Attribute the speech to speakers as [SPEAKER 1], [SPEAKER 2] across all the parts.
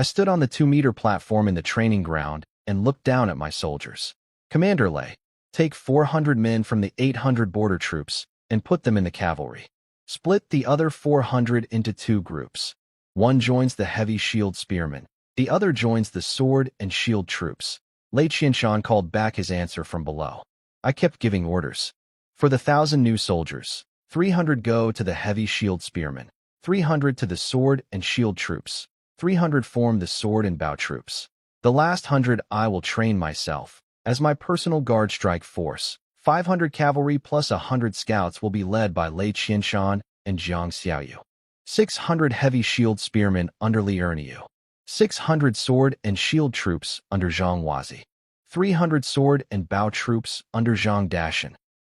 [SPEAKER 1] I stood on the 2-meter platform in the training ground and looked down at my soldiers. Commander Lei, take 400 men from the 800 border troops and put them in the cavalry. Split the other 400 into 2 groups. One joins the heavy shield spearmen. The other joins the sword and shield troops. Lei Qianshan called back his answer from below. I kept giving orders. For the 1,000 new soldiers, 300 go to the heavy shield spearmen, 300 to the sword and shield troops, 300 form the sword and bow troops. The last 100 I will train myself. As my personal guard strike force, 500 cavalry plus 100 scouts will be led by Lei Qianshan and Jiang Xiaoyu. 600 heavy shield spearmen under Li Erniu. 600 sword and shield troops under Zhang Huazi. 300 sword and bow troops under Zhang Dashan.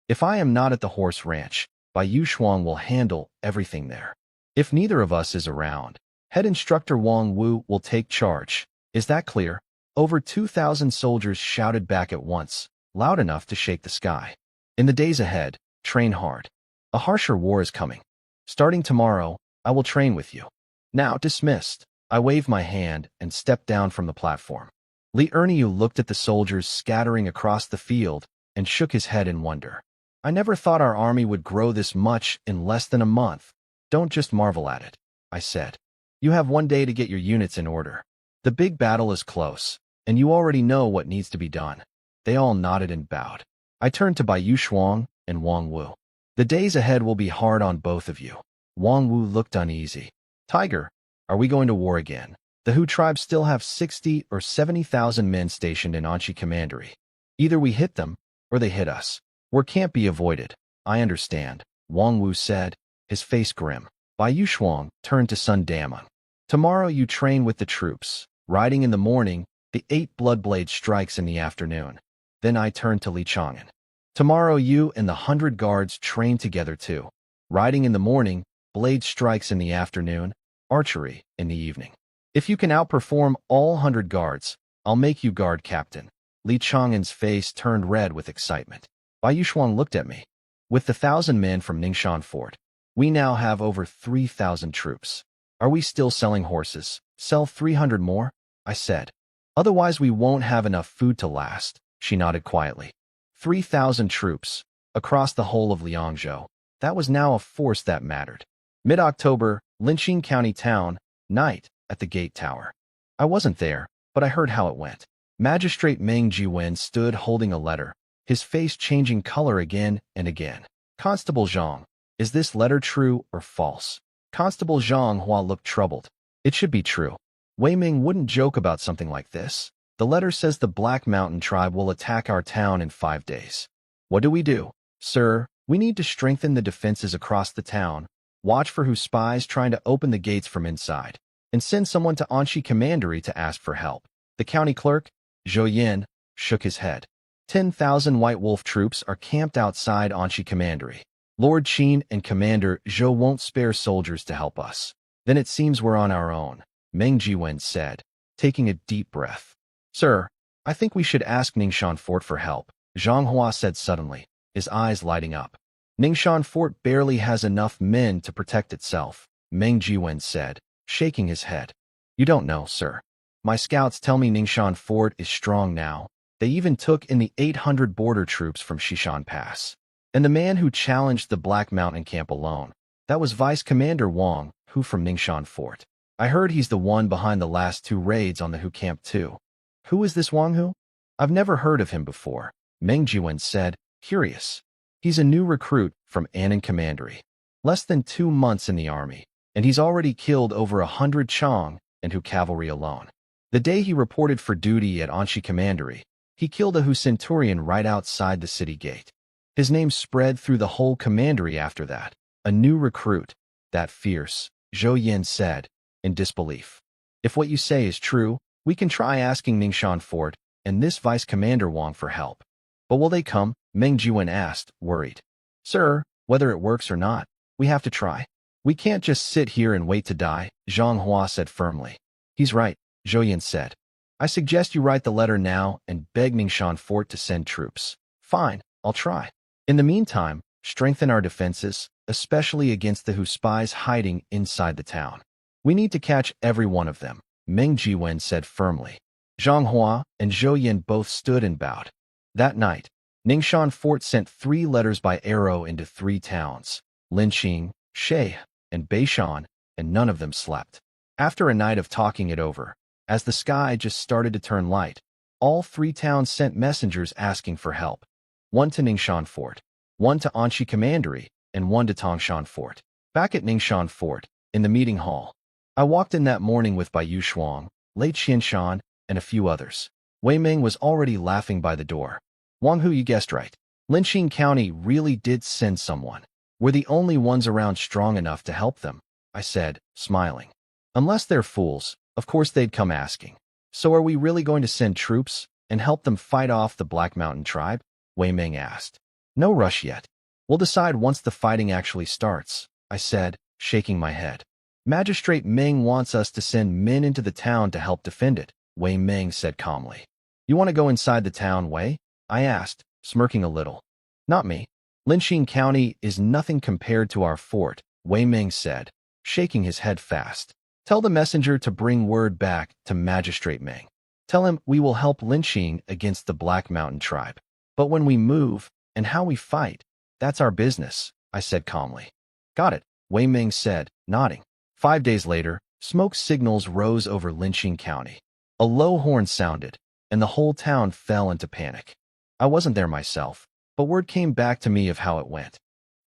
[SPEAKER 1] If I am not at the horse ranch, Bai Yushuang will handle everything there. If neither of us is around, head instructor Wang Wu will take charge. Is that clear? Over 2,000 soldiers shouted back at once, loud enough to shake the sky. In the days ahead, train hard. A harsher war is coming. Starting tomorrow, I will train with you. Now dismissed. I waved my hand and stepped down from the platform. Li Erniu looked at the soldiers scattering across the field and shook his head in wonder. I never thought our army would grow this much in less than a month. Don't just marvel at it, I said. You have 1 day to get your units in order. The big battle is close, and you already know what needs to be done. They all nodded and bowed. I turned to Bai Yushuang and Wang Wu. The days ahead will be hard on both of you. Wang Wu looked uneasy. Tiger, are we going to war again? The Hu tribe still have 60 or 70,000 men stationed in Anshi Commandery. Either we hit them, or they hit us. War can't be avoided. I understand, Wang Wu said, his face grim. Bai Yushuang turned to Sun Damon. Tomorrow you train with the troops. Riding in the morning, the 8 bloodblade strikes in the afternoon. Then I turned to Li Chang'an. Tomorrow you and the 100 guards train together too. Riding in the morning, blade strikes in the afternoon, archery in the evening. If you can outperform all 100 guards, I'll make you guard captain. Li Chang'an's face turned red with excitement. Bai Yushuang looked at me. With the 1,000 men from Ningxuan Fort, we now have over 3,000 troops. Are we still selling horses? Sell 300 more? I said. Otherwise we won't have enough food to last, she nodded quietly. 3,000 troops, across the whole of Liangzhou. That was now a force that mattered. Mid-October, Linqing County Town, night, at the gate tower. I wasn't there, but I heard how it went. Magistrate Meng Jiwen stood holding a letter, his face changing color again and again. Constable Zhang, is this letter true or false? Constable Zhang Hua looked troubled. It should be true. Wei Ming wouldn't joke about something like this. The letter says the Black Mountain tribe will attack our town in 5 days. What do we do? Sir, we need to strengthen the defenses across the town, watch for who spies trying to open the gates from inside, and send someone to Anshi Commandery to ask for help. The county clerk, Zhou Yin, shook his head. 10,000 White Wolf troops are camped outside Anshi Commandery. Lord Qin and Commander Zhou won't spare soldiers to help us. Then it seems we're on our own, Meng Jiwen said, taking a deep breath. Sir, I think we should ask Ningxuan Fort for help, Zhang Hua said suddenly, his eyes lighting up. Ningxuan Fort barely has enough men to protect itself, Meng Jiwen said, shaking his head. You don't know, sir. My scouts tell me Ningxuan Fort is strong now. They even took in the 800 border troops from Xishan Pass. And the man who challenged the Black Mountain camp alone, that was Vice Commander Wang, who from Ningxuan Fort. I heard he's the one behind the last 2 raids on the Hu camp too. Who is this Wang Hu? I've never heard of him before, Meng Jiwen said, curious. He's a new recruit from Annan Commandery. Less than 2 months in the army, and he's already killed over 100 Chang and Hu cavalry alone. The day he reported for duty at Anshi Commandery, he killed a Hu centurion right outside the city gate. His name spread through the whole commandery after that. A new recruit, that fierce, Zhou Yin said, in disbelief. If what you say is true, we can try asking Ningxuan Fort and this Vice Commander Wang for help. But will they come? Meng Jiwen asked, worried. Sir, whether it works or not, we have to try. We can't just sit here and wait to die, Zhang Hua said firmly. He's right, Zhou Yin said. I suggest you write the letter now and beg Ningxuan Fort to send troops. Fine, I'll try. In the meantime, strengthen our defenses, especially against the Hu spies hiding inside the town. We need to catch every one of them. Meng Jiwen said firmly. Zhang Hua and Zhou Yin both stood and bowed. That night, Ningxuan Fort sent 3 letters by arrow into 3 towns, Linqing, Shay, and Beishan, and none of them slept. After a night of talking it over, as the sky just started to turn light, all 3 towns sent messengers asking for help. 1 to Ningxuan Fort, 1 to Anxi Commandery, and 1 to Tangshan Fort. Back at Ningxuan Fort, in the meeting hall, I walked in that morning with Bai Shuang, Lei Qianshan, and a few others. Wei Ming was already laughing by the door. Wang Hu, you guessed right. Linqing County really did send someone. We're the only ones around strong enough to help them, I said, smiling. Unless they're fools, of course they'd come asking. So are we really going to send troops and help them fight off the Black Mountain tribe? Wei Ming asked. No rush yet. We'll decide once the fighting actually starts, I said, shaking my head. Magistrate Ming wants us to send men into the town to help defend it, Wei Ming said calmly. You want to go inside the town, Wei? I asked, smirking a little. Not me. Linqing County is nothing compared to our fort, Wei Ming said, shaking his head fast. Tell the messenger to bring word back to Magistrate Ming. Tell him we will help Linqing against the Black Mountain tribe. But when we move, and how we fight, that's our business, I said calmly. Got it, Wei Ming said, nodding. 5 days later, smoke signals rose over Linqing County. A low horn sounded, and the whole town fell into panic. I wasn't there myself, but word came back to me of how it went.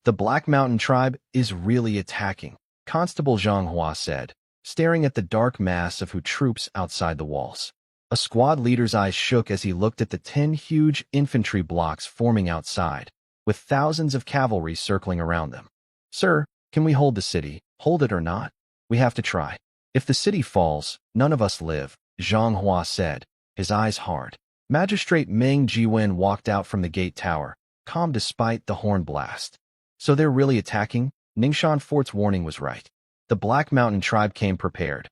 [SPEAKER 1] The Black Mountain tribe is really attacking, Constable Zhang Hua said, staring at the dark mass of troops outside the walls. A squad leader's eyes shook as he looked at the 10 huge infantry blocks forming outside, with thousands of cavalry circling around them. Sir, can we hold the city, hold it or not? We have to try. If the city falls, none of us live, Zhang Hua said, his eyes hard. Magistrate Meng Jiwen walked out from the gate tower, calm despite the horn blast. So they're really attacking? Ningxuan Fort's warning was right. The Black Mountain tribe came prepared.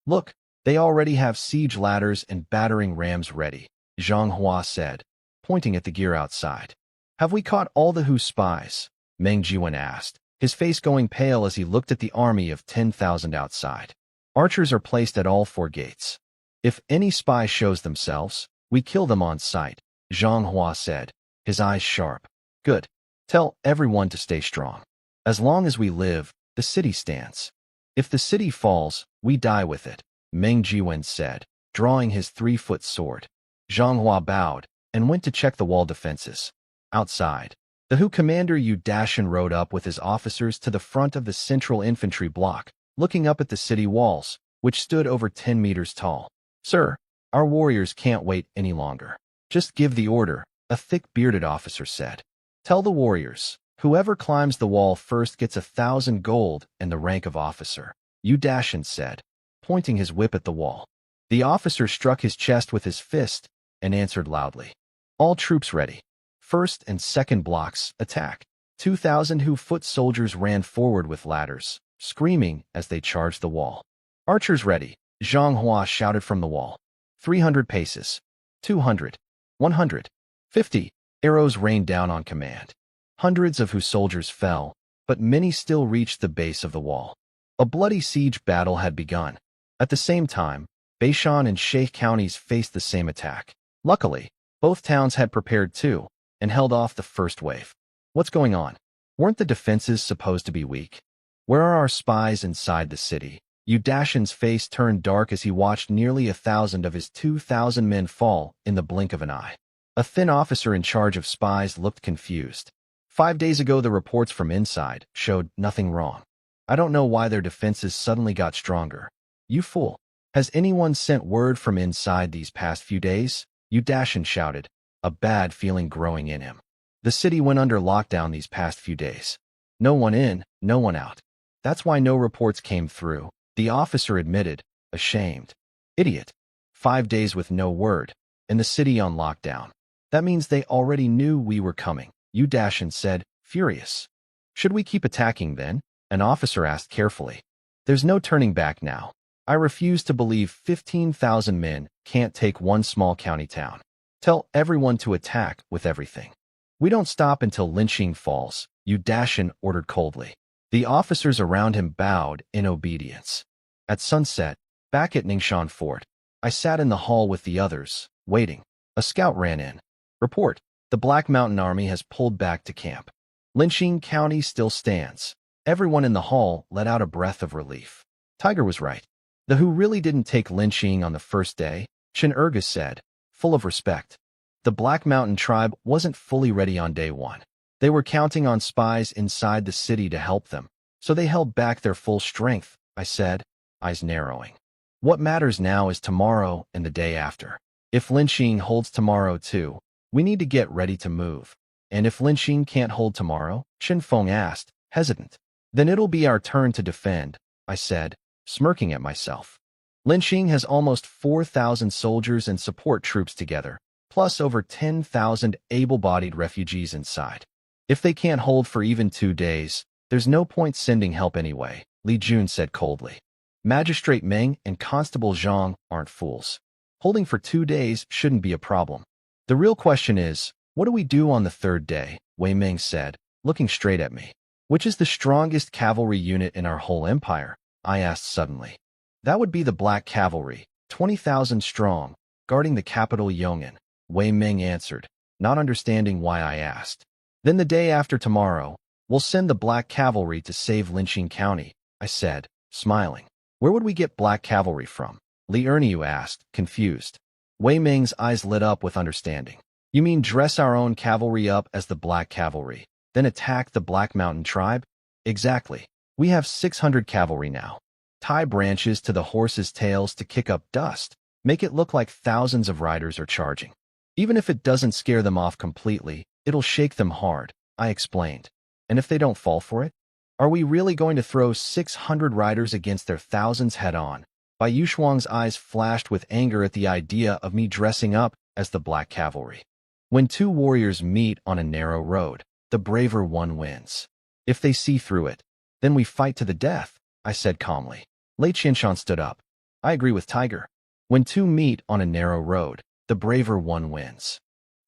[SPEAKER 1] Look, they already have siege ladders and battering rams ready, Zhang Hua said, pointing at the gear outside. Have we caught all the Hu spies? Meng Jiwen asked, his face going pale as he looked at the army of 10,000 outside. Archers are placed at all 4 gates. If any spy shows themselves, we kill them on sight, Zhang Hua said, his eyes sharp. Good. Tell everyone to stay strong. As long as we live, the city stands. If the city falls, we die with it, Meng Jiwen said, drawing his 3-foot sword. Zhang Hua bowed and went to check the wall defenses. Outside, the Hu commander Yu Dashan rode up with his officers to the front of the central infantry block, looking up at the city walls, which stood over 10 meters tall. Sir, our warriors can't wait any longer. Just give the order, a thick-bearded officer said. Tell the warriors, whoever climbs the wall first gets 1,000 gold and the rank of officer, Yu Dashan said, pointing his whip at the wall. The officer struck his chest with his fist and answered loudly. All troops ready. First and second blocks, attack. 2,000 foot soldiers ran forward with ladders, screaming as they charged the wall. Archers ready, Zhang Hua shouted from the wall. 300 paces. 200. 100. 50. Arrows rained down on command. Hundreds of soldiers fell, but many still reached the base of the wall. A bloody siege battle had begun. At the same time, Beishan and Shay counties faced the same attack. Luckily, both towns had prepared too, and held off the first wave. What's going on? Weren't the defenses supposed to be weak? Where are our spies inside the city? Yu Dashan's face turned dark as he watched nearly 1,000 of his 2,000 men fall in the blink of an eye. A thin officer in charge of spies looked confused. 5 days ago, the reports from inside showed nothing wrong. I don't know why their defenses suddenly got stronger. You fool. Has anyone sent word from inside these past few days? Yu Dashan shouted, a bad feeling growing in him. The city went under lockdown these past few days. No one in, no one out. That's why no reports came through, the officer admitted, ashamed. Idiot. 5 days with no word, and the city on lockdown. That means they already knew we were coming, Yu Dashan said, furious. Should we keep attacking then? An officer asked carefully. There's no turning back now. I refuse to believe 15,000 men can't take one small county town. Tell everyone to attack with everything. We don't stop until Linqing falls, Yu Dashan ordered coldly. The officers around him bowed in obedience. At sunset, Back at Ningxia Fort, I sat in the hall with the others, waiting. A scout ran in. Report, the Black Mountain Army has pulled back to camp. Linqing County still stands. Everyone in the hall let out a breath of relief. Tiger was right. The who really didn't take Linqing on the first day, Chen Ergus said, full of respect. The Black Mountain tribe wasn't fully ready on day one. They were counting on spies inside the city to help them, so they held back their full strength, I said, eyes narrowing. What matters now is tomorrow and the day after. If Linqing holds tomorrow too, we need to get ready to move. And if Linqing can't hold tomorrow, Chen Feng asked, hesitant. Then it'll be our turn to defend, I said, smirking at myself. Linqing has almost 4,000 soldiers and support troops together, plus over 10,000 able-bodied refugees inside. If they can't hold for even 2 days, there's no point sending help anyway, Li Jun said coldly. Magistrate Meng and Constable Zhang aren't fools. Holding for 2 days shouldn't be a problem. The real question is, what do we do on the 3rd day? Wei Ming said, looking straight at me. Which is the strongest cavalry unit in our whole empire? I asked suddenly. That would be the Black Cavalry, 20,000 strong, guarding the capital Yong'an, Wei Ming answered, not understanding why I asked. Then the day after tomorrow, we'll send the Black Cavalry to save Linqing County, I said, smiling. Where would we get Black Cavalry from? Li Erniu asked, confused. Wei Ming's eyes lit up with understanding. You mean dress our own cavalry up as the Black Cavalry, then attack the Black Mountain tribe? Exactly. We have 600 cavalry now. Tie branches to the horses' tails to kick up dust. Make it look like thousands of riders are charging. Even if it doesn't scare them off completely, it'll shake them hard, I explained. And if they don't fall for it? Are we really going to throw 600 riders against their thousands head-on? Bai Yushuang's eyes flashed with anger at the idea of me dressing up as the Black Cavalry. When 2 warriors meet on a narrow road, the braver one wins. If they see through it, then we fight to the death, I said calmly. Lei Qinshan stood up. I agree with Tiger. When 2 meet on a narrow road, the braver one wins.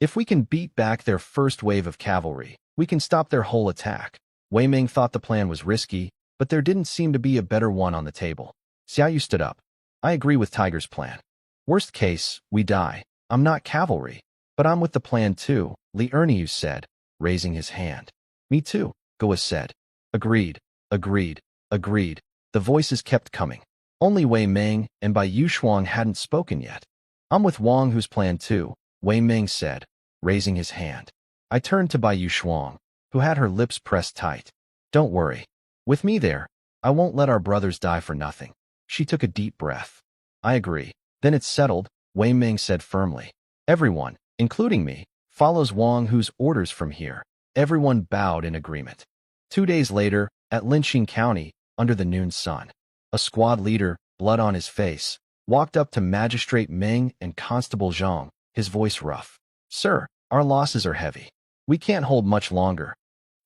[SPEAKER 1] If we can beat back their first wave of cavalry, we can stop their whole attack. Wei Ming thought the plan was risky, but there didn't seem to be a better one on the table. Xiaoyu stood up. I agree with Tiger's plan. Worst case, we die. I'm not cavalry, but I'm with the plan too, Li Erniu said, raising his hand. Me too, Goa said. Agreed, agreed, agreed. The voices kept coming. Only Wei Ming and Bai Yushuang hadn't spoken yet. I'm with Wang whose plan too, Wei Ming said, raising his hand. I turned to Bai Yushuang, who had her lips pressed tight. Don't worry. With me there, I won't let our brothers die for nothing. She took a deep breath. I agree. Then it's settled, Wei Ming said firmly. Everyone, including me, follows Wang whose orders from here. Everyone bowed in agreement. 2 days later, at Linqing County, under the noon sun, a squad leader, blood on his face, walked up to Magistrate Meng and Constable Zhang, his voice rough. Sir, our losses are heavy. We can't hold much longer.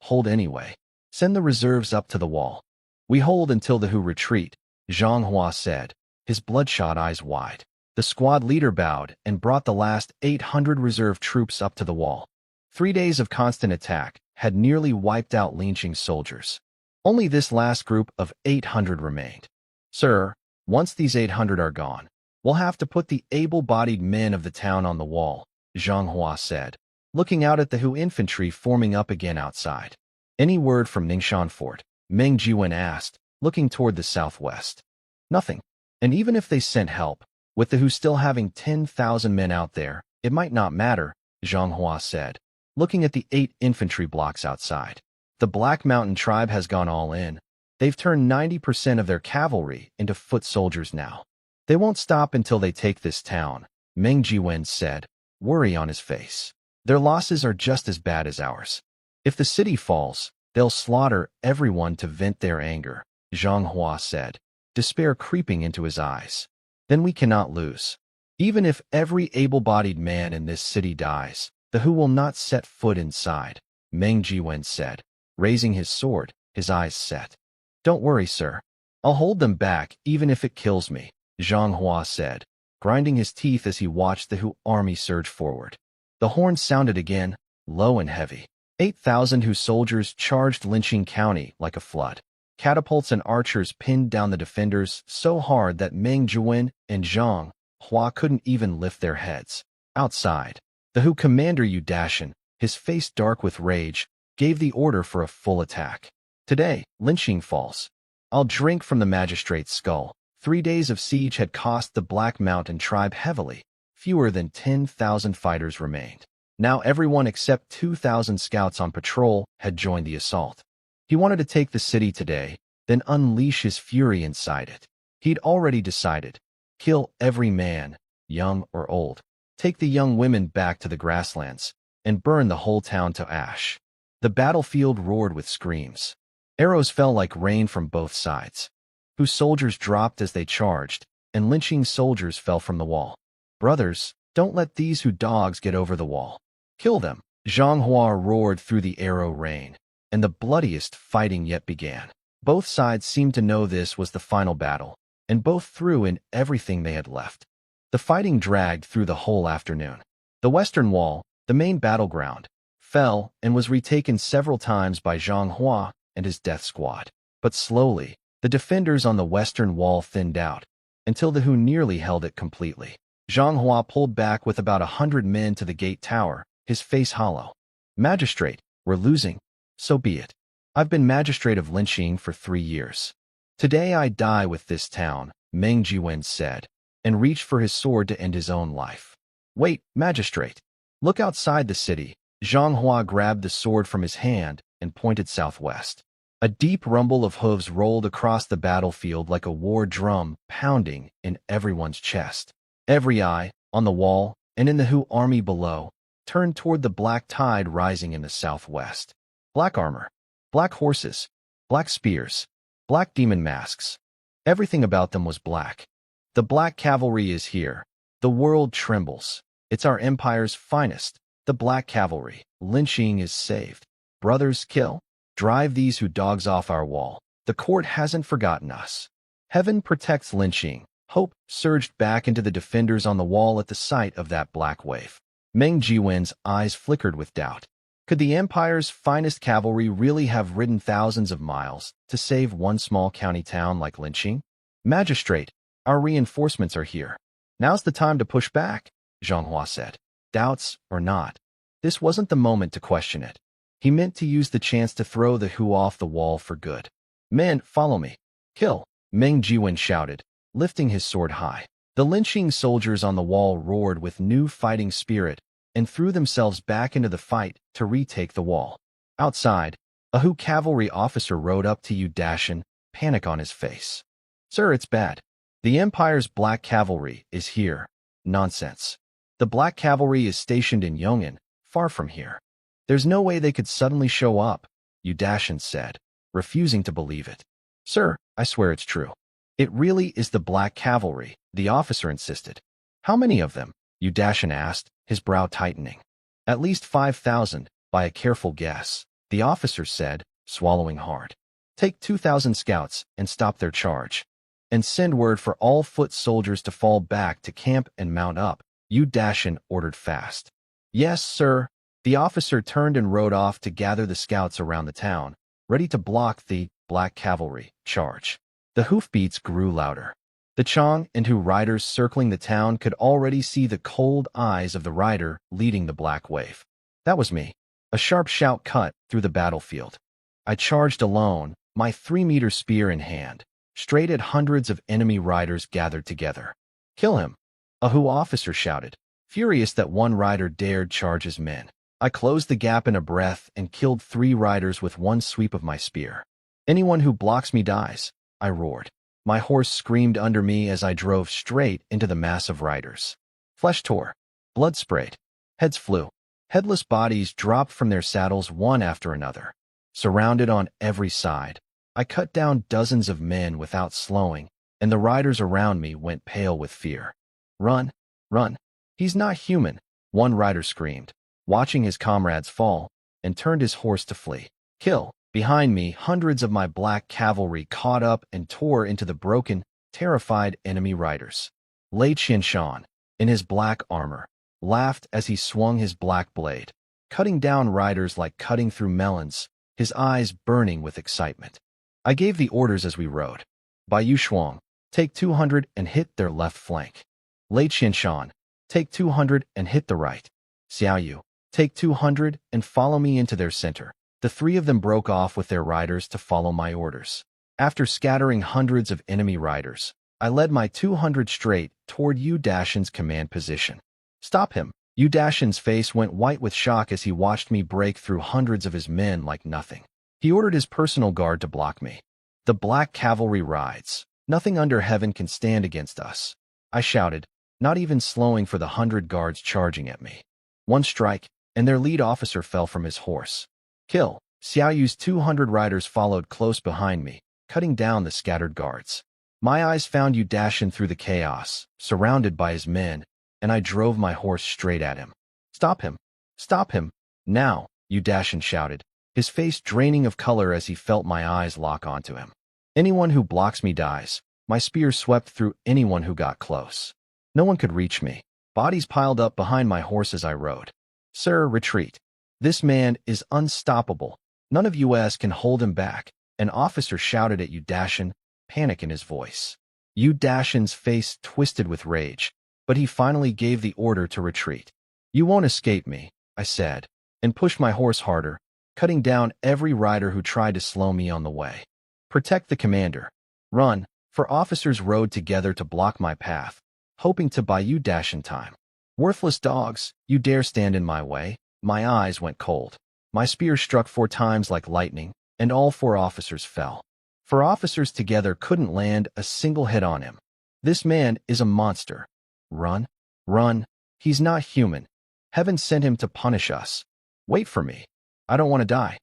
[SPEAKER 1] Hold anyway. Send the reserves up to the wall. We hold until the who retreat, Zhang Hua said, his bloodshot eyes wide. The squad leader bowed and brought the last 800 reserve troops up to the wall. 3 days of constant attack had nearly wiped out Linqing's soldiers. Only this last group of 800 remained. Sir, once these 800 are gone, we'll have to put the able-bodied men of the town on the wall, Zhang Hua said, looking out at the Hu infantry forming up again outside. Any word from Ningxia Fort? Meng Jiwen asked, looking toward the southwest. Nothing. And even if they sent help, with the Hu still having 10,000 men out there, it might not matter, Zhang Hua said, looking at the 8 infantry blocks outside. The Black Mountain tribe has gone all in. They've turned 90% of their cavalry into foot soldiers now. They won't stop until they take this town, Meng Jiwen said, worry on his face. Their losses are just as bad as ours. If the city falls, they'll slaughter everyone to vent their anger, Zhang Hua said, despair creeping into his eyes. Then we cannot lose. Even if every able-bodied man in this city dies, the Hu will not set foot inside, Meng Jiwen said, raising his sword, his eyes set. Don't worry, sir. I'll hold them back even if it kills me, Zhang Hua said, grinding his teeth as he watched the Hu army surge forward. The horns sounded again, low and heavy. 8,000 Hu soldiers charged Linqing County like a flood. Catapults and archers pinned down the defenders so hard that Meng Jiwen and Zhang Hua couldn't even lift their heads. Outside, the Hu commander Yu Dashan, his face dark with rage, gave the order for a full attack. Today, lynching falls. I'll drink from the magistrate's skull. 3 days of siege had cost the Black Mountain tribe heavily. Fewer than 10,000 fighters remained. Now everyone except 2,000 scouts on patrol had joined the assault. He wanted to take the city today, then unleash his fury inside it. He'd already decided. Kill every man, young or old. Take the young women back to the grasslands, and burn the whole town to ash. The battlefield roared with screams. Arrows fell like rain from both sides. Whose soldiers dropped as they charged, and lynching soldiers fell from the wall. Brothers, don't let these Hu dogs get over the wall. Kill them. Zhang Hua roared through the arrow rain, and the bloodiest fighting yet began. Both sides seemed to know this was the final battle, and both threw in everything they had left. The fighting dragged through the whole afternoon. The western wall, the main battleground, fell and was retaken several times by Zhang Hua and his death squad. But slowly, the defenders on the western wall thinned out, until the Hu nearly held it completely. Zhang Hua pulled back with about 100 men to the gate tower, his face hollow. Magistrate, we're losing. So be it. I've been magistrate of Linqing for 3 years. Today I die with this town, Meng Jiwen said, and reached for his sword to end his own life. Wait, magistrate. Look outside the city. Zhang Hua grabbed the sword from his hand and pointed southwest. A deep rumble of hooves rolled across the battlefield like a war drum pounding in everyone's chest. Every eye, on the wall and in the Hu army below, turned toward the black tide rising in the southwest. Black armor, black horses, black spears, black demon masks. Everything about them was black. The black cavalry is here. The world trembles. It's our empire's finest. The black cavalry. Linqing is saved. Brothers, kill. Drive these Hu dogs off our wall. The court hasn't forgotten us. Heaven protects Linqing. Hope surged back into the defenders on the wall at the sight of that black wave. Meng Jiwen's eyes flickered with doubt. Could the empire's finest cavalry really have ridden thousands of miles to save one small county town like Linqing? Magistrate, our reinforcements are here. Now's the time to push back, Zhang Hua said. Doubts or not, this wasn't the moment to question it. He meant to use the chance to throw the Hu off the wall for good. Men, follow me. Kill, Meng Jiwen shouted, lifting his sword high. The Linqing soldiers on the wall roared with new fighting spirit and threw themselves back into the fight to retake the wall. Outside, a Hu cavalry officer rode up to Yu Dashan, panic on his face. Sir, it's bad. The Empire's black cavalry is here. Nonsense. The black cavalry is stationed in Yong'an, far from here. There's no way they could suddenly show up, Yu Dashan said, refusing to believe it. Sir, I swear it's true. It really is the black cavalry, the officer insisted. How many of them? Yu Dashan asked, his brow tightening. At least 5,000, by a careful guess, the officer said, swallowing hard. Take 2,000 scouts and stop their charge. And send word for all foot soldiers to fall back to camp and mount up, Yu Dashan ordered fast. Yes, sir. The officer turned and rode off to gather the scouts around the town, ready to block the black cavalry charge. The hoofbeats grew louder. The Chang and Hu riders circling the town could already see the cold eyes of the rider leading the black wave. That was me. A sharp shout cut through the battlefield. I charged alone, my 3-meter spear in hand, straight at hundreds of enemy riders gathered together. Kill him, a Hu officer shouted, furious that one rider dared charge his men. I closed the gap in a breath and killed 3 riders with one sweep of my spear. Anyone who blocks me dies, I roared. My horse screamed under me as I drove straight into the mass of riders. Flesh tore. Blood sprayed. Heads flew. Headless bodies dropped from their saddles one after another. Surrounded on every side, I cut down dozens of men without slowing, and the riders around me went pale with fear. Run, run. He's not human, one rider screamed, watching his comrades fall, and turned his horse to flee. Kill. Behind me, hundreds of my black cavalry caught up and tore into the broken, terrified enemy riders. Lei Qianshan, in his black armor, laughed as he swung his black blade, cutting down riders like cutting through melons, his eyes burning with excitement. I gave the orders as we rode. Bai Shuang, take 200 and hit their left flank. Lei Qianshan, take 200 and hit the right. Xiao Yu, take 200 and follow me into their center. The three of them broke off with their riders to follow my orders. After scattering hundreds of enemy riders, I led my 200 straight toward Yu Dashan's command position. Stop him! Yu Dashan's face went white with shock as he watched me break through hundreds of his men like nothing. He ordered his personal guard to block me. The black cavalry rides. Nothing under heaven can stand against us. I shouted, not even slowing for the 100 guards charging at me. One strike, and their lead officer fell from his horse. Kill! Xiao Yu's 200 riders followed close behind me, cutting down the scattered guards. My eyes found Yu Dashan through the chaos, surrounded by his men, and I drove my horse straight at him. Stop him! Stop him! Now! Yu Dashan shouted, his face draining of color as he felt my eyes lock onto him. Anyone who blocks me dies. My spear swept through anyone who got close. No one could reach me. Bodies piled up behind my horse as I rode. Sir, retreat. This man is unstoppable. None of us can hold him back. An officer shouted at Yu Dashan, panic in his voice. Yu Dashan's face twisted with rage, but he finally gave the order to retreat. You won't escape me, I said, and pushed my horse harder, cutting down every rider who tried to slow me on the way. Protect the commander. Run, for officers rode together to block my path, hoping to buy Yu Dashan time. Worthless dogs, you dare stand in my way? My eyes went cold. My spear struck 4 times like lightning, and all 4 officers fell. 4 officers together couldn't land a single hit on him. This man is a monster. Run, run, he's not human. Heaven sent him to punish us. Wait for me. I don't want to die.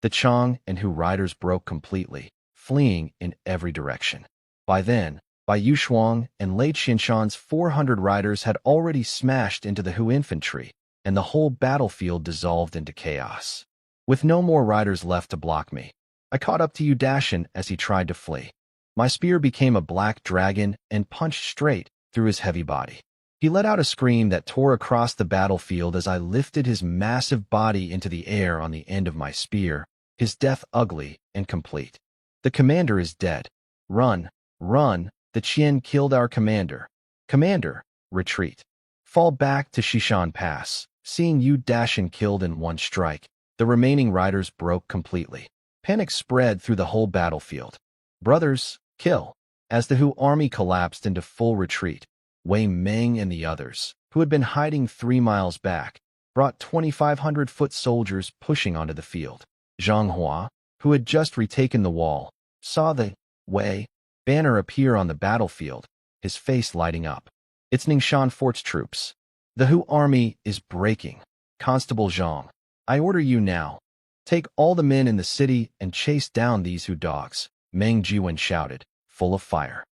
[SPEAKER 1] The Chong and Hu riders broke completely, fleeing in every direction. By then, Bai Shuang and Lei Qianshan's 400 riders had already smashed into the Hu infantry, and the whole battlefield dissolved into chaos. With no more riders left to block me, I caught up to Yu Dashan as he tried to flee. My spear became a black dragon and punched straight through his heavy body. He let out a scream that tore across the battlefield as I lifted his massive body into the air on the end of my spear, his death ugly and complete. The commander is dead. Run, run, the Qian killed our commander. Commander, retreat. Fall back to Shishan Pass. Seeing Yu Dashan killed in one strike, the remaining riders broke completely. Panic spread through the whole battlefield. Brothers, kill. As the Hu army collapsed into full retreat, Wei Meng and the others, who had been hiding 3 miles back, brought 2,500 foot soldiers pushing onto the field. Zhang Hua, who had just retaken the wall, saw the Wei banner appear on the battlefield, his face lighting up. It's Ningxia Fort's troops. The Hu army is breaking. Constable Zhang, I order you now. Take all the men in the city and chase down these Hu dogs, Meng Jiwen shouted, full of fire.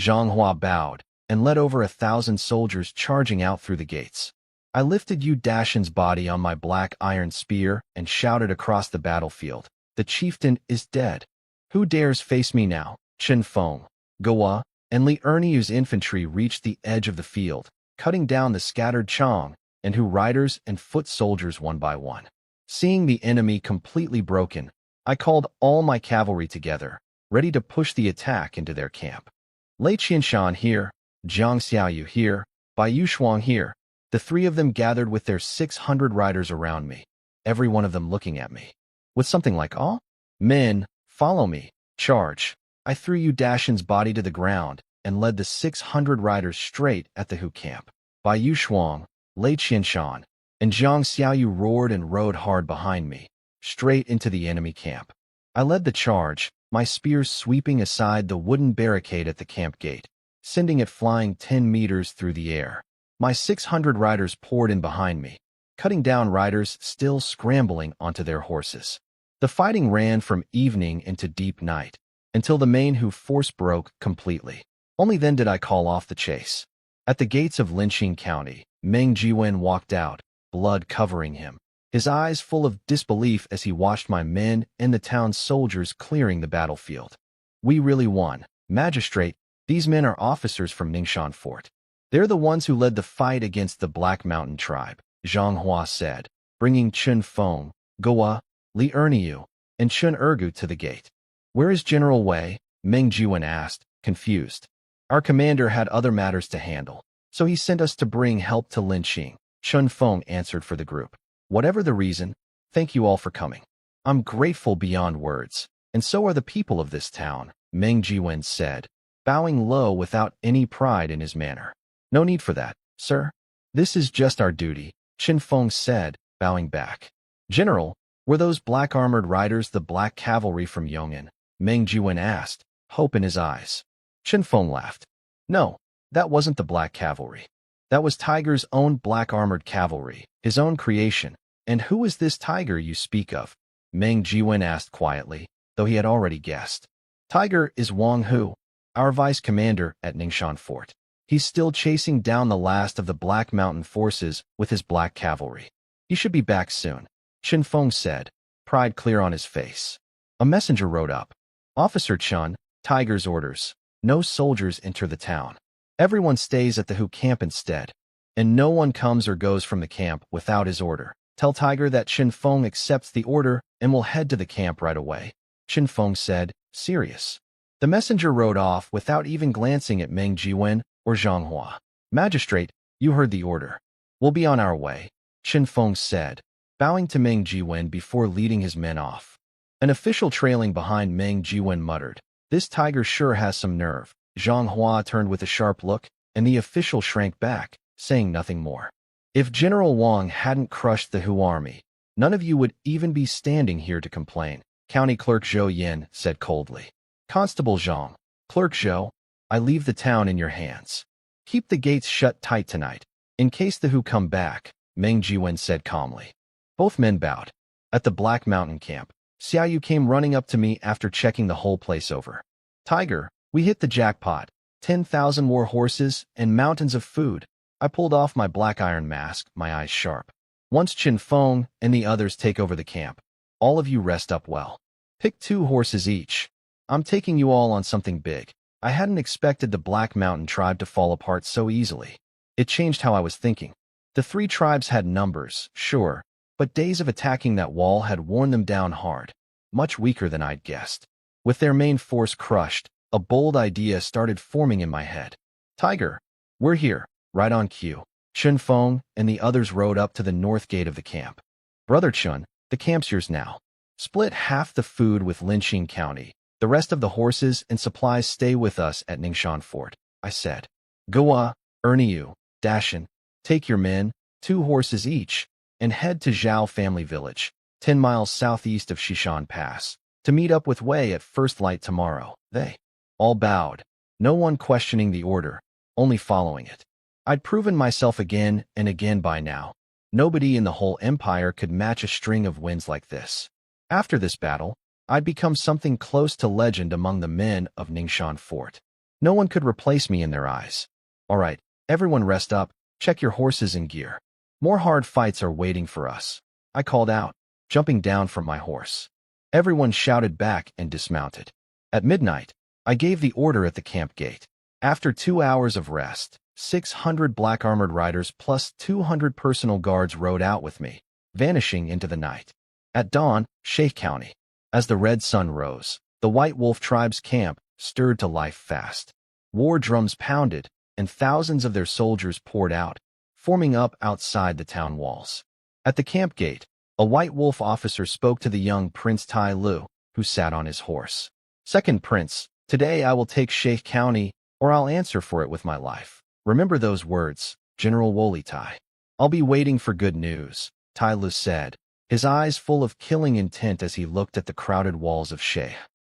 [SPEAKER 1] Zhang Hua bowed and led over 1,000 soldiers charging out through the gates. I lifted Yu Dashan's body on my black iron spear and shouted across the battlefield, the chieftain is dead. Who dares face me now? Chen Feng, Goa, and Li Erniu's infantry reached the edge of the field, cutting down the scattered Chong and Hu riders and foot soldiers one by one. Seeing the enemy completely broken, I called all my cavalry together, ready to push the attack into their camp. Lei Qianshan here, Jiang Xiaoyu here, Bai Shuang here. The 3 of them gathered with their 600 riders around me, every one of them looking at me. With something like awe? Men, follow me, charge. I threw Yu Dashan's body to the ground and led the 600 riders straight at the Hu camp. Bai Shuang, Lei Qianshan, and Jiang Xiaoyu roared and rode hard behind me, straight into the enemy camp. I led the charge, my spear sweeping aside the wooden barricade at the camp gate, sending it flying 10 meters through the air. My 600 riders poured in behind me, cutting down riders still scrambling onto their horses. The fighting ran from evening into deep night, until the main Hu force broke completely. Only then did I call off the chase. At the gates of Linqing County, Meng Jiwen walked out, blood covering him, his eyes full of disbelief as he watched my men and the town's soldiers clearing the battlefield. We really won. Magistrate, these men are officers from Ningxia Fort. They're the ones who led the fight against the Black Mountain tribe, Zhang Hua said, bringing Chen Feng, Goa, Li Erniu, and Chen Ergu to the gate. Where is General Wei? Meng Jiwen asked, confused. Our commander had other matters to handle, so he sent us to bring help to Linqing. Chun Feng answered for the group. Whatever the reason, thank you all for coming. I'm grateful beyond words, and so are the people of this town, Meng Jiwen said, bowing low without any pride in his manner. No need for that, sir. This is just our duty, Chin Feng said, bowing back. General, were those black-armored riders the black cavalry from Yong'an? Meng Jiwen asked, hope in his eyes. Chin Feng laughed. No, that wasn't the black cavalry. That was Tiger's own black-armored cavalry, his own creation. And who is this Tiger you speak of? Meng Jiwen asked quietly, though he had already guessed. Tiger is Wang Hu, our vice-commander at Ningxia Fort. He's still chasing down the last of the Black Mountain forces with his black cavalry. He should be back soon, Chin Feng said, pride clear on his face. A messenger rode up. Officer Chun, Tiger's orders. No soldiers enter the town. Everyone stays at the Hu camp instead, and no one comes or goes from the camp without his order. Tell Tiger that Chin Feng accepts the order and will head to the camp right away, Chin Feng said, serious. The messenger rode off without even glancing at Meng Jiwen or Zhang Hua. Magistrate, you heard the order. We'll be on our way, Chin Feng said, bowing to Meng Jiwen before leading his men off. An official trailing behind Meng Jiwen muttered, this Tiger sure has some nerve. Zhang Hua turned with a sharp look, and the official shrank back, saying nothing more. If General Wang hadn't crushed the Hu army, none of you would even be standing here to complain, County Clerk Zhou Yin said coldly. Constable Zhang, Clerk Zhou, I leave the town in your hands. Keep the gates shut tight tonight, in case the Hu come back, Meng Jiwen said calmly. Both men bowed. At the Black Mountain camp, Xiaoyu came running up to me after checking the whole place over. Tiger, we hit the jackpot. 10,000 war horses and mountains of food. I pulled off my black iron mask, my eyes sharp. Once Chin Feng and the others take over the camp, all of you rest up well. Pick 2 horses each. I'm taking you all on something big. I hadn't expected the Black Mountain tribe to fall apart so easily. It changed how I was thinking. The 3 tribes had numbers, sure, but days of attacking that wall had worn them down hard, much weaker than I'd guessed. With their main force crushed, a bold idea started forming in my head. Tiger, we're here, right on cue. Chun Feng and the others rode up to the north gate of the camp. Brother Chun, the camp's yours now. Split half the food with Linqing County. The rest of the horses and supplies stay with us at Ningxia Fort, I said. Goa, Erniu, Dashan, take your men, 2 horses each, and head to Zhao family village, 10 miles southeast of Shishan Pass, to meet up with Wei at first light tomorrow. They all bowed, no one questioning the order, only following it. I'd proven myself again and again by now. Nobody in the whole empire could match a string of wins like this. After this battle, I'd become something close to legend among the men of Ningxia Fort. No one could replace me in their eyes. All right, everyone rest up, check your horses and gear. More hard fights are waiting for us, I called out, jumping down from my horse. Everyone shouted back and dismounted. At midnight, I gave the order at the camp gate. After 2 hours of rest, 600 black-armored riders plus 200 personal guards rode out with me, vanishing into the night. At dawn, Sheikh County. As the red sun rose, the White Wolf tribe's camp stirred to life fast. War drums pounded, and thousands of their soldiers poured out, forming up outside the town walls. At the camp gate, a White Wolf officer spoke to the young Prince Tai Lu, who sat on his horse. Second Prince, today I will take Sheikh County, or I'll answer for it with my life. Remember those words, General Woli Tai. I'll be waiting for good news, Tai Lu said, his eyes full of killing intent as he looked at the crowded walls of Sheikh.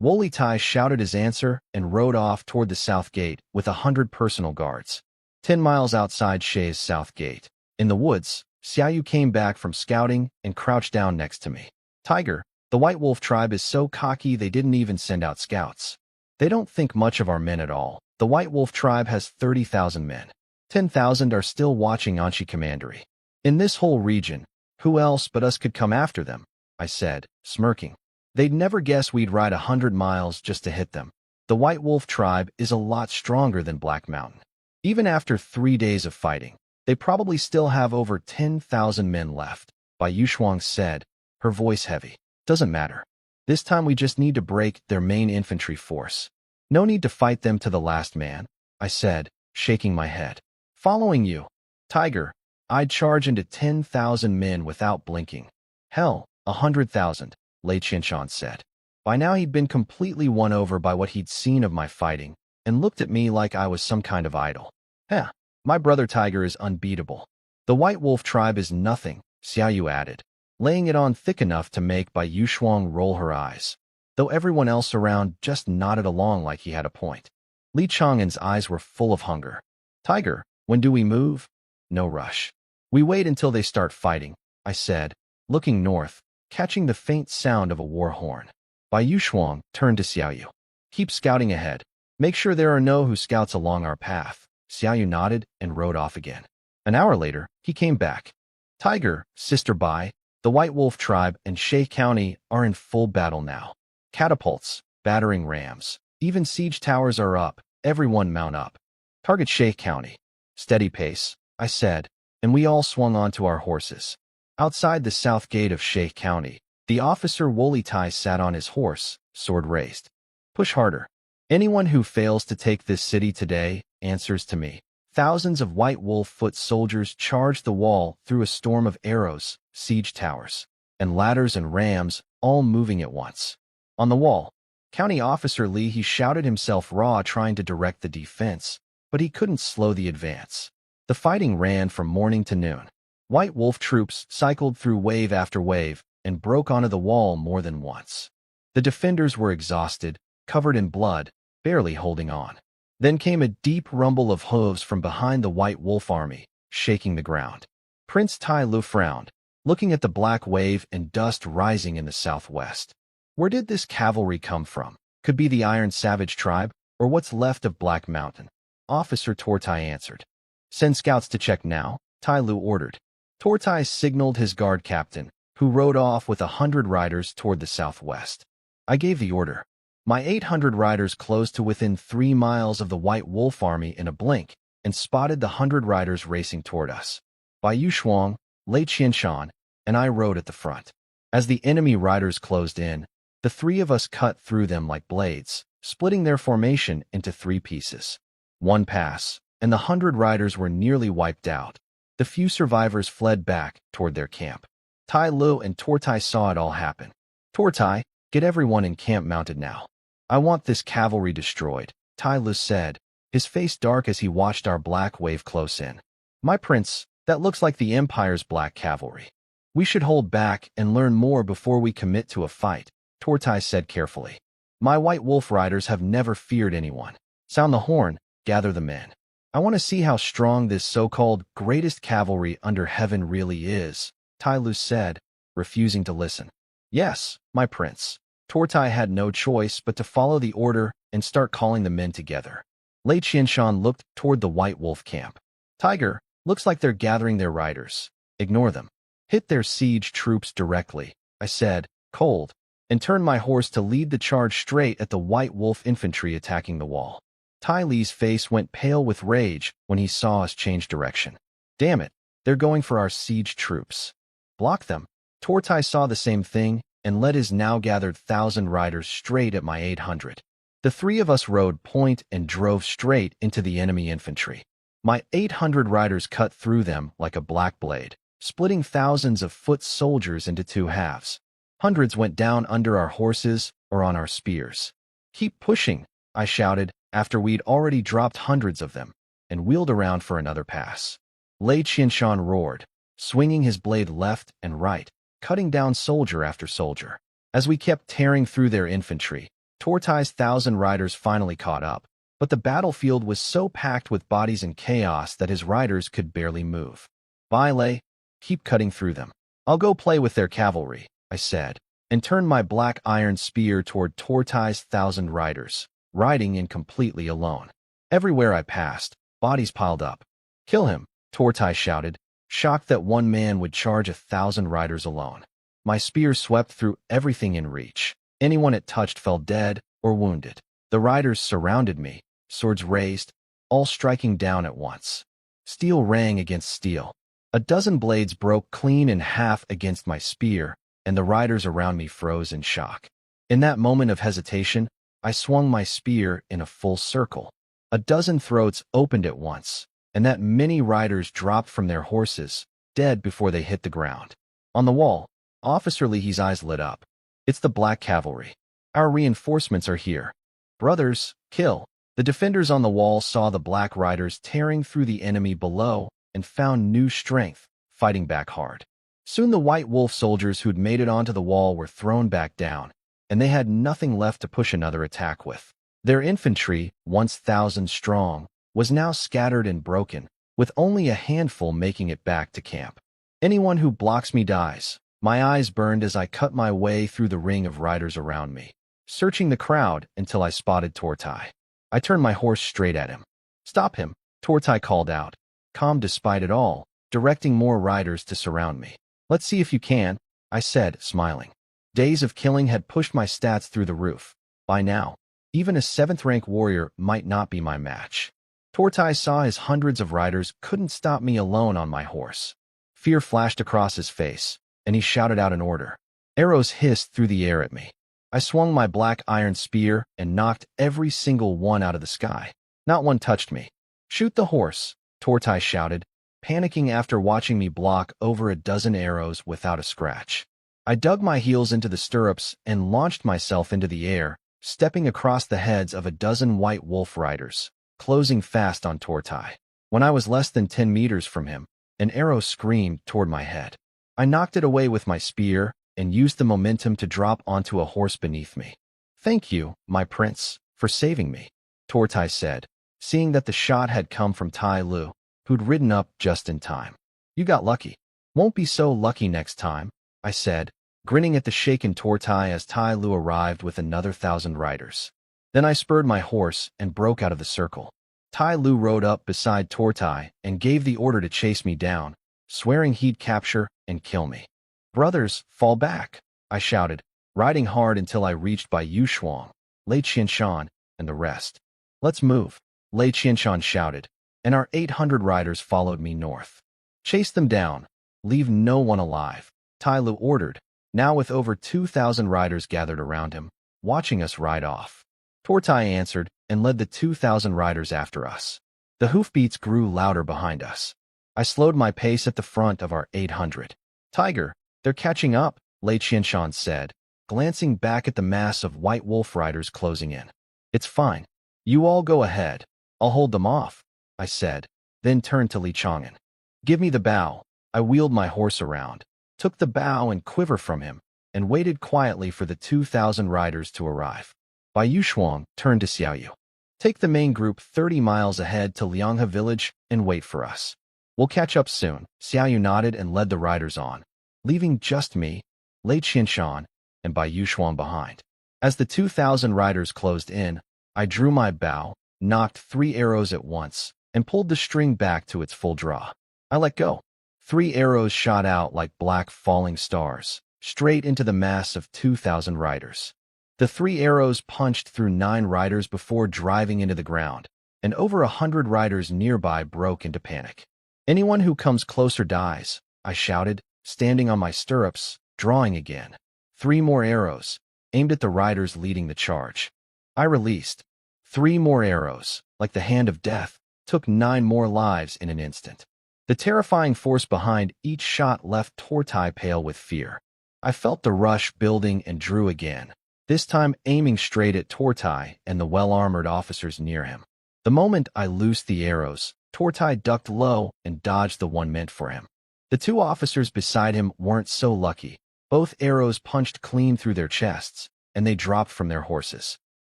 [SPEAKER 1] Woli Tai shouted his answer and rode off toward the south gate with 100 personal guards. 10 miles outside Sheikh's south gate, in the woods, Xiaoyu came back from scouting and crouched down next to me. Tiger, the White Wolf tribe is so cocky they didn't even send out scouts. They don't think much of our men at all. The White Wolf tribe has 30,000 men. 10,000 are still watching Anshi Commandery. In this whole region, who else but us could come after them? I said, smirking. They'd never guess we'd ride 100 miles just to hit them. The White Wolf tribe is a lot stronger than Black Mountain. Even after 3 days of fighting, they probably still have over 10,000 men left, Bai Yushuang said, her voice heavy. Doesn't matter. This time we just need to break their main infantry force. No need to fight them to the last man, I said, shaking my head. Following you, Tiger. I'd charge into 10,000 men without blinking. Hell, 100,000, Lei Qianshan said. By now he'd been completely won over by what he'd seen of my fighting, and looked at me like I was some kind of idol. Heh, my brother Tiger is unbeatable. The White Wolf tribe is nothing, Xiaoyu added, laying it on thick enough to make Bai Yushuang roll her eyes, though everyone else around just nodded along like he had a point. Li Chang'an's eyes were full of hunger. Tiger, when do we move? No rush. We wait until they start fighting, I said, looking north, catching the faint sound of a war horn. Bai Yushuang turned to Xiaoyu. Keep scouting ahead. Make sure there are no who scouts along our path. Xiaoyu nodded and rode off again. An hour later, he came back. Tiger, Sister Bai, the White Wolf tribe and Shay County are in full battle now. Catapults, battering rams, even siege towers are up. Everyone mount up. Target Shay County. Steady pace, I said, and we all swung onto our horses. Outside the south gate of Shay County, the officer Woolly Tai sat on his horse, sword raised. Push harder. Anyone who fails to take this city today answers to me. Thousands of White Wolf foot soldiers charged the wall through a storm of arrows, siege towers, and ladders and rams, all moving at once. On the wall, County Officer Li he shouted himself raw trying to direct the defense, but he couldn't slow the advance. The fighting ran from morning to noon. White Wolf troops cycled through wave after wave and broke onto the wall more than once. The defenders were exhausted, covered in blood, barely holding on. Then came a deep rumble of hooves from behind the White Wolf army, shaking the ground. Prince Tai Lu frowned, looking at the black wave and dust rising in the southwest. Where did this cavalry come from? Could be the Iron Savage tribe, or what's left of Black Mountain. Officer Tortai answered. Send scouts to check now, Tai Lu ordered. Tortai signaled his guard captain, who rode off with 100 riders toward the southwest. I gave the order. My 800 riders closed to within 3 miles of the White Wolf army in a blink and spotted the 100 riders racing toward us. Bai Yushuang, Lei Qianshan, and I rode at the front. As the enemy riders closed in, the 3 of us cut through them like blades, splitting their formation into 3 pieces. One pass, and the 100 riders were nearly wiped out. The few survivors fled back toward their camp. Tai Lu and Tortai saw it all happen. Tortai, get everyone in camp mounted now. I want this cavalry destroyed, Tai Lu said, his face dark as he watched our black wave close in. My prince, that looks like the Empire's black cavalry. We should hold back and learn more before we commit to a fight, Tortai said carefully. My White Wolf riders have never feared anyone. Sound the horn, gather the men. I want to see how strong this so-called greatest cavalry under heaven really is, Tai Lu said, refusing to listen. Yes, my prince. Tortai had no choice but to follow the order and start calling the men together. Lei Qianshan looked toward the White Wolf camp. Tiger, looks like they're gathering their riders. Ignore them. Hit their siege troops directly, I said, cold, and turned my horse to lead the charge straight at the White Wolf infantry attacking the wall. Tai Li's face went pale with rage when he saw us change direction. Damn it, they're going for our siege troops. Block them. Tortai saw the same thing and led his now gathered 1,000 riders straight at my 800. The 3 of us rode point and drove straight into the enemy infantry. My 800 riders cut through them like a black blade, splitting thousands of foot soldiers into 2 halves. Hundreds went down under our horses or on our spears. Keep pushing, I shouted after we'd already dropped hundreds of them, and wheeled around for another pass. Lei Qianshan roared, swinging his blade left and right, cutting down soldier after soldier. As we kept tearing through their infantry, Tortai's 1,000 riders finally caught up, but the battlefield was so packed with bodies and chaos that his riders could barely move. Bye, Lei. Keep cutting through them. I'll go play with their cavalry, I said, and turned my black iron spear toward Tortai's 1,000 riders, riding in completely alone. Everywhere I passed, bodies piled up. Kill him, Tortai shouted, shocked that one man would charge 1,000 riders alone. My spear swept through everything in reach. Anyone it touched fell dead or wounded. The riders surrounded me, swords raised, all striking down at once. Steel rang against steel. A dozen blades broke clean in half against my spear, and the riders around me froze in shock. In that moment of hesitation, I swung my spear in a full circle. A dozen throats opened at once, and that many riders dropped from their horses, dead before they hit the ground. On the wall, Officer Leahy's eyes lit up. It's the Black Cavalry. Our reinforcements are here. Brothers, kill. The defenders on the wall saw the Black Riders tearing through the enemy below and found new strength, fighting back hard. Soon the White Wolf soldiers who'd made it onto the wall were thrown back down, and they had nothing left to push another attack with. Their infantry, once thousands strong, was now scattered and broken, with only a handful making it back to camp. Anyone who blocks me dies. My eyes burned as I cut my way through the ring of riders around me, searching the crowd until I spotted Tortai. I turned my horse straight at him. Stop him, Tortai called out, calm despite it all, directing more riders to surround me. Let's see if you can, I said, smiling. Days of killing had pushed my stats through the roof. By now, even a 7th-rank warrior might not be my match. Tortai saw his hundreds of riders couldn't stop me alone on my horse. Fear flashed across his face, and he shouted out an order. Arrows hissed through the air at me. I swung my black iron spear and knocked every single one out of the sky. Not one touched me. Shoot the horse, Tortai shouted, panicking after watching me block over a dozen arrows without a scratch. I dug my heels into the stirrups and launched myself into the air, stepping across the heads of a dozen White Wolf riders, closing fast on Tortai. When I was less than 10 meters from him, an arrow screamed toward my head. I knocked it away with my spear and used the momentum to drop onto a horse beneath me. Thank you, my prince, for saving me, Tortai said, seeing that the shot had come from Tai Lu, who'd ridden up just in time. You got lucky. Won't be so lucky next time, I said, grinning at the shaken Tortai as Tai Lu arrived with another 1,000 riders. Then I spurred my horse and broke out of the circle. Tai Lu rode up beside Tortai and gave the order to chase me down, swearing he'd capture and kill me. Brothers, fall back, I shouted, riding hard until I reached by Yu Shuang, Lei Qianshan, and the rest. Let's move, Lei Qianshan shouted, and our 800 riders followed me north. Chase them down. Leave no one alive, Tai Lu ordered, now with over 2,000 riders gathered around him, watching us ride off. Tortai answered and led the 2,000 riders after us. The hoofbeats grew louder behind us. I slowed my pace at the front of our 800. Tiger, they're catching up, Lei Qianshan said, glancing back at the mass of White Wolf riders closing in. It's fine. You all go ahead. I'll hold them off, I said, then turned to Li Chang'an. Give me the bow. I wheeled my horse around, took the bow and quiver from him, and waited quietly for the 2,000 riders to arrive. Bai Yushuang turned to Xiaoyu. Take the main group 30 miles ahead to Lianghe village and wait for us. We'll catch up soon. Xiaoyu nodded and led the riders on, leaving just me, Lei Qianshan, and Bai Yushuang behind. As the 2,000 riders closed in, I drew my bow, knocked 3 arrows at once, and pulled the string back to its full draw. I let go. 3 arrows shot out like black falling stars, straight into the mass of 2,000 riders. The 3 arrows punched through 9 riders before driving into the ground, and over 100 riders nearby broke into panic. Anyone who comes closer dies, I shouted, standing on my stirrups, drawing again. 3 more arrows, aimed at the riders leading the charge. I released. 3 more arrows, like the hand of death, took 9 more lives in an instant. The terrifying force behind each shot left Tortai pale with fear. I felt the rush building and drew again, this time aiming straight at Tortai and the well-armored officers near him. The moment I loosed the arrows, Tortai ducked low and dodged the one meant for him. The 2 officers beside him weren't so lucky. Both arrows punched clean through their chests, and they dropped from their horses.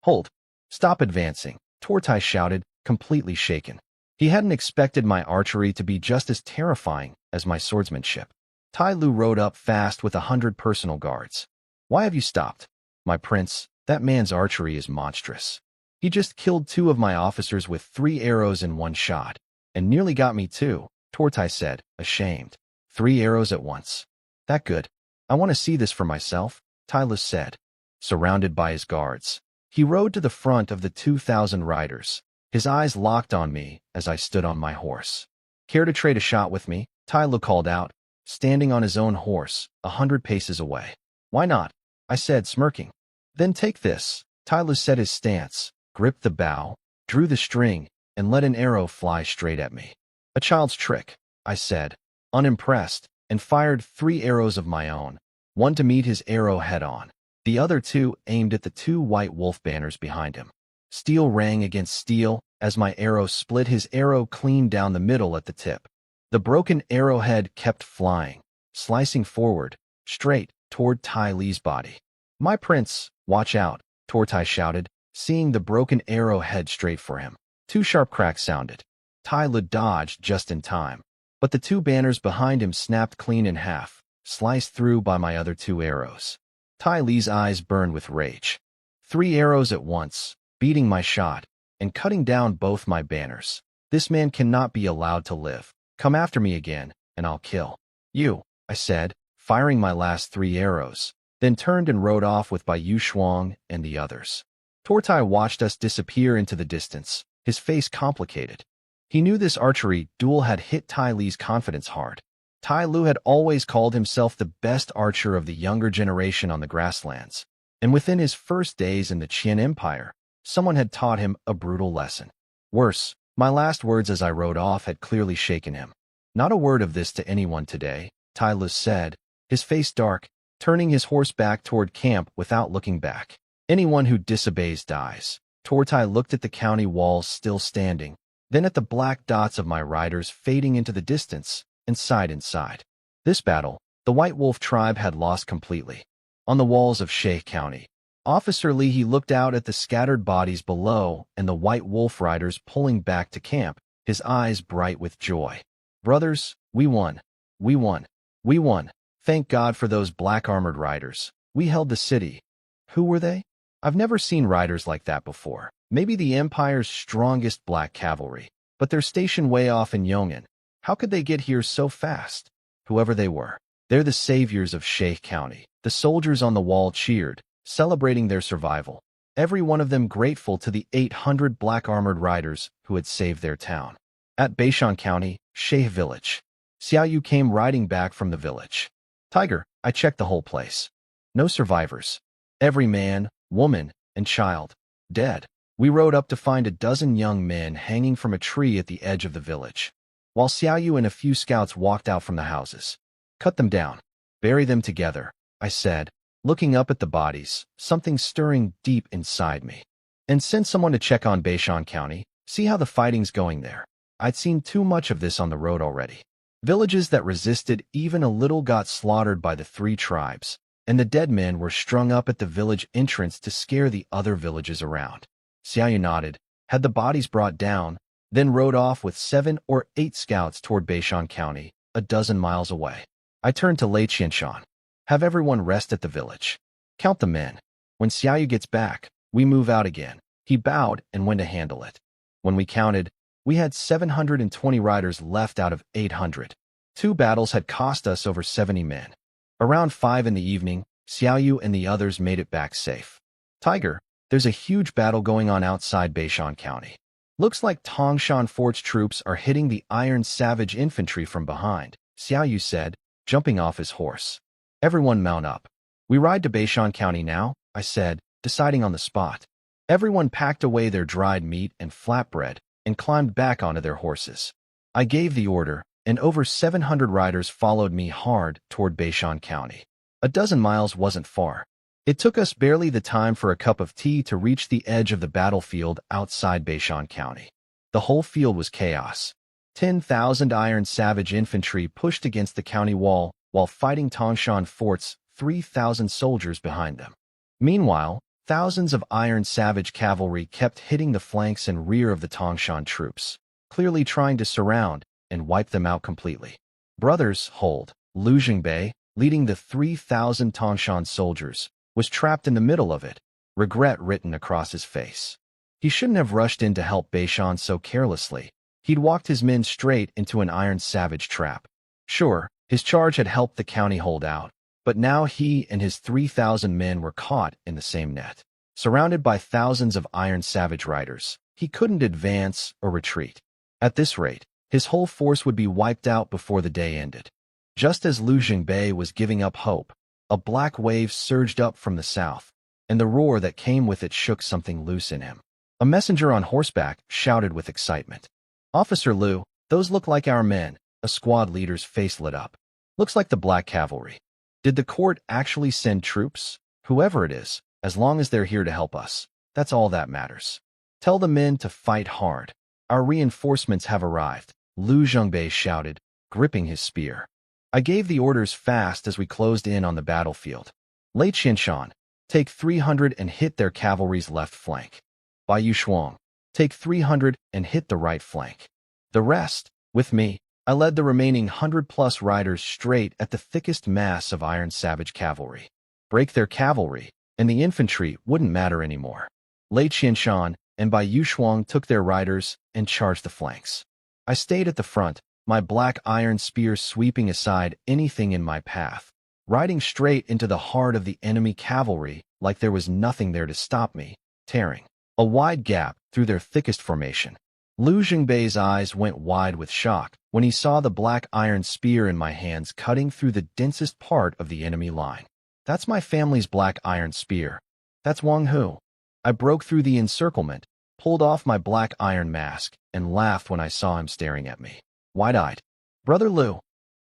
[SPEAKER 1] Hold! Stop advancing, Tortai shouted, completely shaken. He hadn't expected my archery to be just as terrifying as my swordsmanship. Tai Lu rode up fast with 100 personal guards. Why have you stopped? My prince, that man's archery is monstrous. He just killed 2 of my officers with 3 arrows in one shot, and nearly got me too, Tortai said, ashamed. 3 arrows at once. That good. I want to see this for myself, Tai Lu said. Surrounded by his guards, he rode to the front of the 2,000 riders, his eyes locked on me as I stood on my horse. Care to trade a shot with me? Tai Lu called out, standing on his own horse, 100 paces away. Why not? I said, smirking. Then take this. Tai Lu set his stance, gripped the bow, drew the string, and let an arrow fly straight at me. A child's trick, I said, unimpressed, and fired 3 arrows of my own, one to meet his arrow head-on. The other 2 aimed at the 2 white wolf banners behind him. Steel rang against steel as my arrow split his arrow clean down the middle at the tip. The broken arrowhead kept flying, slicing forward, straight toward Tai Li's body. "My prince, watch out," Tortai shouted, seeing the broken arrow head straight for him. 2 sharp cracks sounded. Tai Li dodged just in time, but the 2 banners behind him snapped clean in half, sliced through by my other 2 arrows. Tai Li's eyes burned with rage. 3 arrows at once, beating my shot, and cutting down both my banners. "This man cannot be allowed to live. Come after me again, and I'll kill you," I said, firing my last 3 arrows, then turned and rode off with Bai Yu Shuang and the others. Tortai watched us disappear into the distance, his face complicated. He knew this archery duel had hit Tai Li's confidence hard. Tai Lu had always called himself the best archer of the younger generation on the grasslands, and within his first days in the Qian Empire, someone had taught him a brutal lesson. Worse, my last words as I rode off had clearly shaken him. "Not a word of this to anyone today," Tai Lu said, his face dark, turning his horse back toward camp without looking back. "Anyone who disobeys dies." Tortai looked at the county walls still standing, then at the black dots of my riders fading into the distance, and sighed inside. This battle, the White Wolf tribe had lost completely. On the walls of Sheikh County, Officer Li he looked out at the scattered bodies below and the White Wolf riders pulling back to camp, his eyes bright with joy. "Brothers, we won. We won. We won. Thank God for those black-armored riders. We held the city." Who were they? I've never seen riders like that before. Maybe the Empire's strongest black cavalry, but they're stationed way off in Yong'an. How could they get here so fast? Whoever they were, they're the saviors of Sheikh County. The soldiers on the wall cheered, celebrating their survival, every one of them grateful to the 800 black-armored riders who had saved their town. At Beishan County, Sheikh Village, Xiaoyu came riding back from the village. "Tiger, I checked the whole place. No survivors. Every man, woman, and child dead." We rode up to find a dozen young men hanging from a tree at the edge of the village, while Xiaoyu and a few scouts walked out from the houses. "Cut them down. Bury them together," I said, looking up at the bodies, something stirring deep inside me. "And send someone to check on Beishan County, see how the fighting's going there." I'd seen too much of this on the road already. Villages that resisted even a little got slaughtered by the 3 tribes, and the dead men were strung up at the village entrance to scare the other villages around. Xiaoyu nodded, had the bodies brought down, then rode off with 7 or 8 scouts toward Beishan County, a dozen miles away. I turned to Lei Qianshan. "Have everyone rest at the village. Count the men. When Xiaoyu gets back, we move out again." He bowed and went to handle it. When we counted, we had 720 riders left out of 800. 2 battles had cost us over 70 men. Around 5 in the evening, Xiaoyu and the others made it back safe. "Tiger, there's a huge battle going on outside Beishan County. Looks like Tangshan Fort's troops are hitting the Iron Savage infantry from behind," Xiaoyu said, jumping off his horse. "Everyone mount up. We ride to Beishan County now," I said, deciding on the spot. Everyone packed away their dried meat and flatbread and climbed back onto their horses. I gave the order, and over 700 riders followed me hard toward Beishan County. A dozen miles wasn't far. It took us barely the time for a cup of tea to reach the edge of the battlefield outside Beishan County. The whole field was chaos. 10,000 Iron Savage infantry pushed against the county wall while fighting Tangshan Fort's 3,000 soldiers behind them. Meanwhile, thousands of Iron Savage cavalry kept hitting the flanks and rear of the Tangshan troops, clearly trying to surround and wipe them out completely. "Brothers, hold." Lu Jingbei, leading the 3,000 Tangshan soldiers, was trapped in the middle of it, regret written across his face. He shouldn't have rushed in to help Beishan so carelessly. He'd walked his men straight into an Iron Savage trap. Sure, his charge had helped the county hold out, but now he and his 3,000 men were caught in the same net. Surrounded by thousands of Iron Savage riders, he couldn't advance or retreat. At this rate, his whole force would be wiped out before the day ended. Just as Lu Jingbei was giving up hope, a black wave surged up from the south, and the roar that came with it shook something loose in him. A messenger on horseback shouted with excitement. "Officer Liu, those look like our men." A squad leader's face lit up. "Looks like the Black Cavalry. Did the court actually send troops? Whoever it is, as long as they're here to help us, that's all that matters. Tell the men to fight hard. Our reinforcements have arrived," Liu Zhengbei shouted, gripping his spear. I gave the orders fast as we closed in on the battlefield. "Lei Qianshan, take 300 and hit their cavalry's left flank. Bai Yushuang, take 300 and hit the right flank. The rest, with me." I led the remaining 100-plus riders straight at the thickest mass of Iron Savage cavalry. Break their cavalry, and the infantry wouldn't matter anymore. Lei Qianshan and Bai Yushuang took their riders and charged the flanks. I stayed at the front, my black iron spear sweeping aside anything in my path, riding straight into the heart of the enemy cavalry like there was nothing there to stop me, tearing a wide gap through their thickest formation. Liu Zhengbei's eyes went wide with shock when he saw the black iron spear in my hands cutting through the densest part of the enemy line. "That's my family's black iron spear. That's Wang Hu." I broke through the encirclement, pulled off my black iron mask, and laughed when I saw him staring at me, wide-eyed. "Brother Liu,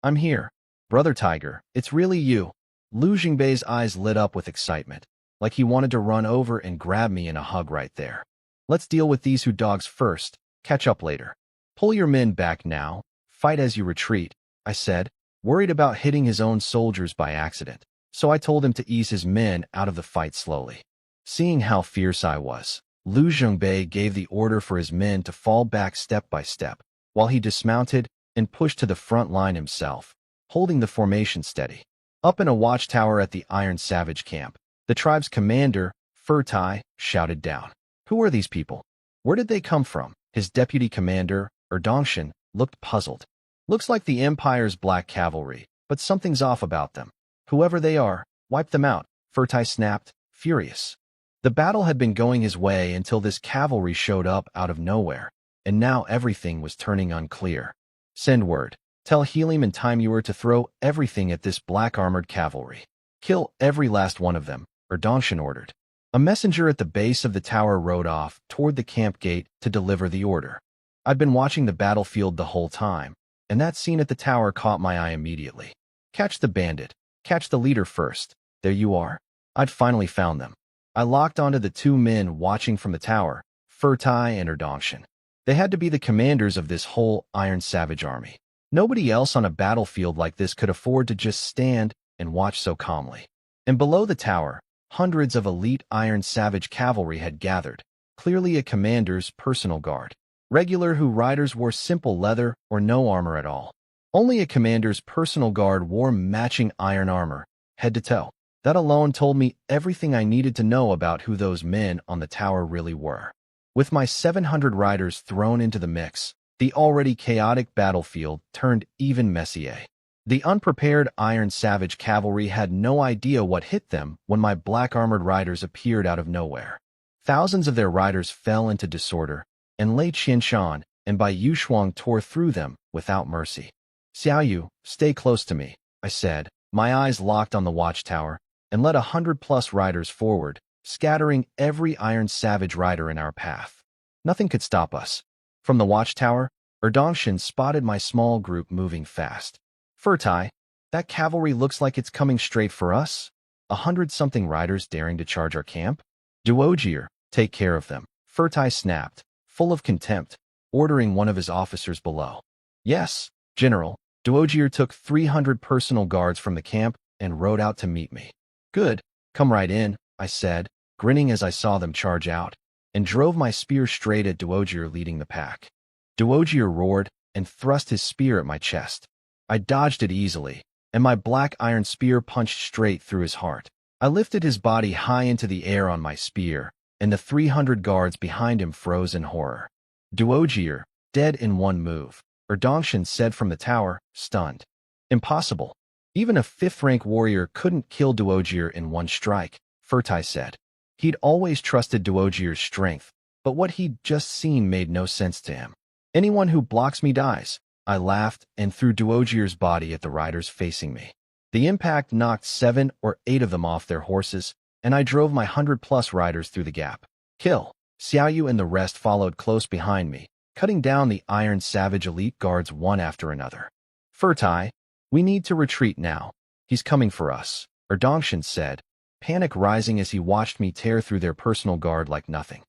[SPEAKER 1] I'm here. Brother Tiger, it's really you." Liu Zhengbei's eyes lit up with excitement, like he wanted to run over and grab me in a hug right there. "Let's deal with these dogs first. Catch up later. Pull your men back now. Fight as you retreat," I said, worried about hitting his own soldiers by accident. So I told him to ease his men out of the fight slowly. Seeing how fierce I was, Liu Zhengbei gave the order for his men to fall back step by step, while he dismounted and pushed to the front line himself, holding the formation steady. Up in a watchtower at the Iron Savage camp, the tribe's commander, Furtai, shouted down. "Who are these people? Where did they come from?" His deputy commander, Erdongshan, looked puzzled. "Looks like the Empire's Black Cavalry, but something's off about them. Whoever they are, wipe them out," Furtai snapped, furious. The battle had been going his way until this cavalry showed up out of nowhere, and now everything was turning unclear. "Send word. Tell Helium and Timuer to throw everything at this black-armored cavalry. Kill every last one of them," Erdongshan ordered. A messenger at the base of the tower rode off toward the camp gate to deliver the order. I'd been watching the battlefield the whole time, and that scene at the tower caught my eye immediately. "Catch the bandit. Catch the leader first. There you are." I'd finally found them. I locked onto the two men watching from the tower, Furtai and Erdongshan. They had to be the commanders of this whole Iron Savage army. Nobody else on a battlefield like this could afford to just stand and watch so calmly. And below the tower, hundreds of elite Iron Savage cavalry had gathered, clearly a commander's personal guard. Regular Hu riders wore simple leather or no armor at all. Only a commander's personal guard wore matching iron armor, head to toe. That alone told me everything I needed to know about who those men on the tower really were. With my 700 riders thrown into the mix, the already chaotic battlefield turned even messier. The unprepared Iron Savage cavalry had no idea what hit them when my black-armored riders appeared out of nowhere. Thousands of their riders fell into disorder, and Lei Qianshan and Bai Yushuang tore through them without mercy. "Xiaoyu, stay close to me," I said, my eyes locked on the watchtower, and led 100-plus riders forward, scattering every Iron Savage rider in our path. Nothing could stop us. From the watchtower, Erdongshan spotted my small group moving fast. "Furtai, that cavalry looks like it's coming straight for us. 100-something riders daring to charge our camp? Duojier, take care of them," Furtai snapped, full of contempt, ordering one of his officers below. "Yes, General." Duojier took 300 personal guards from the camp and rode out to meet me. "Good, come right in," I said, grinning as I saw them charge out, and drove my spear straight at Duojier leading the pack. Duojier roared and thrust his spear at my chest. I dodged it easily, and my black iron spear punched straight through his heart. I lifted his body high into the air on my spear, and the 300 guards behind him froze in horror. "Duojier, dead in one move," Erdongshan said from the tower, stunned. "Impossible. Even a 5th-rank warrior couldn't kill Duojier in one strike," Furtai said. He'd always trusted Duojier's strength, but what he'd just seen made no sense to him. "Anyone who blocks me dies," I laughed and threw Duojier's body at the riders facing me. The impact knocked 7 or 8 of them off their horses, and I drove my 100-plus riders through the gap. Kill. Xiaoyu and the rest followed close behind me, cutting down the Iron Savage elite guards one after another. Furtai, we need to retreat now. He's coming for us, Erdongshan said, panic rising as he watched me tear through their personal guard like nothing.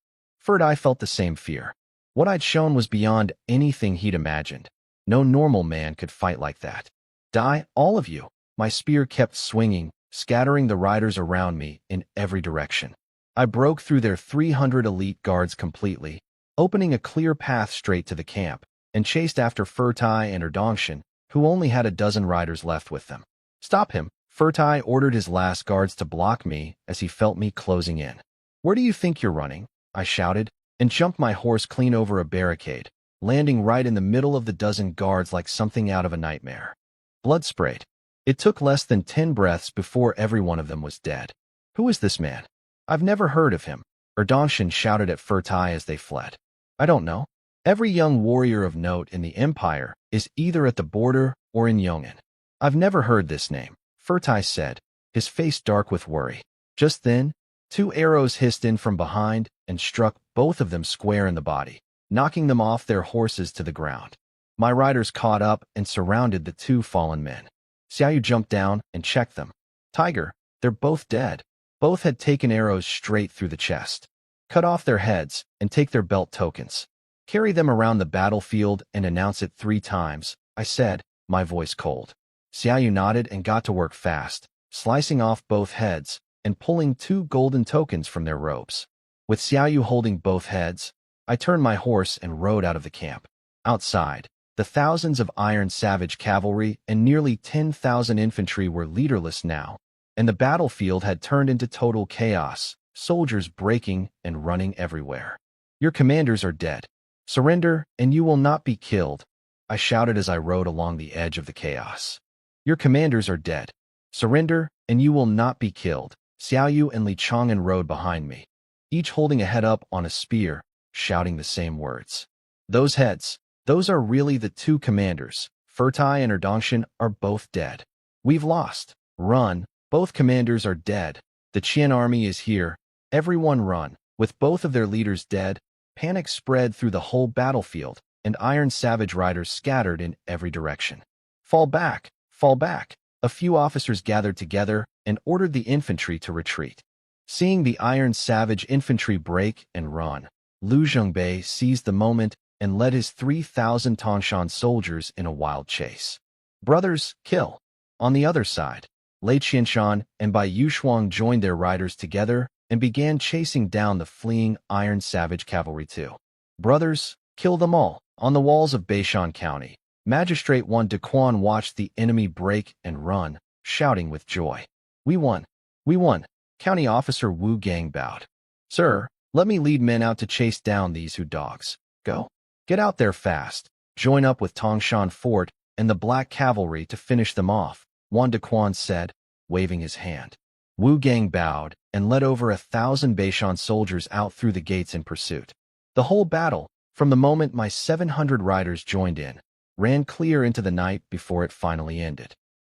[SPEAKER 1] Furtai felt the same fear. What I'd shown was beyond anything he'd imagined. No normal man could fight like that. Die, all of you. My spear kept swinging, scattering the riders around me in every direction. I broke through their 300 elite guards completely, opening a clear path straight to the camp, and chased after Furtai and Erdongshan, who only had a dozen riders left with them. Stop him. Furtai ordered his last guards to block me as he felt me closing in. Where do you think you're running? I shouted, and jumped my horse clean over a barricade, landing right in the middle of the dozen guards like something out of a nightmare. Blood sprayed. It took less than 10 breaths before every one of them was dead. Who is this man? I've never heard of him, Erdongshan shouted at Furtai as they fled. I don't know. Every young warrior of note in the Empire is either at the border or in Yong'an. I've never heard this name, Furtai said, his face dark with worry. Just then, 2 arrows hissed in from behind and struck both of them square in the body, knocking them off their horses to the ground. My riders caught up and surrounded the 2 fallen men. Xiaoyu jumped down and checked them. Tiger, they're both dead. Both had taken arrows straight through the chest. Cut off their heads and take their belt tokens. Carry them around the battlefield and announce it 3 times, I said, my voice cold. Xiaoyu nodded and got to work fast, slicing off both heads and pulling 2 golden tokens from their robes. With Xiaoyu holding both heads, I turned my horse and rode out of the camp. Outside, the thousands of Iron Savage cavalry and nearly 10,000 infantry were leaderless now, and the battlefield had turned into total chaos, soldiers breaking and running everywhere. Your commanders are dead. Surrender, and you will not be killed, I shouted as I rode along the edge of the chaos. Your commanders are dead. Surrender, and you will not be killed. Xiaoyu and Li Chang'an rode behind me, each holding a head up on a spear, shouting the same words. Those heads, those are really the 2 commanders. Furtai and Erdongshan are both dead. We've lost. Run. Both commanders are dead. The Qian army is here. Everyone run. With both of their leaders dead, panic spread through the whole battlefield, and Iron Savage riders scattered in every direction. Fall back. Fall back. A few officers gathered together and ordered the infantry to retreat. Seeing the Iron Savage infantry break and run, Lu Zhengbei seized the moment and led his 3,000 Tangshan soldiers in a wild chase. Brothers, kill. On the other side, Lei Qianshan and Bai Yushuang joined their riders together and began chasing down the fleeing Iron Savage cavalry too. Brothers, kill them all. On the walls of Beishan County, Magistrate Wan Dequan watched the enemy break and run, shouting with joy. We won. We won. County Officer Wu Gang bowed. Sir, let me lead men out to chase down these Hu dogs. Go. Get out there fast. Join up with Tangshan Fort and the Black Cavalry to finish them off, Wan Dequan said, waving his hand. Wu Gang bowed and led over 1,000 Beishan soldiers out through the gates in pursuit. The whole battle, from the moment my 700 riders joined in, ran clear into the night before it finally ended.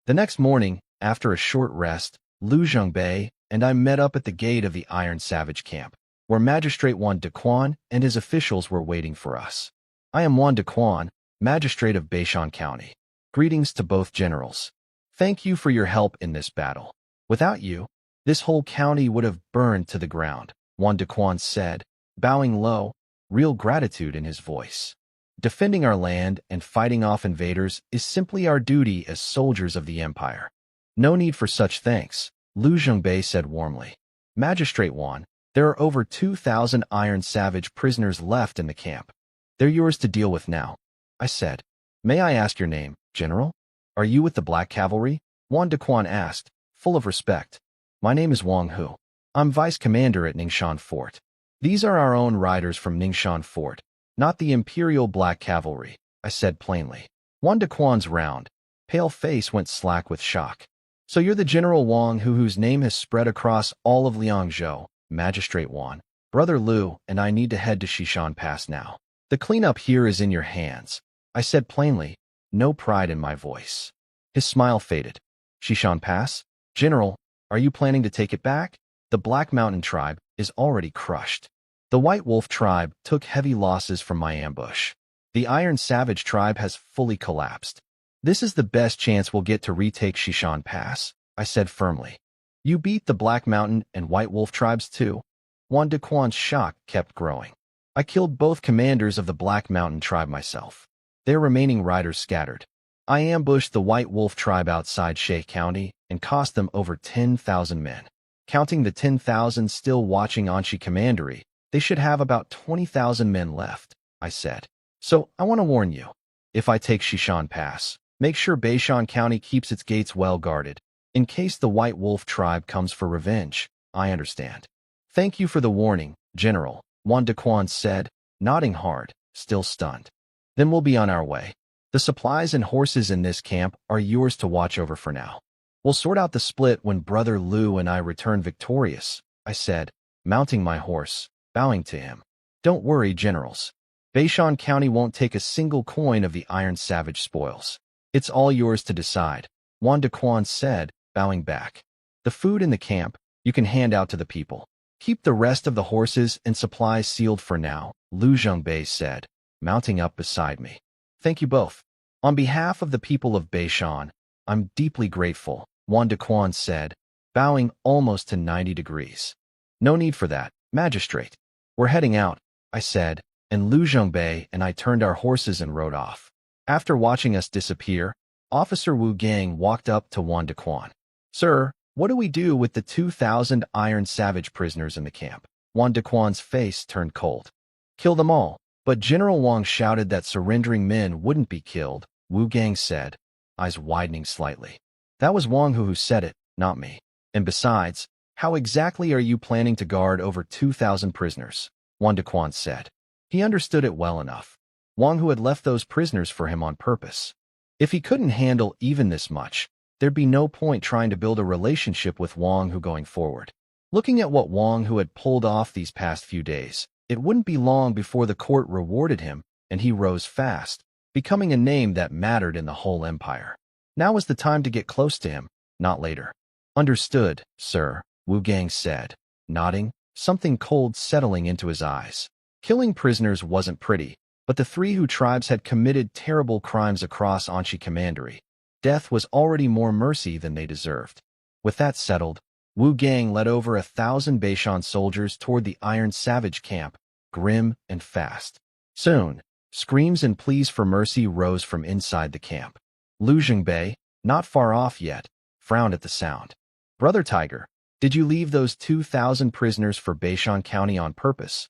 [SPEAKER 1] The next morning, after a short rest, Lu Zhengbei and I met up at the gate of the Iron Savage camp, where Magistrate Wan Dequan and his officials were waiting for us. I am Wan Dequan, Magistrate of Beishan County. Greetings to both generals. Thank you for your help in this battle. Without you, this whole county would have burned to the ground, Wan Dequan said, bowing low, real gratitude in his voice. Defending our land and fighting off invaders is simply our duty as soldiers of the Empire. No need for such thanks, Lu Zhengbei said warmly. Magistrate Wan, there are over 2,000 Iron Savage prisoners left in the camp. They're yours to deal with now, I said. May I ask your name, General? Are you with the Black Cavalry? Wan Dequan asked, full of respect. My name is Wang Hu. I'm Vice Commander at Ningxian Fort. These are our own riders from Ningxian Fort, not the Imperial Black Cavalry, I said plainly. Wan Dequan's round, pale face went slack with shock. So you're the General Wang Hu whose name has spread across all of Liangzhou, Magistrate Wan. Brother Lu and I need to head to Xishan Pass now. The cleanup here is in your hands, I said plainly, no pride in my voice. His smile faded. Xishan Pass? General, are you planning to take it back? The Black Mountain tribe is already crushed. The White Wolf tribe took heavy losses from my ambush. The Iron Savage tribe has fully collapsed. This is the best chance we'll get to retake Shishan Pass, I said firmly. You beat the Black Mountain and White Wolf tribes too? Juan de Quan's shock kept growing. I killed both commanders of the Black Mountain tribe myself. Their remaining riders scattered. I ambushed the White Wolf tribe outside Shea County and cost them over 10,000 men. Counting the 10,000 still watching Anshi Commandery, they should have about 20,000 men left, I said. So, I want to warn you. If I take Shishan Pass, make sure Beishan County keeps its gates well guarded. In case the White Wolf tribe comes for revenge, I understand. Thank you for the warning, General, Juan de Quan said, nodding hard, still stunned. Then we'll be on our way. The supplies and horses in this camp are yours to watch over for now. We'll sort out the split when Brother Liu and I return victorious, I said, mounting my horse, bowing to him. Don't worry, generals. Beishan County won't take a single coin of the Iron Savage spoils. It's all yours to decide, Juan de Quan said, bowing back. The food in the camp, you can hand out to the people. Keep the rest of the horses and supplies sealed for now, Lu Zhongbei said, mounting up beside me. Thank you both. On behalf of the people of Beishan, I'm deeply grateful, Juan de Quan said, bowing almost to 90 degrees. No need for that, magistrate. We're heading out, I said, and Lu Zhongbei and I turned our horses and rode off. After watching us disappear, Officer Wu Gang walked up to Juan de Quan. Sir, what do we do with the 2,000 Iron Savage prisoners in the camp? Juan de Quan's face turned cold. Kill them all. But General Wang shouted that surrendering men wouldn't be killed, Wu Gang said, eyes widening slightly. That was Wang who said it, not me. And besides, how exactly are you planning to guard over 2,000 prisoners? Juan de Quan said. He understood it well enough. Wang Hu had left those prisoners for him on purpose. If he couldn't handle even this much, there'd be no point trying to build a relationship with Wang Hu going forward. Looking at what Wang Hu had pulled off these past few days, it wouldn't be long before the court rewarded him, and he rose fast, becoming a name that mattered in the whole empire. Now was the time to get close to him, not later. Understood, sir, Wu Gang said, nodding, something cold settling into his eyes. Killing prisoners wasn't pretty, but the three Hu tribes had committed terrible crimes across Anshi Commandery. Death was already more mercy than they deserved. With that settled, Wu Gang led over 1,000 Beishan soldiers toward the Iron Savage camp, grim and fast. Soon, screams and pleas for mercy rose from inside the camp. Lu Zhongbei, not far off yet, frowned at the sound. Brother Tiger, did you leave those 2,000 prisoners for Beishan County on purpose?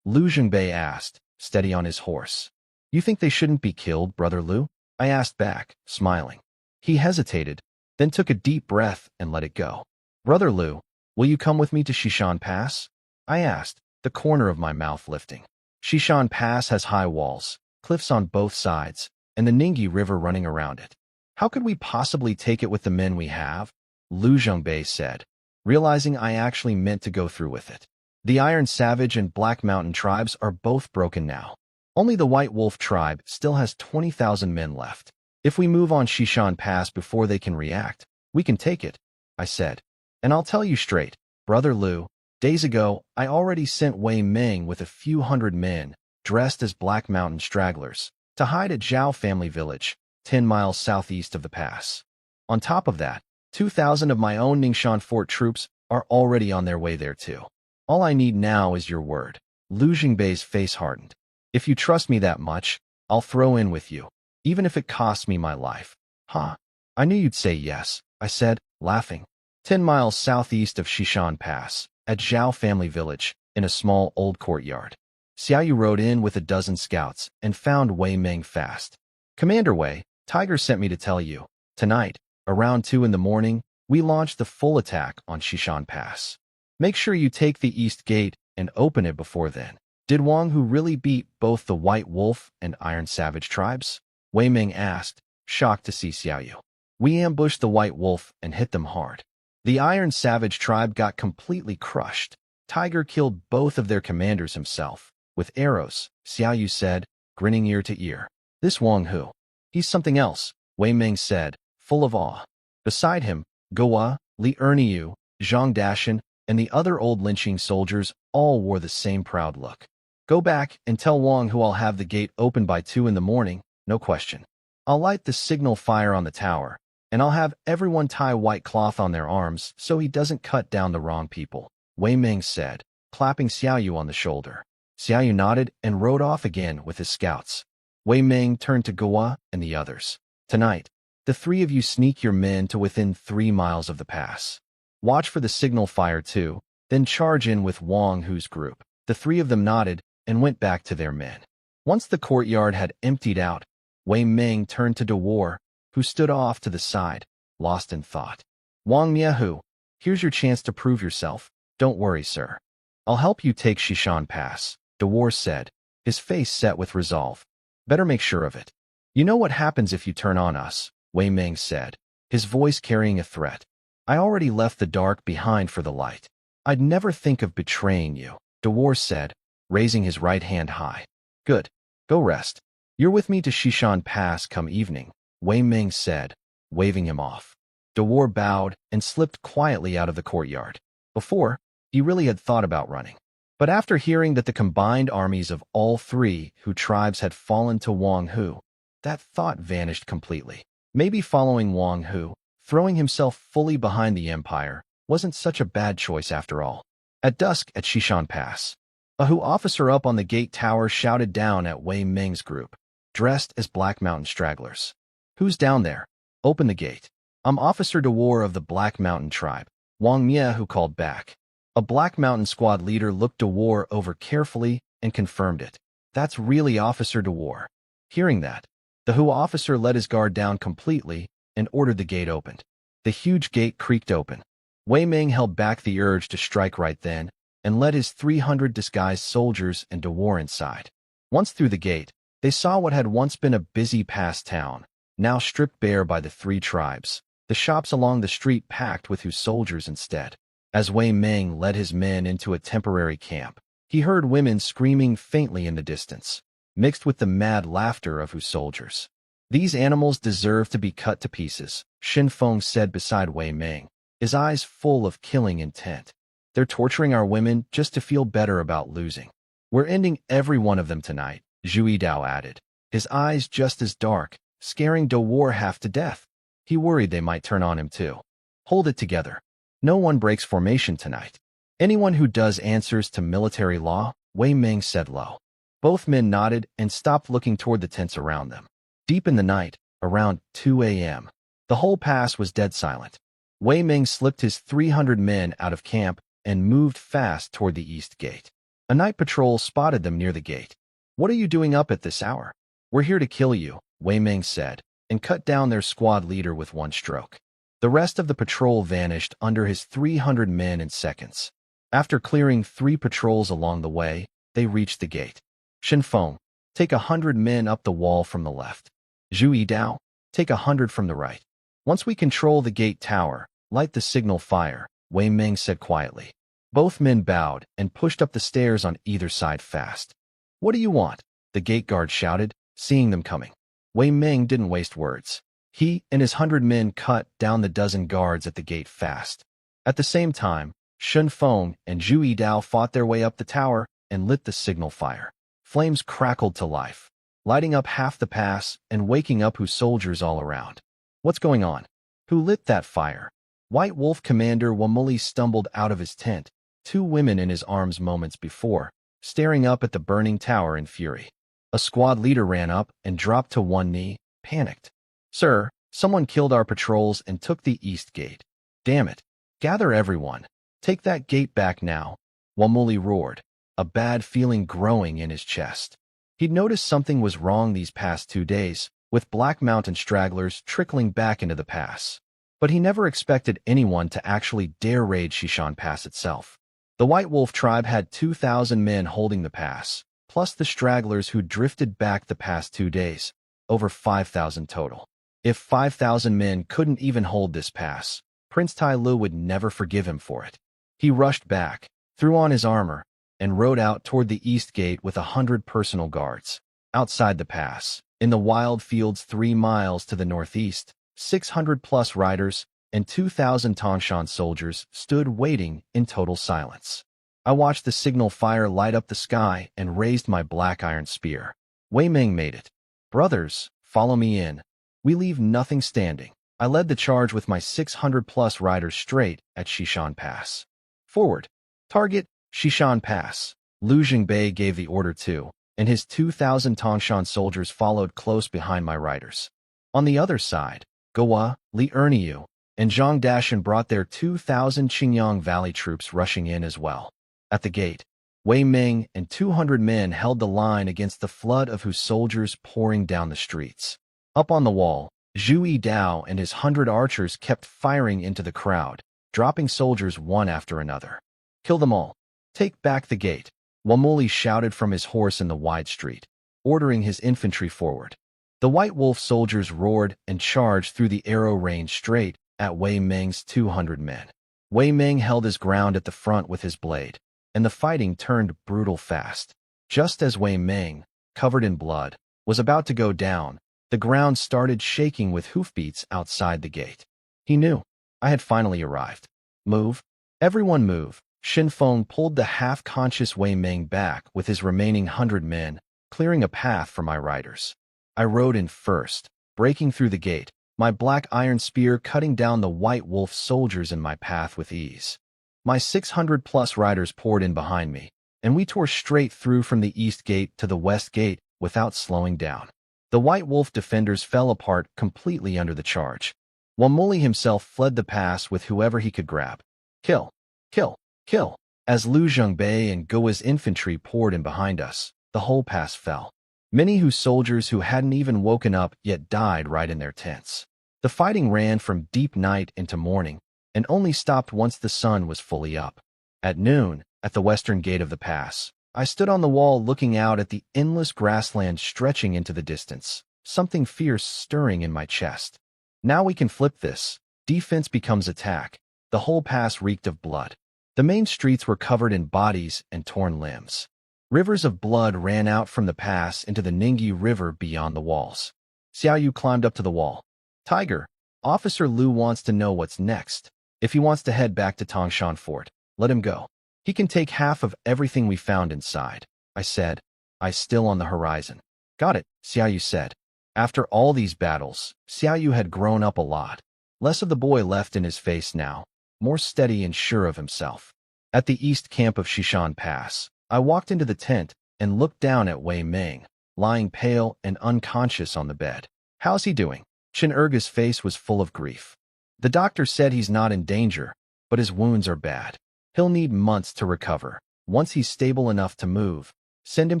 [SPEAKER 1] Lu Zhongbei asked, steady on his horse. You think they shouldn't be killed, Brother Lu? I asked back, smiling. He hesitated, then took a deep breath and let it go. Brother Liu, will you come with me to Shishan Pass? I asked, the corner of my mouth lifting. Shishan Pass has high walls, cliffs on both sides, and the Ningyi River running around it. How could we possibly take it with the men we have? Lu Zhongbei said, realizing I actually meant to go through with it. The Iron Savage and Black Mountain tribes are both broken now. Only the White Wolf tribe still has 20,000 men left. If we move on Shishan Pass before they can react, we can take it, I said. And I'll tell you straight, Brother Liu, days ago, I already sent Wei Ming with a few hundred men, dressed as Black Mountain stragglers, to hide at Zhao family village, 10 miles southeast of the pass. On top of that, 2,000 of my own Ningxuan fort troops are already on their way there too. All I need now is your word. Lu Zhongbei's face hardened. If you trust me that much, I'll throw in with you, even if it costs me my life. Huh? I knew you'd say yes, I said, laughing. 10 miles southeast of Shishan Pass, at Zhao family village, in a small old courtyard. Xiaoyu rode in with a dozen scouts and found Wei Ming fast. Commander Wei, Tiger sent me to tell you. Tonight, around 2 in the morning, we launched the full attack on Shishan Pass. Make sure you take the east gate and open it before then. Did Wang Hu really beat both the White Wolf and Iron Savage tribes? Wei Ming asked, shocked to see Xiaoyu. We ambushed the White Wolf and hit them hard. The Iron Savage tribe got completely crushed. Tiger killed both of their commanders himself, with arrows, Xiaoyu said, grinning ear to ear. This Wang Hu. He's something else, Wei Ming said, full of awe. Beside him, Goa, Li Erniu, Zhang Dashan, and the other old lynching soldiers all wore the same proud look. Go back and tell Wong Hu I'll have the gate open by 2 in the morning, no question. I'll light the signal fire on the tower, and I'll have everyone tie white cloth on their arms so he doesn't cut down the wrong people, Wei Ming said, clapping Xiaoyu on the shoulder. Xiaoyu nodded and rode off again with his scouts. Wei Ming turned to Gua and the others. Tonight, the 3 of you sneak your men to within 3 miles of the pass. Watch for the signal fire too, then charge in with Wong Hu's group. The 3 of them nodded and went back to their men. Once the courtyard had emptied out, Wei Ming turned to Dewar, who stood off to the side, lost in thought. Wang Miehu, here's your chance to prove yourself. Don't worry, sir. I'll help you take Shishan Pass, Dewar said, his face set with resolve. Better make sure of it. You know what happens if you turn on us, Wei Ming said, his voice carrying a threat. I already left the dark behind for the light. I'd never think of betraying you, Dewar said, raising his right hand high. Good. Go rest. You're with me to Shishan Pass come evening, Wei Ming said, waving him off. Dewar bowed and slipped quietly out of the courtyard. Before, he really had thought about running. But after hearing that the combined armies of all 3 tribes had fallen to Wong Hu, that thought vanished completely. Maybe following Wong Hu, throwing himself fully behind the empire, wasn't such a bad choice after all. At dusk at Shishan Pass, a Hu officer up on the gate tower shouted down at Wei Ming's group, dressed as Black Mountain stragglers. Who's down there? Open the gate. I'm Officer Dewar of the Black Mountain tribe, Wang Miehu called back. A Black Mountain squad leader looked Dewar over carefully and confirmed it. That's really Officer Dewar. Hearing that, the Hu officer let his guard down completely and ordered the gate opened. The huge gate creaked open. Wei Ming held back the urge to strike right then and led his 300 disguised soldiers and Dewar inside. Once through the gate, they saw what had once been a busy pass town, now stripped bare by the 3 tribes, the shops along the street packed with Hu soldiers instead. As Wei Ming led his men into a temporary camp, he heard women screaming faintly in the distance, mixed with the mad laughter of Hu soldiers. These animals deserve to be cut to pieces, Shin Feng said beside Wei Ming, his eyes full of killing intent. They're torturing our women just to feel better about losing. We're ending every one of them tonight, Zhu Yidao added, his eyes just as dark, scaring Dewar half to death. He worried they might turn on him too. Hold it together. No one breaks formation tonight. Anyone who does answers to military law, Wei Ming said low. Both men nodded and stopped looking toward the tents around them. Deep in the night, around 2 a.m., the whole pass was dead silent. Wei Ming slipped his 300 men out of camp and moved fast toward the east gate. A night patrol spotted them near the gate. What are you doing up at this hour? We're here to kill you, Wei Ming said, and cut down their squad leader with one stroke. The rest of the patrol vanished under his 300 men in seconds. After clearing 3 patrols along the way, they reached the gate. Shin Feng, take 100 men up the wall from the left. Zhu Yidao, take 100 from the right. Once we control the gate tower, light the signal fire, Wei Ming said quietly. Both men bowed and pushed up the stairs on either side fast. What do you want? The gate guard shouted, seeing them coming. Wei Ming didn't waste words. He and his 100 men cut down the dozen guards at the gate fast. At the same time, Shin Feng and Zhu Yidao fought their way up the tower and lit the signal fire. Flames crackled to life, lighting up half the pass and waking up Hu soldiers all around. What's going on? Who lit that fire? White Wolf Commander Wamuli stumbled out of his tent, 2 women in his arms moments before, staring up at the burning tower in fury. A squad leader ran up and dropped to one knee, panicked. Sir, someone killed our patrols and took the east gate. Damn it. Gather everyone. Take that gate back now, Wamuli roared, a bad feeling growing in his chest. He'd noticed something was wrong these past 2 days, with Black Mountain stragglers trickling back into the pass. But he never expected anyone to actually dare raid Shishan Pass itself. The White Wolf tribe had 2,000 men holding the pass, plus the stragglers who drifted back the past 2 days, over 5,000 total. If 5,000 men couldn't even hold this pass, Prince Tai Lu would never forgive him for it. He rushed back, threw on his armor, and rode out toward the east gate with 100 personal guards. Outside the pass, in the wild fields 3 miles to the northeast, 600-plus riders, and 2,000 Tangshan soldiers stood waiting in total silence. I watched the signal fire light up the sky and raised my black iron spear. Wei Ming made it. Brothers, follow me in. We leave nothing standing. I led the charge with my 600-plus riders straight at Xishan Pass. Forward. Target, Xishan Pass. Lu Jingbei gave the order too, and his 2,000 Tangshan soldiers followed close behind my riders. On the other side, Gowa, Li Erniu, and Zhang Dashan brought their 2,000 Qingyang Valley troops rushing in as well. At the gate, Wei Ming and 200 men held the line against the flood of whose soldiers pouring down the streets. Up on the wall, Zhu Yidao and his 100 archers kept firing into the crowd, dropping soldiers one after another. Kill them all. Take back the gate. Wamuli shouted from his horse in the wide street, ordering his infantry forward. The White Wolf soldiers roared and charged through the arrow range straight at Wei Ming's 200 men. Wei Ming held his ground at the front with his blade, and the fighting turned brutal fast. Just as Wei Ming, covered in blood, was about to go down, the ground started shaking with hoofbeats outside the gate. He knew. I had finally arrived. Move. Everyone move. Xin Feng pulled the half-conscious Wei Ming back with his remaining 100 men, clearing a path for my riders. I rode in first, breaking through the gate, my black iron spear cutting down the White Wolf soldiers in my path with ease. My 600-plus riders poured in behind me, and we tore straight through from the east gate to the west gate without slowing down. The White Wolf defenders fell apart completely under the charge, while Muli himself fled the pass with whoever he could grab. Kill! Kill! Kill! As Lu Jingbei and Gowa's infantry poured in behind us, the whole pass fell. Many soldiers who hadn't even woken up yet died right in their tents. The fighting ran from deep night into morning, and only stopped once the sun was fully up. At noon, at the western gate of the pass, I stood on the wall looking out at the endless grassland stretching into the distance, something fierce stirring in my chest. Now we can flip this. Defense becomes attack. The whole pass reeked of blood. The main streets were covered in bodies and torn limbs. Rivers of blood ran out from the pass into the Ningyi River beyond the walls. Xiaoyu climbed up to the wall. Tiger, Officer Lu wants to know what's next. If he wants to head back to Tangshan Fort, let him go. He can take half of everything we found inside, I said, eyes still on the horizon. Got it, Xiaoyu said. After all these battles, Xiaoyu had grown up a lot. Less of the boy left in his face now, more steady and sure of himself. At the east camp of Xishan Pass, I walked into the tent and looked down at Wei Ming, lying pale and unconscious on the bed. How's he doing? Chen Erga's face was full of grief. The doctor said he's not in danger, but his wounds are bad. He'll need months to recover. Once he's stable enough to move, send him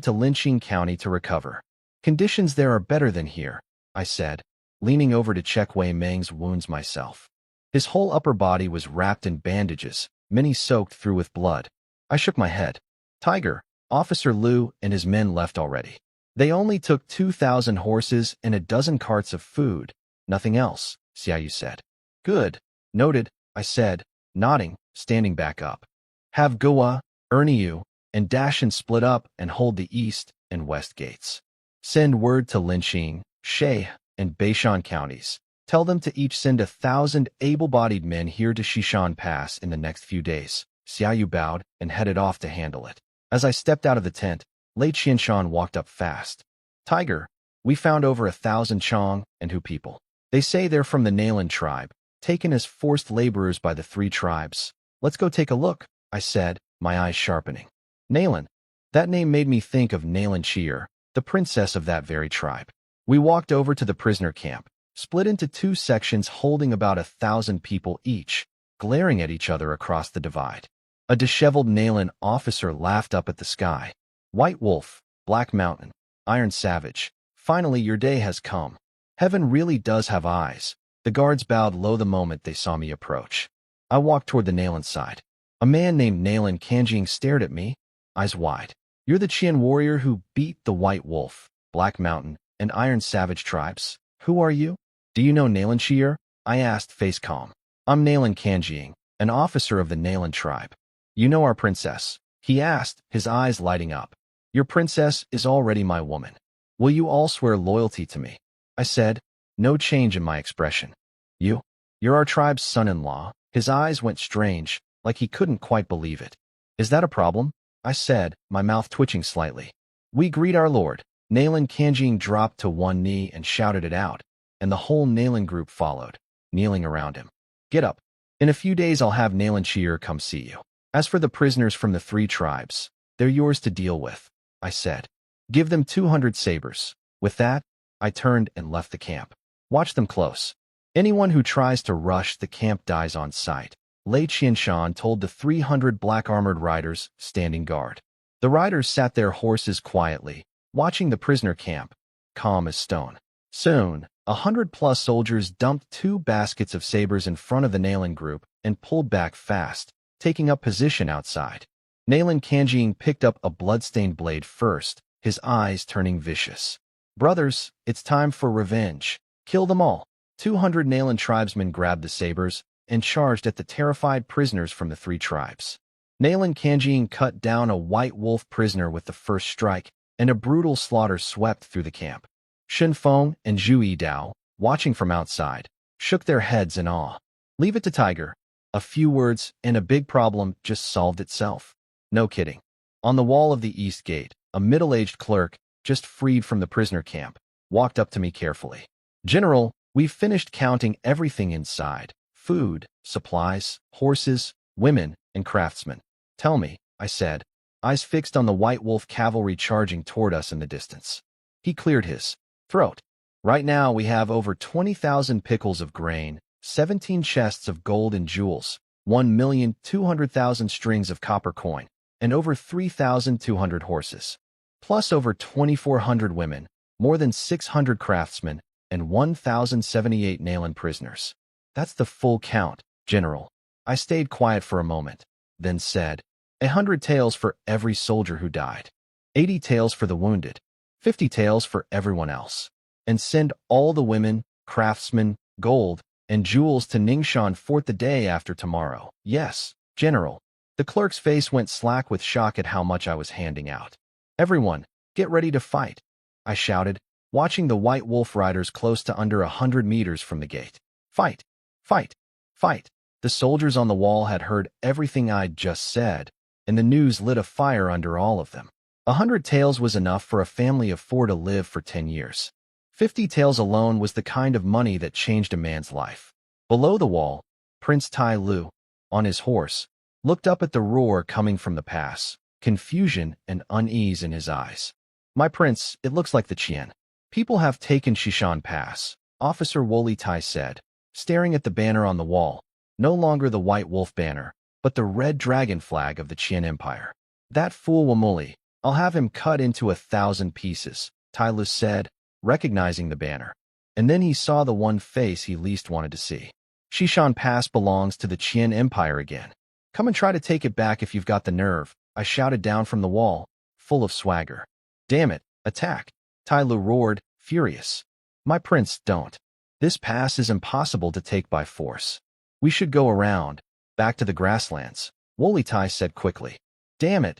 [SPEAKER 1] to Linqing County to recover. Conditions there are better than here, I said, leaning over to check Wei Ming's wounds myself. His whole upper body was wrapped in bandages, many soaked through with blood. I shook my head. Tiger, Officer Lu and his men left already. They only took 2,000 horses and a dozen carts of food. Nothing else, Xiaoyu said. Good. Noted, I said, nodding, standing back up. Have Gowa, Erniu, and Dashan split up and hold the east and west gates. Send word to Linqing, Shay, and Beishan counties. Tell them to each send 1,000 able-bodied men here to Xishan Pass in the next few days. Xiaoyu bowed and headed off to handle it. As I stepped out of the tent, Lei Qianshan walked up fast. Tiger, we found over 1,000 Chong and Hu people. They say they're from the Nalan tribe, taken as forced laborers by the 3 tribes. Let's go take a look, I said, my eyes sharpening. Nalan. That name made me think of Nalan Chier, the princess of that very tribe. We walked over to the prisoner camp, split into 2 sections holding about 1,000 people each, glaring at each other across the divide. A disheveled Nalan officer laughed up at the sky. White Wolf, Black Mountain, Iron Savage, finally your day has come. Heaven really does have eyes. The guards bowed low the moment they saw me approach. I walked toward the Nalan side. A man named Nalan Kanjing stared at me, eyes wide. You're the Qian warrior who beat the White Wolf, Black Mountain, and Iron Savage tribes. Who are you? Do you know Nalan Chier? I asked, face calm. I'm Nalan Kanjing, an officer of the Nalan tribe. You know our princess? He asked, his eyes lighting up. Your princess is already my woman. Will you all swear loyalty to me? I said, no change in my expression. You? You're our tribe's son-in-law." His eyes went strange, like he couldn't quite believe it. "Is that a problem?" I said, my mouth twitching slightly. "We greet our lord." Nalan Kanjing dropped to one knee and shouted it out, and the whole Nalan group followed, kneeling around him. "Get up. In a few days I'll have Nalan Chiir come see you. As for the prisoners from the 3 tribes, they're yours to deal with," I said. "Give them 200 sabers." With that, I turned and left the camp. "Watch them close. Anyone who tries to rush the camp dies on sight," Lei Qianshan told the 300 black-armored riders standing guard. The riders sat their horses quietly, watching the prisoner camp, calm as stone. Soon, 100+ soldiers dumped 2 baskets of sabers in front of the Nalan group and pulled back fast, taking up position outside. Nalan Kanjing picked up a blood-stained blade first, his eyes turning vicious. "Brothers, it's time for revenge. Kill them all." 200 Nalan tribesmen grabbed the sabers and charged at the terrified prisoners from the 3 tribes. Nalan Kanjing cut down a white wolf prisoner with the first strike, and a brutal slaughter swept through the camp. Shen Feng and Zhu Yidao, watching from outside, shook their heads in awe. "Leave it to Tiger." A few words, and a big problem just solved itself. No kidding. On the wall of the east gate, a middle-aged clerk, just freed from the prisoner camp, walked up to me carefully. "General, we've finished counting everything inside. Food, supplies, horses, women, and craftsmen." "Tell me," I said, eyes fixed on the White Wolf cavalry charging toward us in the distance. He cleared his throat. "Right now we have over 20,000 pickles of grain, 17 chests of gold and jewels, 1,200,000 strings of copper coin, and over 3,200 horses. Plus over 2,400 women, more than 600 craftsmen, and 1,078 Nalan prisoners. That's the full count, General." I stayed quiet for a moment, then said, 100 taels for every soldier who died, 80 taels for the wounded, 50 taels for everyone else. And send all the women, craftsmen, gold, and jewels to Ningxuan Fort the day after tomorrow." "Yes, General." The clerk's face went slack with shock at how much I was handing out. "Everyone, get ready to fight," I shouted, watching the White Wolf riders close to under 100 meters from the gate. "Fight! Fight! Fight!" The soldiers on the wall had heard everything I'd just said, and the news lit a fire under all of them. 100 taels was enough for a family of 4 to live for 10 years. 50 taels alone was the kind of money that changed a man's life. Below the wall, Prince Tai Lu, on his horse, looked up at the roar coming from the pass, confusion and unease in his eyes. "My prince, it looks like the Qian people have taken Shishan Pass," Officer Woli Tai said, staring at the banner on the wall, no longer the White Wolf banner, but the red dragon flag of the Qian Empire. "That fool Wamuli, I'll have him cut into 1,000 pieces," Tai Lu said, recognizing the banner. And then he saw the one face he least wanted to see. "Shishan Pass belongs to the Qian Empire again. Come and try to take it back if you've got the nerve," I shouted down from the wall, full of swagger. "Damn it, attack!" Tai Lu roared, furious. "My prince, don't. This pass is impossible to take by force. We should go around, back to the grasslands," Woli Tai said quickly. "Damn it!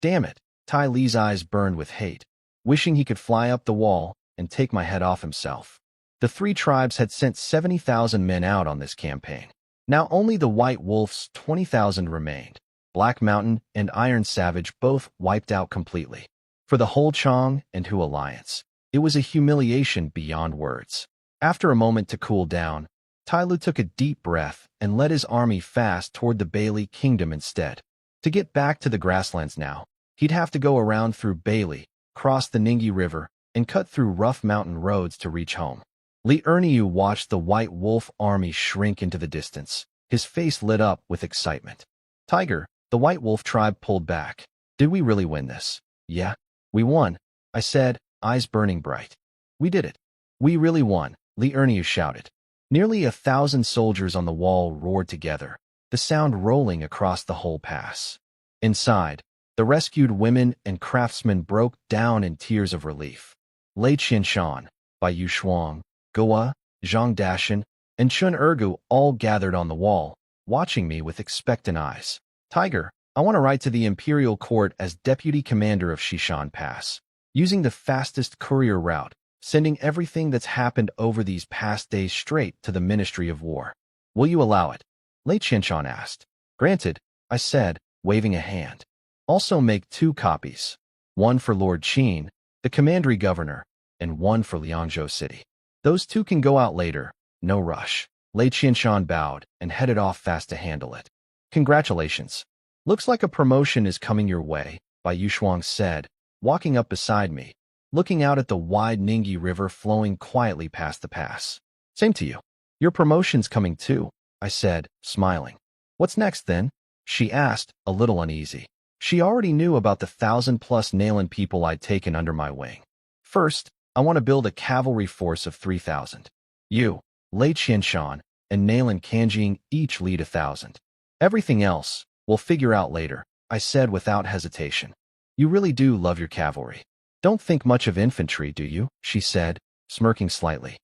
[SPEAKER 1] Damn it!" Tai Li's eyes burned with hate, wishing he could fly up the wall and take my head off himself. The 3 tribes had sent 70,000 men out on this campaign. Now only the White Wolf's 20,000 remained. Black Mountain and Iron Savage both wiped out completely. For the whole Chong and Hu alliance, it was a humiliation beyond words. After a moment to cool down, Tai Lu took a deep breath and led his army fast toward the Bailey Kingdom instead. To get back to the grasslands now, he'd have to go around through Bailey, cross the Ningyi River, and cut through rough mountain roads to reach home. Li Erniu watched the White Wolf army shrink into the distance, his face lit up with excitement. "Tiger, the White Wolf tribe pulled back. Did we really win this?" "Yeah, we won," I said, eyes burning bright. "We did it. We really won," Li Erniu shouted. Nearly 1,000 soldiers on the wall roared together, the sound rolling across the whole pass. Inside, the rescued women and craftsmen broke down in tears of relief. Lei Qianshan, Bai Yu Shuang, Goa, Zhang Dashan, and Chun Ergu all gathered on the wall, watching me with expectant eyes. "Tiger, I want to write to the imperial court as deputy commander of Shishan Pass, using the fastest courier route, sending everything that's happened over these past days straight to the Ministry of War. Will you allow it? Lei Qianshan asked. Granted, I said, waving a hand. Also make 2 copies. One for Lord Qin, the commandery governor, and one for Liangzhou City. Those 2 can go out later, no rush. Lei Qianshan bowed and headed off fast to handle it. Congratulations. Looks like a promotion is coming your way, Bai Yushuang said, walking up beside me, looking out at the wide Ningyi River flowing quietly past the pass. Same to you. Your promotion's coming too, I said, smiling. What's next then? She asked, a little uneasy. She already knew about the 1,000+ Nalan people I'd taken under my wing. First, I want to build a cavalry force of 3,000. You, Lei Qianshan, and Nalan Kanjing each lead 1,000. Everything else, we'll figure out later, I said without hesitation. You really do love your cavalry. Don't think much of infantry, do you? She said, smirking slightly.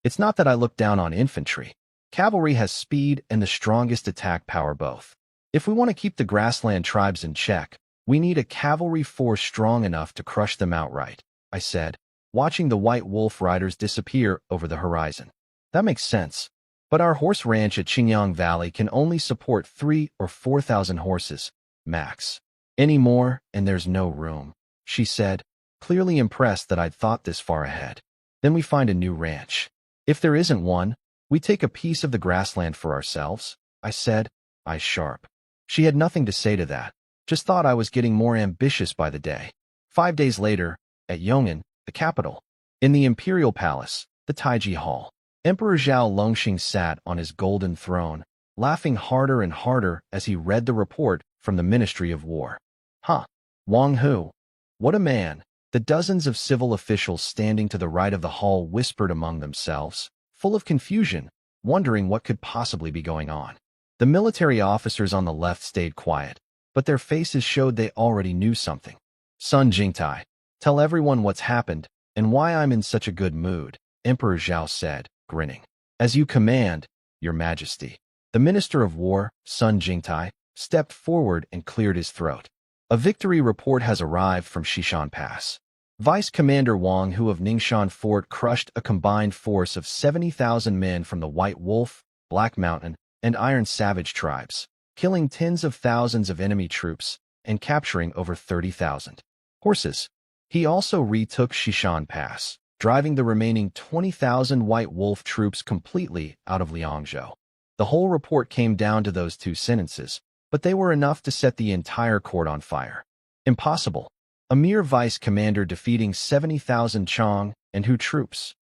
[SPEAKER 1] It's not that I look down on infantry. Cavalry has speed and the strongest attack power both. If we want to keep the grassland tribes in check, we need a cavalry force strong enough to crush them outright, I said, watching the white wolf riders disappear over the horizon. That makes sense. But our horse ranch at Qingyang Valley can only support 3,000 or 4,000 horses, max. Any more, and there's no room, she said, clearly impressed that I'd thought this far ahead. Then we find a new ranch. If there isn't one, we take a piece of the grassland for ourselves, I said, eyes sharp. She had nothing to say to that, just thought I was getting more ambitious by the day. 5 days later, at Yong'an, the capital, in the imperial palace, the Taiji Hall, Emperor Zhao Longxing sat on his golden throne, laughing harder and harder as he read the report from the Ministry of War. Huh, Wang Hu. What a man. The dozens of civil officials standing to the right of the hall whispered among themselves, full of confusion, wondering what could possibly be going on. The military officers on the left stayed quiet, but their faces showed they already knew something. Sun Jingtai, tell everyone what's happened and why I'm in such a good mood, Emperor Zhao said, grinning. As you command, Your Majesty. The Minister of War, Sun Jingtai, stepped forward and cleared his throat. A victory report has arrived from Xishan Pass. Vice Commander Wang Hu of Ningxin Fort crushed a combined force of 70,000 men from the White Wolf, Black Mountain, and Iron Savage tribes, killing tens of thousands of enemy troops and capturing over 30,000 horses. He also retook Xishan Pass, driving the remaining 20,000 White Wolf troops completely out of Liangzhou. The whole report came down to those 2 sentences, but they were enough to set the entire court on fire. Impossible. A mere vice commander defeating 70,000 Chong and Hu troops.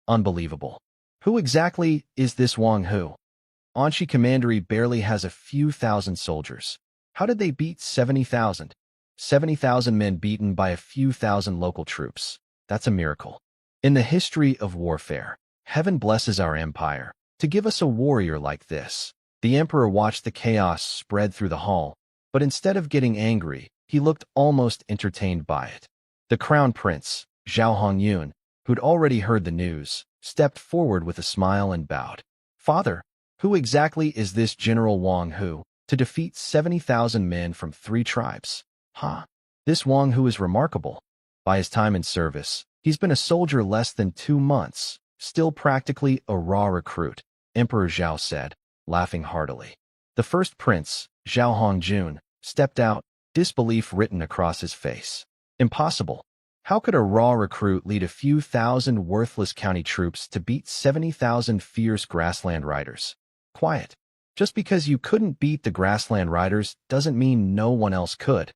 [SPEAKER 1] Unbelievable. Who exactly is this Wang Hu? Anshi Commandery barely has a few thousand soldiers. How did they beat 70,000? 70,000 men beaten by a few thousand local troops. That's a miracle. In the history of warfare, heaven blesses our empire to give us a warrior like this. The emperor watched the chaos spread through the hall, but instead of getting angry, he looked almost entertained by it. The crown prince, Zhao Hongyun, who'd already heard the news, stepped forward with a smile and bowed. Father, who exactly is this General Wang Hu to defeat 70,000 men from 3 tribes? This Wang Hu is remarkable. By his time in service, he's been a soldier less than 2 months, still practically a raw recruit, Emperor Zhao said, laughing heartily. The first prince, Zhao Hongjun, stepped out, disbelief written across his face. Impossible. How could a raw recruit lead a few thousand worthless county troops to beat 70,000 fierce grassland riders? Quiet. Just because you couldn't beat the grassland riders doesn't mean no one else could.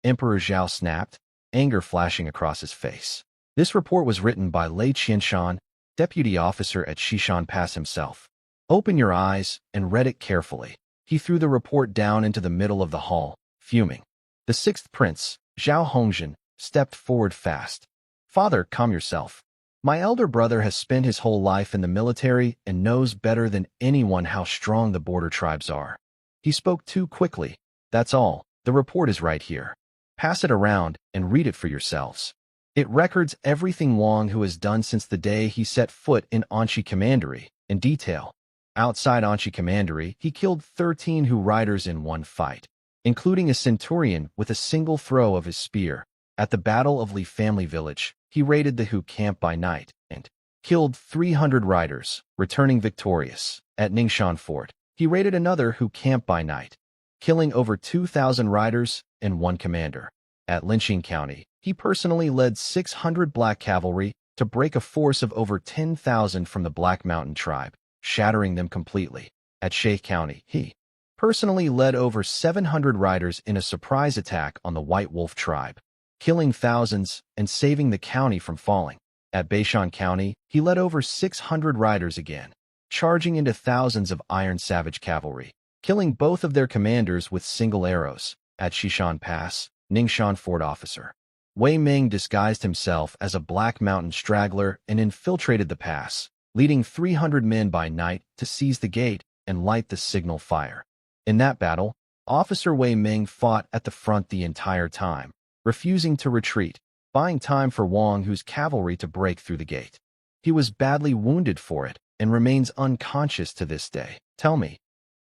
[SPEAKER 1] Emperor Zhao snapped, anger flashing across his face. This report was written by Lei Qianshan, deputy officer at Xishan Pass himself. Open your eyes and read it carefully. He threw the report down into the middle of the hall, fuming. The 6th prince, Zhao Hongjun, stepped forward fast. Father, calm yourself. My elder brother has spent his whole life in the military and knows better than anyone how strong the border tribes are. He spoke too quickly. That's all. The report is right here. Pass it around and read it for yourselves. It records everything Wang Hu has done since the day he set foot in Anshi Commandery, in detail. Outside Anshi Commandery, he killed 13 Hu riders in one fight, including a centurion with a single throw of his spear. At the Battle of Li Family Village, he raided the Hu camp by night and killed 300 riders, returning victorious. At Ningxian Fort, he raided another who camped by night, killing over 2,000 riders and one commander. At Linqing County, he personally led 600 black cavalry to break a force of over 10,000 from the Black Mountain tribe, shattering them completely. At Shay County, he personally led over 700 riders in a surprise attack on the White Wolf tribe, killing thousands and saving the county from falling. At Beishan County, he led over 600 riders again, charging into thousands of Iron Savage cavalry, killing both of their commanders with single arrows. At Shishan Pass, Ningxian Fort officer Wei Ming disguised himself as a Black Mountain straggler and infiltrated the pass, leading 300 men by night to seize the gate and light the signal fire. In that battle, Officer Wei Ming fought at the front the entire time, refusing to retreat, buying time for Wang Hu's cavalry to break through the gate. He was badly wounded for it and remains unconscious to this day. Tell me,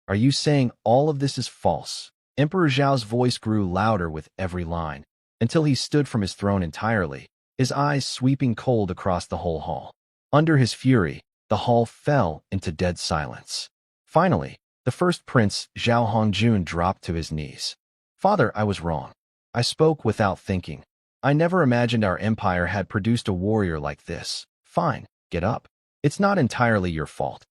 [SPEAKER 1] are you saying all of this is false? Emperor Zhao's voice grew louder with every line, until he stood from his throne entirely, his eyes sweeping cold across the whole hall. Under his fury, the hall fell into dead silence. Finally, the first prince, Zhao Hongjun, dropped to his knees. Father, I was wrong. I spoke without thinking. I never imagined our empire had produced a warrior like this. Fine, get up. It's not entirely your fault.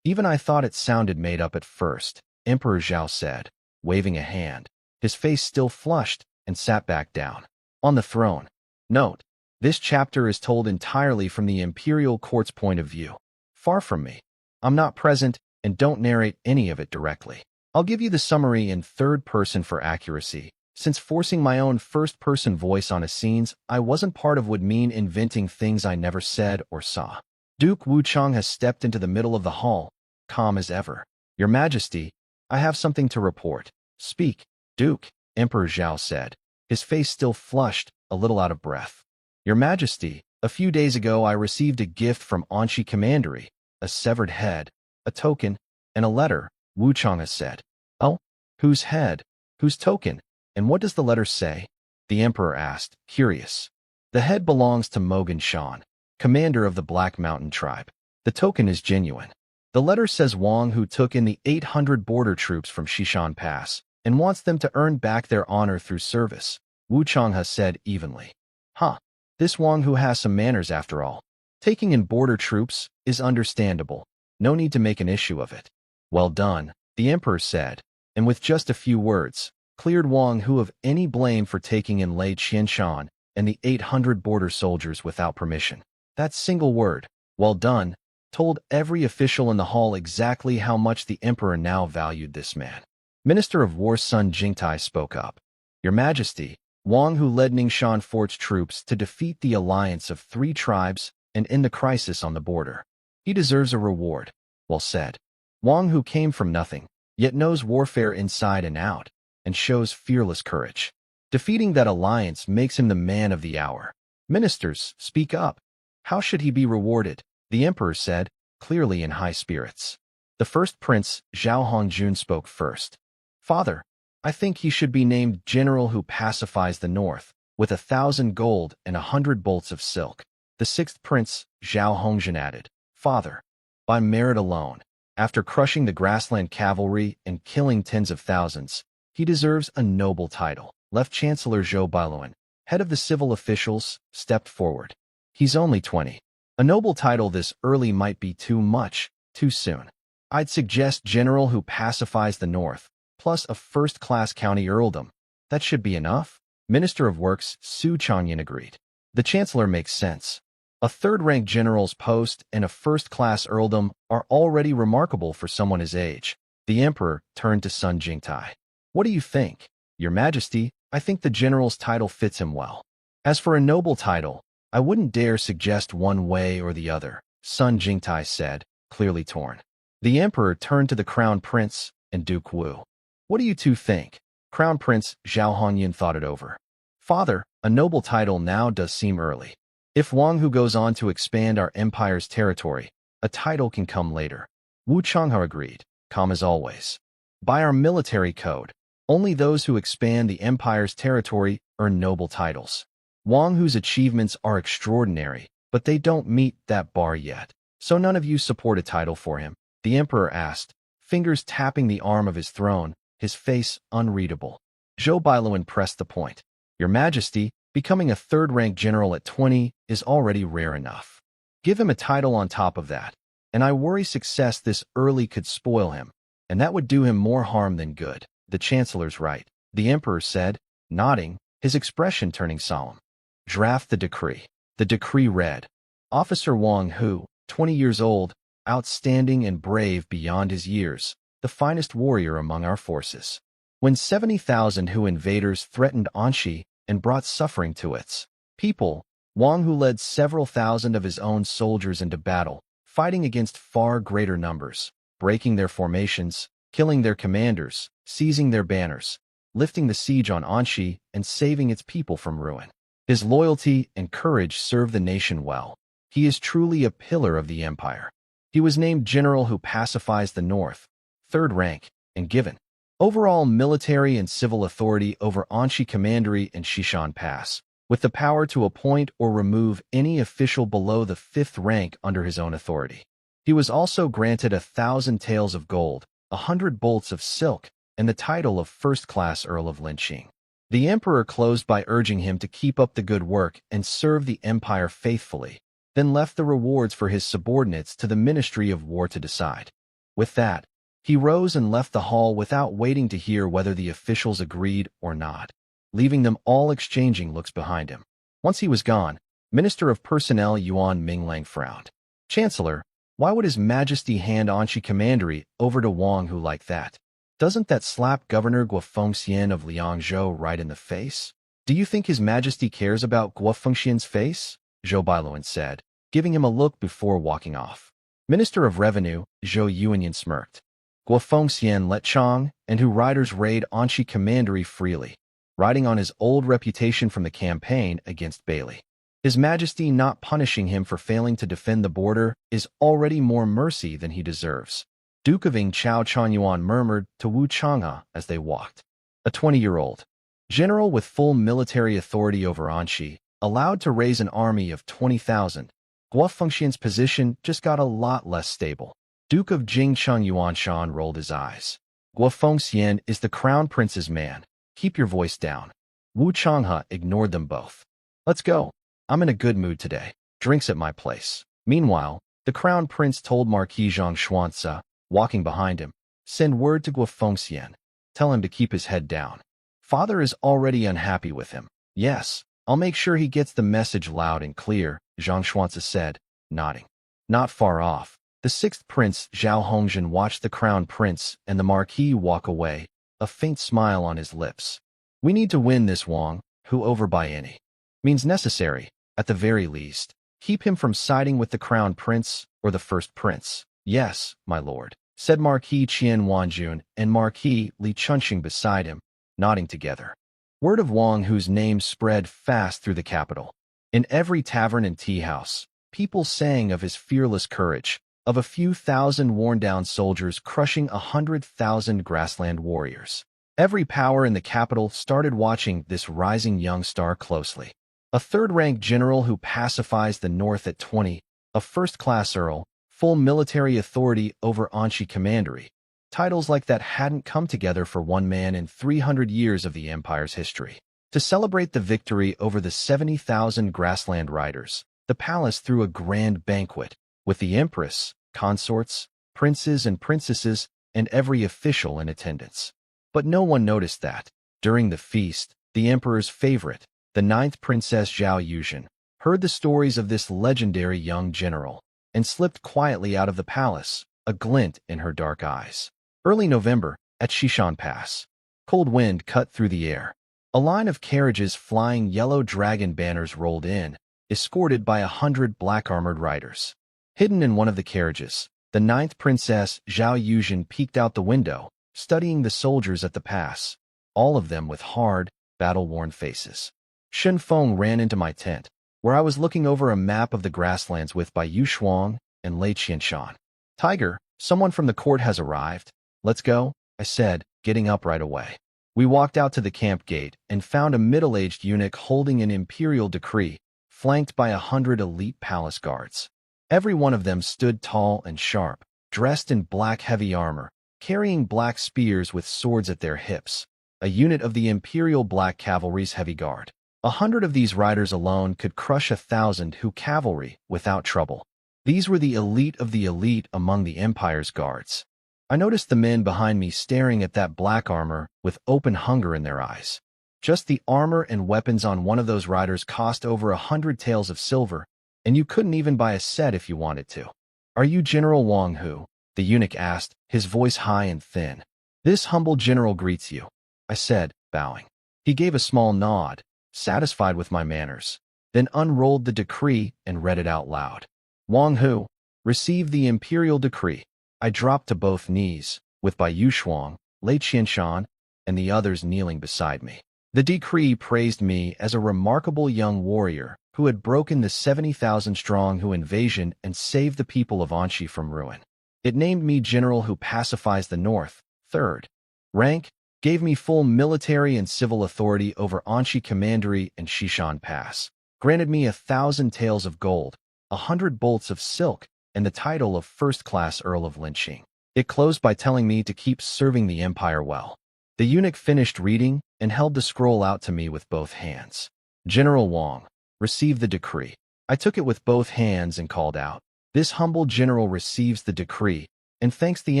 [SPEAKER 1] Even I thought it sounded made up at first, Emperor Zhao said, waving a hand. His face still flushed and sat back down on the throne. Note, this chapter is told entirely from the imperial court's point of view. Far from me. I'm not present and don't narrate any of it directly. I'll give you the summary in third person for accuracy, since forcing my own first-person voice on a scenes I wasn't part of would mean inventing things I never said or saw. Duke Wuchang has stepped into the middle of the hall, calm as ever. Your Majesty, I have something to report. Speak, Duke, Emperor Zhao said, his face still flushed, a little out of breath. Your Majesty, a few days ago I received a gift from Anshi Commandery, a severed head, a token, and a letter, Wuchang has said. Oh? Whose head? Whose token? And what does the letter say? The Emperor asked, curious. The head belongs to Mogan Shan, commander of the Black Mountain tribe. The token is genuine. The letter says Wang Hu took in the 800 border troops from Shishan Pass and wants them to earn back their honor through service, Wuchang has said evenly. Huh. This Wang Hu has some manners after all. Taking in border troops is understandable. No need to make an issue of it. Well done, the Emperor said, and with just a few words, cleared Wang Hu of any blame for taking in Lei Qianshan and the 800 border soldiers without permission. That single word, well done, told every official in the hall exactly how much the Emperor now valued this man. Minister of War Sun Jingtai spoke up. Your Majesty, Wang Hu led Ningxian Fort's troops to defeat the alliance of 3 tribes and end the crisis on the border. He deserves a reward. Well said. Wang Hu came from nothing, yet knows warfare inside and out, and shows fearless courage. Defeating that alliance makes him the man of the hour. Ministers, speak up. How should he be rewarded? The Emperor said, clearly in high spirits. The first prince, Zhao Hongjun, spoke first. Father, I think he should be named General who pacifies the north, with 1,000 gold and 100 bolts of silk. The sixth prince, Zhao Hongjun, added, Father, by merit alone, after crushing the grassland cavalry and killing tens of thousands, he deserves a noble title. Left Chancellor Zhou Bailuan, head of the civil officials, stepped forward. He's only 20. A noble title this early might be too much, too soon. I'd suggest General who pacifies the north, plus a first-class county earldom. That should be enough. Minister of Works Su Changyan agreed. The Chancellor makes sense. A third-rank general's post and a first-class earldom are already remarkable for someone his age. The Emperor turned to Sun Jingtai. What do you think? Your Majesty, I think the general's title fits him well. As for a noble title, I wouldn't dare suggest one way or the other, Sun Jingtai said, clearly torn. The Emperor turned to the Crown Prince and Duke Wu. What do you two think? Crown Prince Zhao Hongyan thought it over. Father, a noble title now does seem early. If Wang Hu goes on to expand our empire's territory, a title can come later. Wu Changhe agreed, calm as always. By our military code, only those who expand the empire's territory earn noble titles. Wang Hu's achievements are extraordinary, but they don't meet that bar yet. So none of you support a title for him? The emperor asked, fingers tapping the arm of his throne, his face unreadable. Zhou Bailuan pressed the point. Your Majesty, becoming a third-rank general at 20 is already rare enough. Give him a title on top of that, and I worry success this early could spoil him, and that would do him more harm than good. The Chancellor's right, the Emperor said, nodding, his expression turning solemn. Draft the decree. The decree read, Officer Wang Hu, 20 years old, outstanding and brave beyond his years, the finest warrior among our forces. When 70,000 Hu invaders threatened Anxi and brought suffering to its people, Wang Hu led several thousand of his own soldiers into battle, fighting against far greater numbers, breaking their formations, killing their commanders, seizing their banners, lifting the siege on Anxi and saving its people from ruin. His loyalty and courage served the nation well. He is truly a pillar of the empire. He was named general who pacifies the north, third rank, and given overall military and civil authority over Anxi Commandery and Xishan Pass, with the power to appoint or remove any official below the 5th rank under his own authority. He was also granted 1,000 taels of gold, 100 bolts of silk, and the title of first-class Earl of Linqing. The emperor closed by urging him to keep up the good work and serve the empire faithfully, then left the rewards for his subordinates to the Ministry of War to decide. With that, he rose and left the hall without waiting to hear whether the officials agreed or not, leaving them all exchanging looks behind him. Once he was gone, Minister of Personnel Yuan Minglang frowned. Chancellor, why would His Majesty hand Anxi Commandery over to Wang Hu like that? Doesn't that slap Governor Guofengxian of Liangzhou right in the face? Do you think His Majesty cares about Guofengxian's face? Zhou Bailuan said, giving him a look before walking off. Minister of Revenue, Zhou Yuanyan smirked. Guofengxian let Chang and Hu riders raid Anxi Commandery freely, riding on his old reputation from the campaign against Bailey. His Majesty not punishing him for failing to defend the border is already more mercy than he deserves. Duke of Ing Chao Chanyuan murmured to Wu Changhe as they walked. A 20-year-old general with full military authority over Anxi, allowed to raise an army of 20,000. Guofengxian's position just got a lot less stable. Duke of Jingcheng Yuanshan rolled his eyes. Guofengxian is the crown prince's man. Keep your voice down. Wu Changhe ignored them both. Let's go. I'm in a good mood today. Drinks at my place. Meanwhile, the crown prince told Marquis Zhang Xuanzi, walking behind him, send word to Guofengxian. Tell him to keep his head down. Father is already unhappy with him. Yes, I'll make sure he gets the message loud and clear, Zhang Xuanzi said, nodding. Not far off, the 6th prince Zhao Hongzhen watched the crown prince and the marquis walk away, a faint smile on his lips. We need to win this Wang Hu over by any means necessary, at the very least. Keep him from siding with the crown prince or the first prince. Yes, my lord, said Marquis Qian Wanjun and Marquis Li Chunxing beside him, nodding together. Word of Wang Hu's name spread fast through the capital. In every tavern and tea house, people sang of his fearless courage, of a few thousand worn-down soldiers crushing 100,000 grassland warriors. Every power in the capital started watching this rising young star closely. A third-rank general who pacifies the north at 20, a first-class earl, full military authority over Anxi Commandery. Titles like that hadn't come together for one man in 300 years of the empire's history. To celebrate the victory over the 70,000 grassland riders, the palace threw a grand banquet, with the empress, consorts, princes and princesses, and every official in attendance. But no one noticed that, during the feast, the emperor's favorite, the 9th Princess Zhao Yuzhen, heard the stories of this legendary young general, and slipped quietly out of the palace, a glint in her dark eyes. Early November, at Xishan Pass. Cold wind cut through the air. A line of carriages flying yellow dragon banners rolled in, escorted by 100 black-armored riders. Hidden in one of the carriages, the 9th Princess Zhao Yuzhen peeked out the window, studying the soldiers at the pass, all of them with hard, battle-worn faces. Shen Feng ran into my tent, where I was looking over a map of the grasslands with Bai Yu Shuang and Lei Qianshan. Tiger, someone from the court has arrived. Let's go, I said, getting up right away. We walked out to the camp gate and found a middle-aged eunuch holding an imperial decree, flanked by 100 elite palace guards. Every one of them stood tall and sharp, dressed in black heavy armor, carrying black spears with swords at their hips, a unit of the Imperial Black Cavalry's heavy guard. 100 of these riders alone could crush 1,000 Hu cavalry without trouble. These were the elite of the elite among the Empire's guards. I noticed the men behind me staring at that black armor with open hunger in their eyes. Just the armor and weapons on one of those riders cost over 100 taels of silver, and you couldn't even buy a set if you wanted to. "Are you General Wang Hu?" the eunuch asked, his voice high and thin. "This humble general greets you," I said, bowing. He gave a small nod, satisfied with my manners, then unrolled the decree and read it out loud. "Wang Hu, receive the imperial decree." I dropped to both knees, with Bai Yushuang, Lei Qianshan, and the others kneeling beside me. The decree praised me as a remarkable young warrior who had broken the 70,000-strong Hu invasion and saved the people of Anxi from ruin. It named me general who pacifies the north, third rank, gave me full military and civil authority over Anxi Commandery and Shishan Pass, granted me 1,000 taels of gold, 100 bolts of silk, and the title of first-class Earl of Linqing. It closed by telling me to keep serving the Empire well. The eunuch finished reading and held the scroll out to me with both hands. "General Wang, receive the decree." I took it with both hands and called out, "This humble general receives the decree and thanks the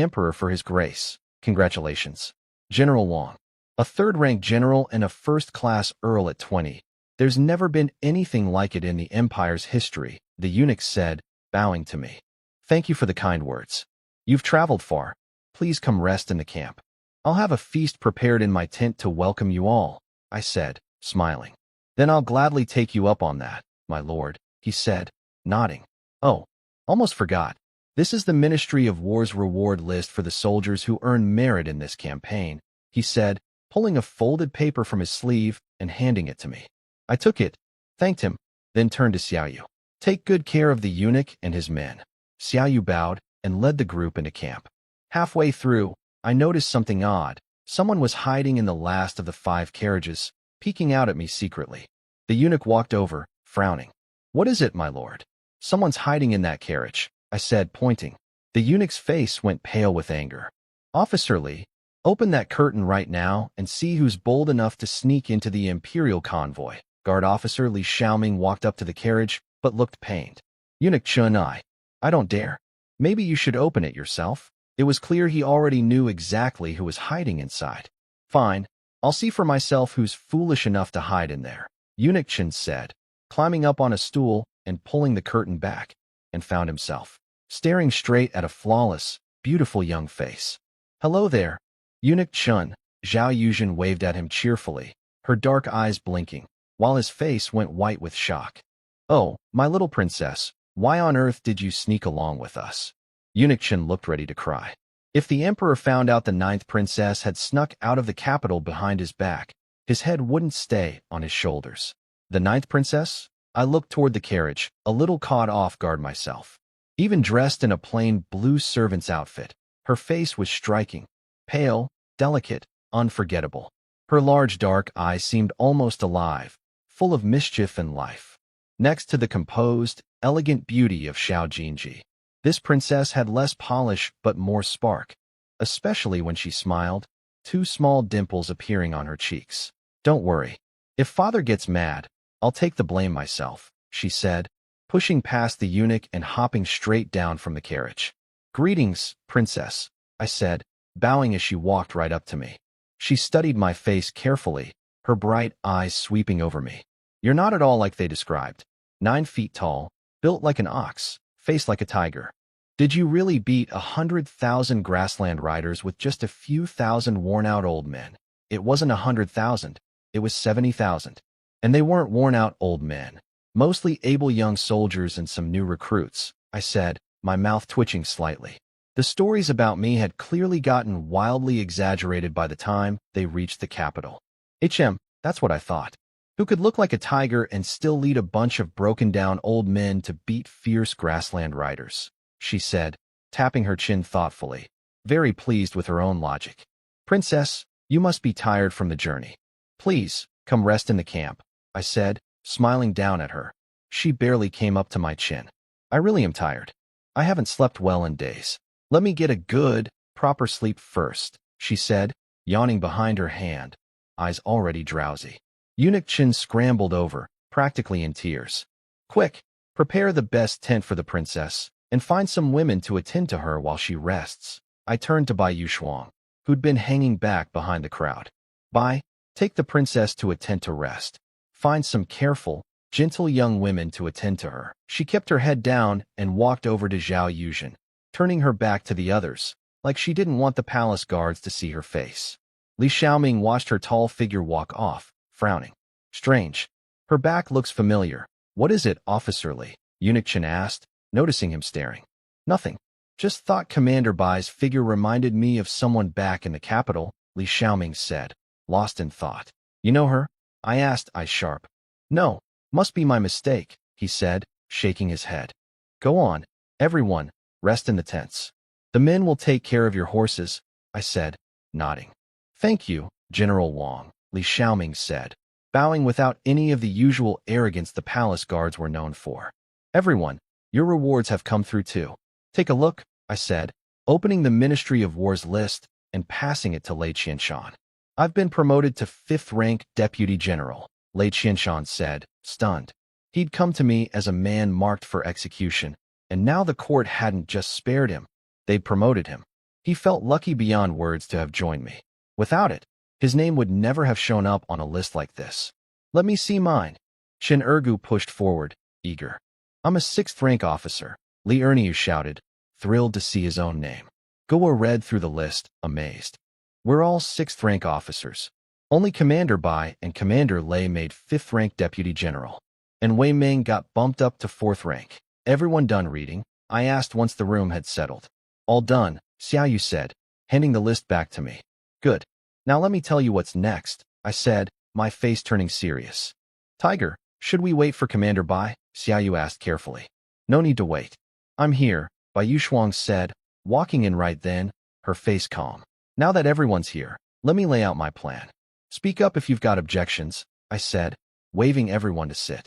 [SPEAKER 1] Emperor for his grace. Congratulations, General Wang. A third-rank general and a first-class Earl at 20. There's never been anything like it in the Empire's history," the eunuch said, bowing to me. "Thank you for the kind words. You've traveled far. Please come rest in the camp. I'll have a feast prepared in my tent to welcome you all," I said, smiling. "Then I'll gladly take you up on that, my lord," he said, nodding. "Oh, almost forgot. This is the Ministry of War's reward list for the soldiers who earn merit in this campaign," he said, pulling a folded paper from his sleeve and handing it to me. I took it, thanked him, then turned to Xiaoyu. "Take good care of the eunuch and his men." Xiaoyu bowed and led the group into camp. Halfway through, I noticed something odd. Someone was hiding in the last of the 5 carriages, peeking out at me secretly. The eunuch walked over, frowning. "What is it, my lord?" "Someone's hiding in that carriage," I said, pointing. The eunuch's face went pale with anger. "Officer Li, open that curtain right now and see who's bold enough to sneak into the imperial convoy." Guard Officer Li Xiaoming walked up to the carriage, but looked pained. "Eunuch Chun, I don't dare." "Maybe you should open it yourself." It was clear he already knew exactly who was hiding inside. "Fine, I'll see for myself who's foolish enough to hide in there," Eunuch Chen said, climbing up on a stool and pulling the curtain back, and found himself staring straight at a flawless, beautiful young face. "Hello there, Eunuch Chun," Zhao Yuzhen waved at him cheerfully, her dark eyes blinking, while his face went white with shock. "Oh, my little princess, why on earth did you sneak along with us?" Eunuch Chen looked ready to cry. If the emperor found out the 9th princess had snuck out of the capital behind his back, his head wouldn't stay on his shoulders. "The 9th princess?" I looked toward the carriage, a little caught off guard myself. Even dressed in a plain blue servant's outfit, her face was striking, pale, delicate, unforgettable. Her large dark eyes seemed almost alive, full of mischief and life. Next to the composed, elegant beauty of Xiao Jinji, this princess had less polish but more spark, especially when she smiled, 2 small dimples appearing on her cheeks. "Don't worry. If father gets mad, I'll take the blame myself," she said, pushing past the eunuch and hopping straight down from the carriage. "Greetings, princess," I said, bowing as she walked right up to me. She studied my face carefully, her bright eyes sweeping over me. "You're not at all like they described. 9 feet tall, built like an ox, face like a tiger. Did you really beat 100,000 grassland riders with just a few thousand worn-out old men?" "It wasn't 100,000, it was 70,000. And they weren't worn-out old men. Mostly able young soldiers and some new recruits," I said, my mouth twitching slightly. The stories about me had clearly gotten wildly exaggerated by the time they reached the capital. That's what I thought. Who could look like a tiger and still lead a bunch of broken-down old men to beat fierce grassland riders," she said, tapping her chin thoughtfully, very pleased with her own logic. "Princess, you must be tired from the journey. Please, come rest in the camp," I said, smiling down at her. She barely came up to my chin. I really am tired. I haven't slept well in days. Let me get a good, proper sleep first, she said, yawning behind her hand, eyes already drowsy. Eunuch Chin scrambled over, practically in tears. Quick, prepare the best tent for the princess, and find some women to attend to her while she rests. I turned to Bai Yushuang, who'd been hanging back behind the crowd. Bai, take the princess to a tent to rest. Find some careful, gentle young women to attend to her. She kept her head down and walked over to Zhao Yuzhen, turning her back to the others, like she didn't want the palace guards to see her face. Li Xiaoming watched her tall figure walk off, frowning. Strange. Her back looks familiar. What is it, Officer Li? Eunuch Chen asked, noticing him staring. Nothing. Just thought Commander Bai's figure reminded me of someone back in the capital, Li Xiaoming said, lost in thought. You know her? I asked, eyes sharp. No, must be my mistake, he said, shaking his head. Go on, everyone, rest in the tents. The men will take care of your horses, I said, nodding. Thank you, General Wang, Li Xiaoming said, bowing without any of the usual arrogance the palace guards were known for. Everyone, your rewards have come through too. Take a look, I said, opening the Ministry of War's list and passing it to Lei Qianshan. I've been promoted to 5th rank Deputy General, Lei Qianshan said, stunned. He'd come to me as a man marked for execution, and now the court hadn't just spared him, they'd promoted him. He felt lucky beyond words to have joined me. Without it, his name would never have shown up on a list like this. Let me see mine. Chen Ergu pushed forward, eager. I'm a 6th rank officer, Li Erniu shouted, thrilled to see his own name. Goa read through the list, amazed. We're all 6th rank officers. Only Commander Bai and Commander Lei made 5th rank Deputy General. And Wei Ming got bumped up to 4th rank. Everyone done reading? I asked once the room had settled. All done, Xiaoyu said, handing the list back to me. Good. Now let me tell you what's next, I said, my face turning serious. Tiger, should we wait for Commander Bai? Xiaoyu asked carefully. No need to wait. I'm here, Bai Yushuang said, walking in right then, her face calm. Now that everyone's here, let me lay out my plan. Speak up if you've got objections, I said, waving everyone to sit.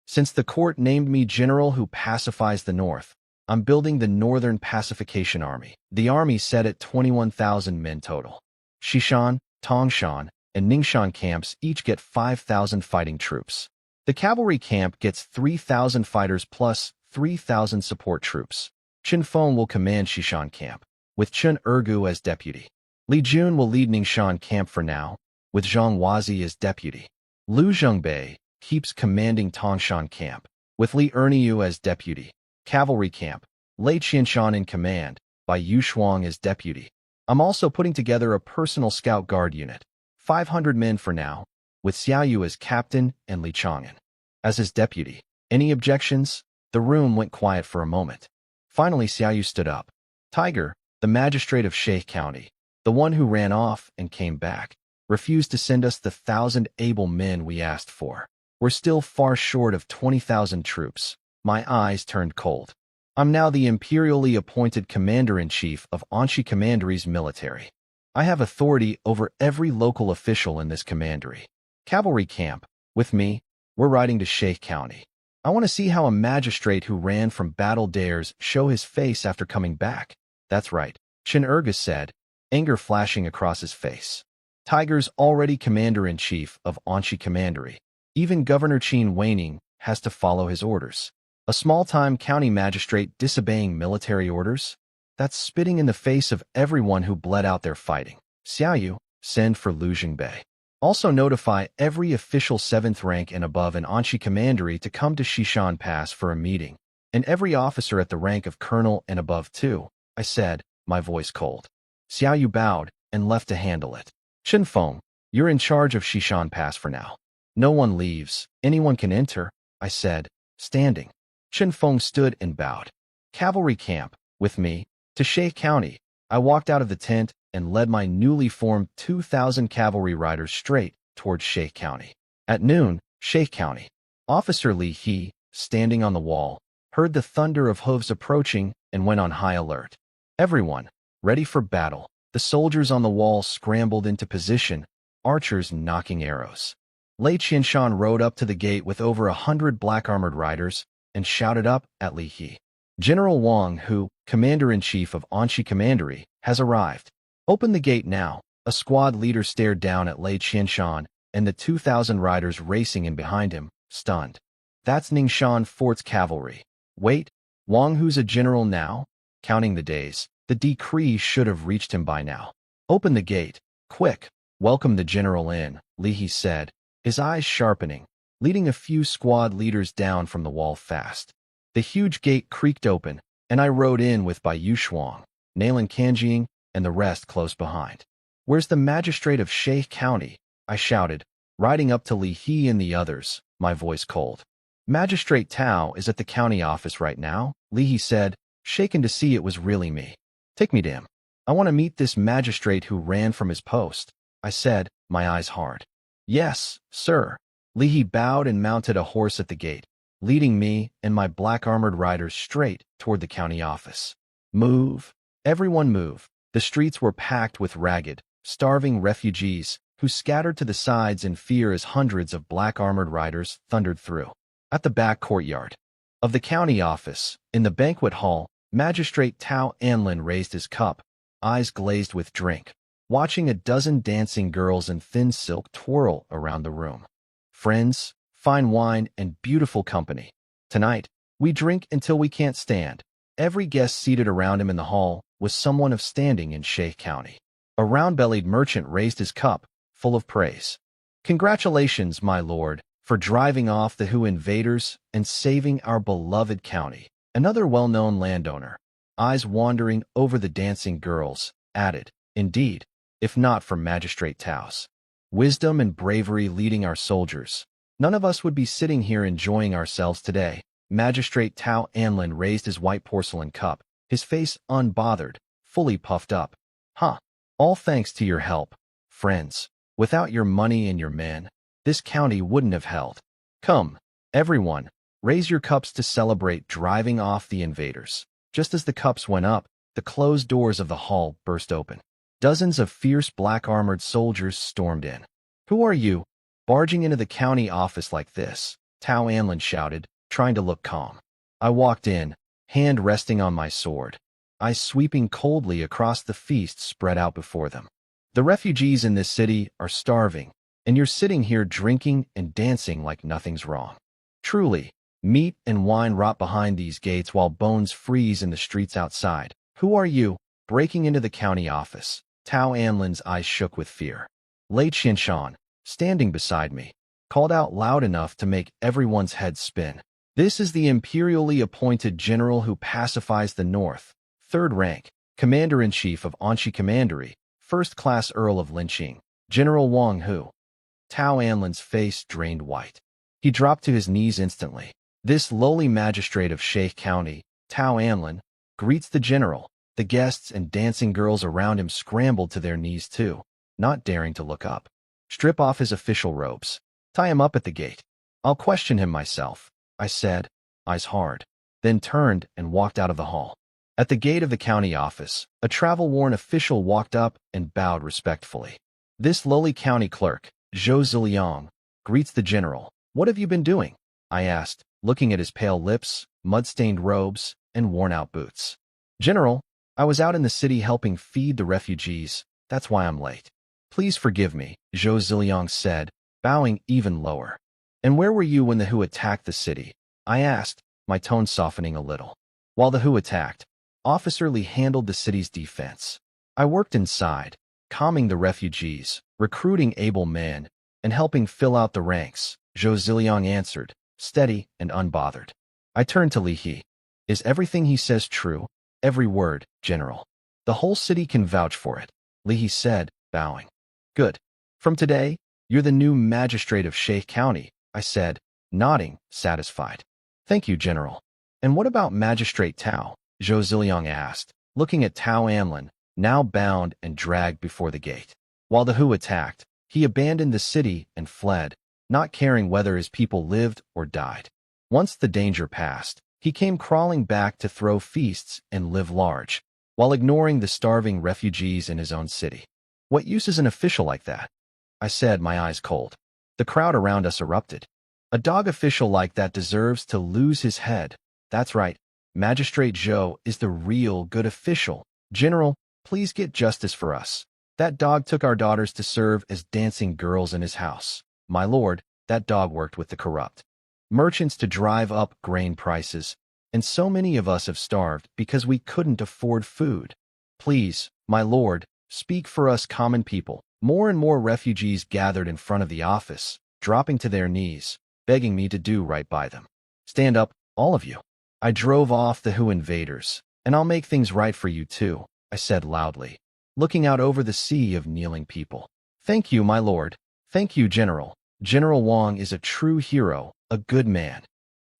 [SPEAKER 1] Since the court named me general who pacifies the north, I'm building the Northern Pacification Army. The army set at 21,000 men total. Xishan, Tongshan, and Ningxan camps each get 5,000 fighting troops. The cavalry camp gets 3,000 fighters plus 3,000 support troops. Chen Feng will command Xishan camp, with Chen Ergu as deputy. Li Jun will lead Ningxan camp for now, with Zhang Wazi as deputy. Lu Zhengbei keeps commanding Tongshan camp, with Li Erniu as deputy. Cavalry camp, Lei Qianshan in command, Bai Yushuang as deputy. I'm also putting together a personal scout guard unit, 500 men for now, with Xiaoyu as captain and Li Chang'an as his deputy. Any objections? The room went quiet for a moment. Finally, Xiaoyu stood up. Tiger, the magistrate of Sheikh County, the one who ran off and came back, refused to send us the 1,000 able men we asked for. We're still far short of 20,000 troops. My eyes turned cold. I'm now the imperially appointed commander-in-chief of Anshi Commandery's military. I have authority over every local official in this commandery. Cavalry camp, with me, we're riding to Sheikh County. I want to see how a magistrate who ran from battle dares show his face after coming back. That's right, Chen Ergus said, anger flashing across his face. Tiger's already commander-in-chief of Anshi Commandery. Even Governor Qin Weining has to follow his orders. A small-time county magistrate disobeying military orders? That's spitting in the face of everyone who bled out their fighting. Xiaoyu, send for Lu Zhengbei. Also notify every official 7th rank and above in Anshi Commandery to come to Xishan Pass for a meeting, and every officer at the rank of colonel and above too, I said, my voice cold. Xiaoyu bowed and left to handle it. Chen Feng, you're in charge of Xishan Pass for now. No one leaves, anyone can enter, I said, standing. Chen Feng stood and bowed. Cavalry camp, with me, to Sheikh County. I walked out of the tent and led my newly formed 2,000 cavalry riders straight towards Sheikh County. At noon, Sheikh County. Officer Li He, standing on the wall, heard the thunder of hooves approaching and went on high alert. Everyone, ready for battle. The soldiers on the wall scrambled into position, archers knocking arrows. Lei Qianshan rode up to the gate with over 100 black-armored riders and shouted up at Li He. General Wang, who, Commander-in-Chief of Anxi Commandery, has arrived. Open the gate now. A squad leader stared down at Lei Qianshan and the 2,000 riders racing in behind him, stunned. That's Ningxuan Fort's cavalry. Wait, Wang, who's a general now? Counting the days, the decree should have reached him by now. Open the gate, quick. Welcome the general in, Li He said, his eyes sharpening, leading a few squad leaders down from the wall fast. The huge gate creaked open, and I rode in with Bai Yushuang, Nailan Kanjing, and the rest close behind. Where's the magistrate of Sheikh County? I shouted, riding up to Li He and the others, my voice cold. Magistrate Tao is at the county office right now, Li He said, shaken to see it was really me. Take me to him. I want to meet this magistrate who ran from his post, I said, my eyes hard. Yes, sir. Li He bowed and mounted a horse at the gate, leading me and my black-armored riders straight toward the county office. Move. Everyone move. The streets were packed with ragged, starving refugees who scattered to the sides in fear as hundreds of black-armored riders thundered through. At the back courtyard of the county office, in the banquet hall, Magistrate Tao Anlin raised his cup, eyes glazed with drink, watching a dozen dancing girls in thin silk twirl around the room. Friends, fine wine, and beautiful company. Tonight, we drink until we can't stand. Every guest seated around him in the hall was someone of standing in Sheikh County. A round-bellied merchant raised his cup, full of praise. Congratulations, my lord, for driving off the Hu invaders and saving our beloved county. Another well-known landowner, eyes wandering over the dancing girls, added, indeed, if not for Magistrate Tao's wisdom and bravery leading our soldiers, none of us would be sitting here enjoying ourselves today. Magistrate Tao Anlin raised his white porcelain cup, his face unbothered, fully puffed up. All thanks to your help, friends. Without your money and your men, this county wouldn't have held. Come, everyone, raise your cups to celebrate driving off the invaders. Just as the cups went up, the closed doors of the hall burst open. Dozens of fierce black-armored soldiers stormed in. Who are you, barging into the county office like this? Tao Anlin shouted, trying to look calm. I walked in, hand resting on my sword, eyes sweeping coldly across the feast spread out before them. The refugees in this city are starving, and you're sitting here drinking and dancing like nothing's wrong. Truly, meat and wine rot behind these gates while bones freeze in the streets outside. Who are you, breaking into the county office? Tao Anlin's eyes shook with fear. Lei Qianshan, standing beside me, called out loud enough to make everyone's head spin. This is the imperially appointed general who pacifies the north, 3rd rank, Commander-in-Chief of Anxi Commandery, 1st Class Earl of Linqing, General Wang Hu. Tao Anlin's face drained white. He dropped to his knees instantly. This lowly magistrate of Sheikh County, Tao Anlin, greets the general. The guests and dancing girls around him scrambled to their knees too, not daring to look up. Strip off his official robes. Tie him up at the gate. I'll question him myself, I said, eyes hard, then turned and walked out of the hall. At the gate of the county office, a travel-worn official walked up and bowed respectfully. This lowly county clerk, Zhou Ziliang, greets the general. What have you been doing? I asked, looking at his pale lips, mud-stained robes, and worn-out boots. General, I was out in the city helping feed the refugees. That's why I'm late. Please forgive me, Zhou Ziliang said, bowing even lower. And where were you when the Hu attacked the city? I asked, my tone softening a little. While the Hu attacked, Officer Li handled the city's defense. I worked inside, calming the refugees, recruiting able men, and helping fill out the ranks, Zhou Ziliang answered, steady and unbothered. I turned to Li He. Is everything he says true? Every word, General. The whole city can vouch for it, Li He said, bowing. Good. From today, you're the new magistrate of Sheikh County, I said, nodding, satisfied. Thank you, General. And what about Magistrate Tao? Zhou Ziliang asked, looking at Tao Anlin, now bound and dragged before the gate. While the Hu attacked, he abandoned the city and fled, not caring whether his people lived or died. Once the danger passed, he came crawling back to throw feasts and live large, while ignoring the starving refugees in his own city. What use is an official like that? I said, my eyes cold. The crowd around us erupted. A dog official like that deserves to lose his head. That's right. Magistrate Zhou is the real good official. General, please get justice for us. That dog took our daughters to serve as dancing girls in his house. My lord, that dog worked with the corrupt merchants to drive up grain prices, and so many of us have starved because we couldn't afford food. Please, my lord, speak for us common people. More and more refugees gathered in front of the office, dropping to their knees, begging me to do right by them. Stand up, all of you. I drove off the Hu invaders, and I'll make things right for you too, I said loudly, looking out over the sea of kneeling people. Thank you, my lord. Thank you, General. General Wang is a true hero, a good man.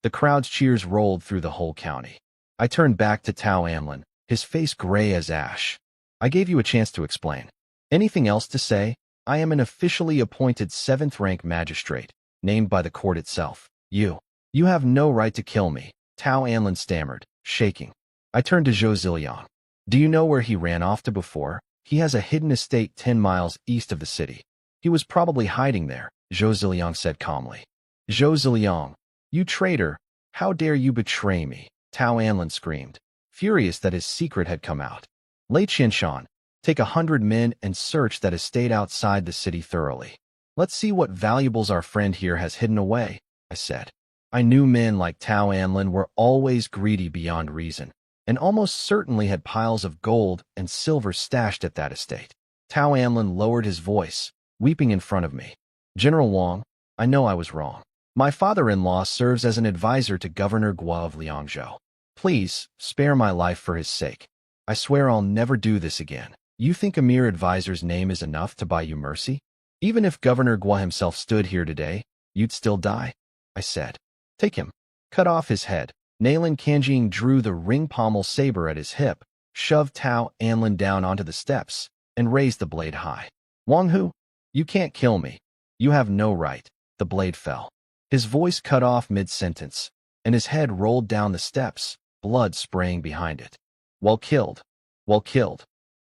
[SPEAKER 1] The crowd's cheers rolled through the whole county. I turned back to Tao Anlin, his face gray as ash. I gave you a chance to explain. Anything else to say? I am an officially appointed 7th-rank magistrate, named by the court itself. You have no right to kill me, Tao Anlin stammered, shaking. I turned to Zhou Ziliang. Do you know where he ran off to before? He has a hidden estate 10 miles east of the city. He was probably hiding there, Zhou Ziliang said calmly. Zhou Ziliang, you traitor, how dare you betray me? Tao Anlin screamed, furious that his secret had come out. Lei Qianshan, take 100 men and search that estate outside the city thoroughly. Let's see what valuables our friend here has hidden away, I said. I knew men like Tao Anlin were always greedy beyond reason, and almost certainly had piles of gold and silver stashed at that estate. Tao Anlin lowered his voice, weeping in front of me. General Wang, I know I was wrong. My father-in-law serves as an advisor to Governor Guo of Liangzhou. Please, spare my life for his sake. I swear I'll never do this again. You think a mere advisor's name is enough to buy you mercy? Even if Governor Guo himself stood here today, you'd still die, I said. Take him. Cut off his head. Nailan Kanjing drew the ring pommel saber at his hip, shoved Tao Anlin down onto the steps, and raised the blade high. Wang Hu, you can't kill me. You have no right. The blade fell. His voice cut off mid-sentence, and his head rolled down the steps, blood spraying behind it. Well killed. Well killed.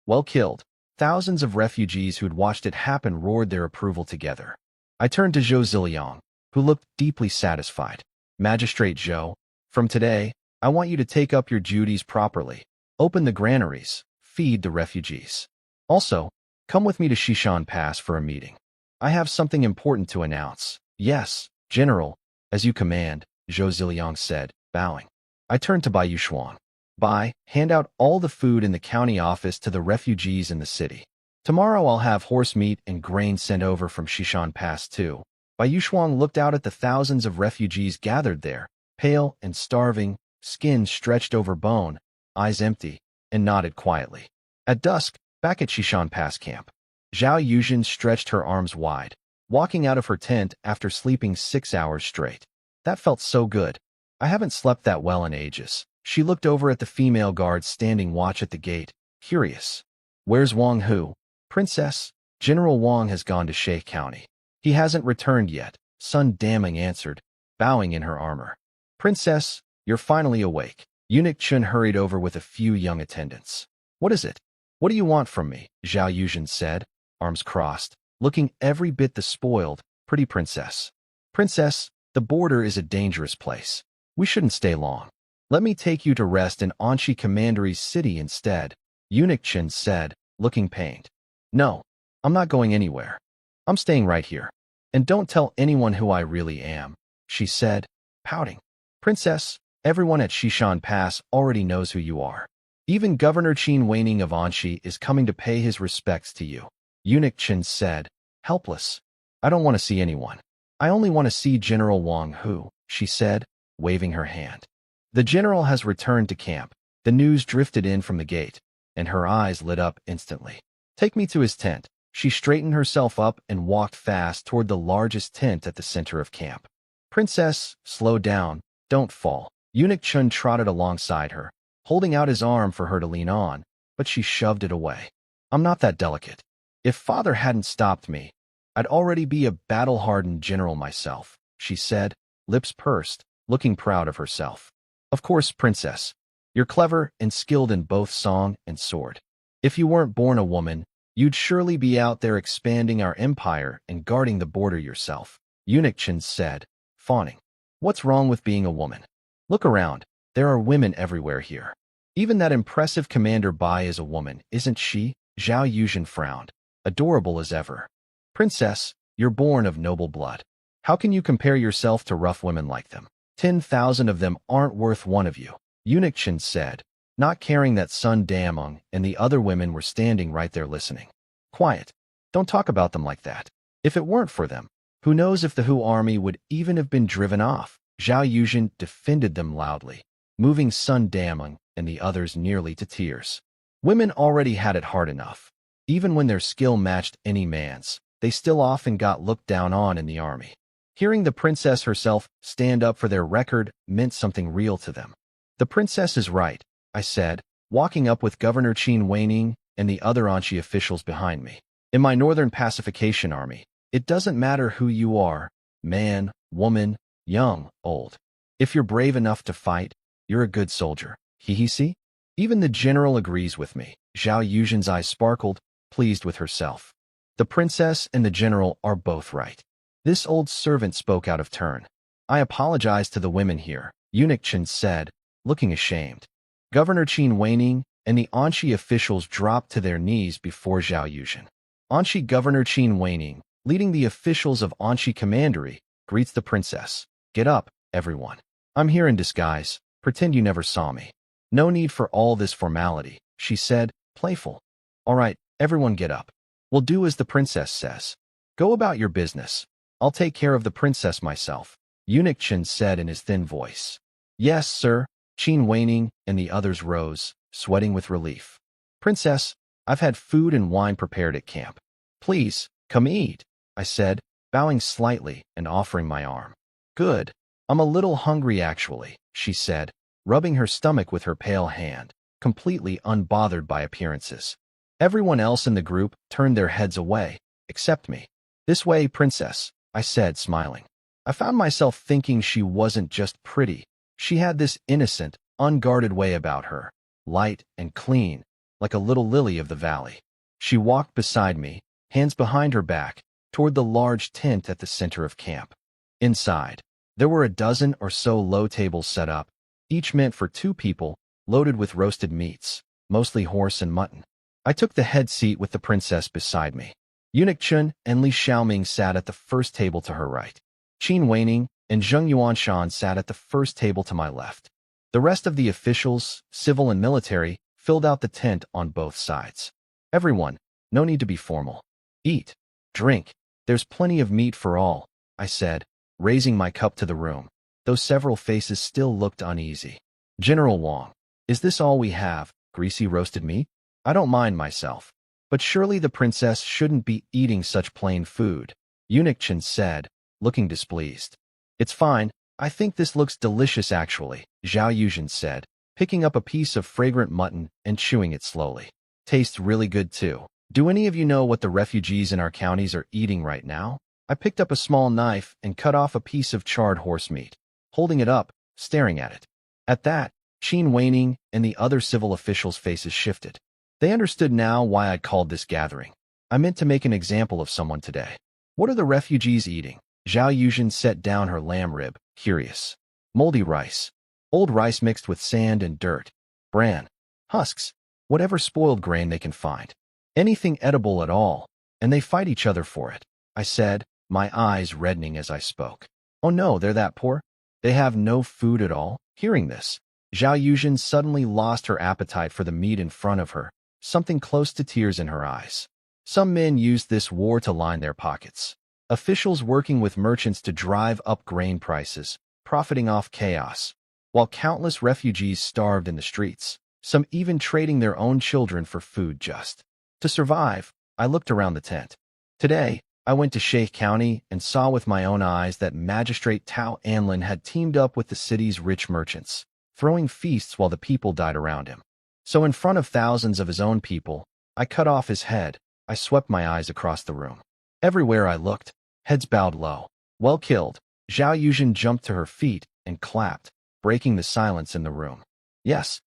[SPEAKER 1] Well killed. Thousands of refugees who'd watched it happen roared their approval together. I turned to Zhou Ziliang, who looked deeply satisfied. Magistrate Zhou, from today, I want you to take up your duties properly. Open the granaries, feed the refugees. Also, come with me to Xishan Pass for a meeting. I have something important to announce. Yes, General, as you command, Zhou Ziliang said, bowing. I turned to Bai Yushuang. Bai, hand out all the food in the county office to the refugees in the city. Tomorrow I'll have horse meat and grain sent over from Xishan Pass too. Bai Yushuang looked out at the thousands of refugees gathered there, pale and starving, skin stretched over bone, eyes empty, and nodded quietly. At dusk, back at Xishan Pass camp, Zhao Yuzhen stretched her arms wide, walking out of her tent after sleeping 6 hours straight. That felt so good. I haven't slept that well in ages. She looked over at the female guards standing watch at the gate, curious. Where's Wang Hu? Princess, General Wang has gone to Shay County. He hasn't returned yet, Sun Daming answered, bowing in her armor. Princess, you're finally awake. Eunuch Chun hurried over with a few young attendants. What is it? What do you want from me? Zhao Yuzhen said, arms crossed, looking every bit the spoiled, pretty princess. Princess, the border is a dangerous place. We shouldn't stay long. Let me take you to rest in Anshi Commandery's city instead, Eunuch Chen said, looking pained. No, I'm not going anywhere. I'm staying right here. And don't tell anyone who I really am, she said, pouting. Princess, everyone at Xishan Pass already knows who you are. Even Governor Qin Weining of Anshi is coming to pay his respects to you. Eunuch Chen said, helpless. I don't want to see anyone. I only want to see General Wang Hu, she said, waving her hand. The general has returned to camp. The news drifted in from the gate, and her eyes lit up instantly. Take me to his tent. She straightened herself up and walked fast toward the largest tent at the center of camp. Princess, slow down. Don't fall. Eunuch Chun trotted alongside her, holding out his arm for her to lean on, but she shoved it away. I'm not that delicate. If father hadn't stopped me, I'd already be a battle-hardened general myself, she said, lips pursed, looking proud of herself. Of course, princess. You're clever and skilled in both song and sword. If you weren't born a woman, you'd surely be out there expanding our empire and guarding the border yourself. Eunuch Chen said, fawning. What's wrong with being a woman? Look around. There are women everywhere here. Even that impressive Commander Bai is a woman, isn't she? Zhao Yuzhen frowned. Adorable as ever. Princess, you're born of noble blood. How can you compare yourself to rough women like them? 10,000 of them aren't worth one of you. Eunuch Chen said, not caring that Sun Damong and the other women were standing right there listening. Quiet. Don't talk about them like that. If it weren't for them, who knows if the Hu army would even have been driven off? Zhao Yuzhen defended them loudly, moving Sun Damong and the others nearly to tears. Women already had it hard enough. Even when their skill matched any man's, they still often got looked down on in the army. Hearing the princess herself stand up for their record meant something real to them. The princess is right, I said, walking up with Governor Qin Weining and the other Anchi officials behind me. In my Northern Pacification Army, it doesn't matter who you are, man, woman, young, old. If you're brave enough to fight, you're a good soldier. See? Even the general agrees with me. Zhao Yuzhen's eyes sparkled, pleased with herself. The princess and the general are both right. This old servant spoke out of turn. I apologize to the women here, Eunuch Chen said, looking ashamed. Governor Qin Weining and the Anchi officials dropped to their knees before Zhao Yuzhen. Anchi Governor Qin Weining, leading the officials of Anchi Commandery, greets the princess. Get up, everyone. I'm here in disguise. Pretend you never saw me. No need for all this formality, she said, playful. All right, everyone get up. We'll do as the princess says. Go about your business. I'll take care of the princess myself, Eunuch Chen said in his thin voice. Yes, sir. Qin Weining and the others rose, sweating with relief. Princess, I've had food and wine prepared at camp. Please, come eat, I said, bowing slightly and offering my arm. Good. I'm a little hungry actually, she said, rubbing her stomach with her pale hand, completely unbothered by appearances. Everyone else in the group turned their heads away, except me. This way, princess, I said, smiling. I found myself thinking she wasn't just pretty. She had this innocent, unguarded way about her, light and clean, like a little lily of the valley. She walked beside me, hands behind her back, toward the large tent at the center of camp. Inside, there were a dozen or so low tables set up, each meant for 2 people, loaded with roasted meats, mostly horse and mutton. I took the head seat with the princess beside me. Eunuch Chen and Li Xiaoming sat at the first table to her right. Qin Weining and Zheng Yuanshan sat at the first table to my left. The rest of the officials, civil and military, filled out the tent on both sides. Everyone, no need to be formal. Eat, drink, there's plenty of meat for all, I said, raising my cup to the room, though several faces still looked uneasy. General Wang, is this all we have, greasy roasted meat? I don't mind myself, but surely the princess shouldn't be eating such plain food, Eunuch Chen said, looking displeased. It's fine, I think this looks delicious actually, Zhao Yuzhen said, picking up a piece of fragrant mutton and chewing it slowly. Tastes really good too. Do any of you know what the refugees in our counties are eating right now? I picked up a small knife and cut off a piece of charred horse meat, holding it up, staring at it. At that, Qin Weining and the other civil officials' faces shifted. They understood now why I'd called this gathering. I meant to make an example of someone today. What are the refugees eating? Zhao Yuzhen set down her lamb rib, curious. Moldy rice. Old rice mixed with sand and dirt. Bran. Husks. Whatever spoiled grain they can find. Anything edible at all, and they fight each other for it, I said, my eyes reddening as I spoke. Oh no, they're that poor? They have no food at all? Hearing this, Zhao Yuzhen suddenly lost her appetite for the meat in front of her, something close to tears in her eyes. Some men used this war to line their pockets. Officials working with merchants to drive up grain prices, profiting off chaos, while countless refugees starved in the streets, some even trading their own children for food just to survive. I looked around the tent. Today, I went to Sheikh County and saw with my own eyes that Magistrate Tao Anlin had teamed up with the city's rich merchants, throwing feasts while the people died around him. So in front of thousands of his own people, I cut off his head. I swept my eyes across the room. Everywhere I looked, heads bowed low. Well killed. Zhao Yuzhen jumped to her feet and clapped, breaking the silence in the room. Yes,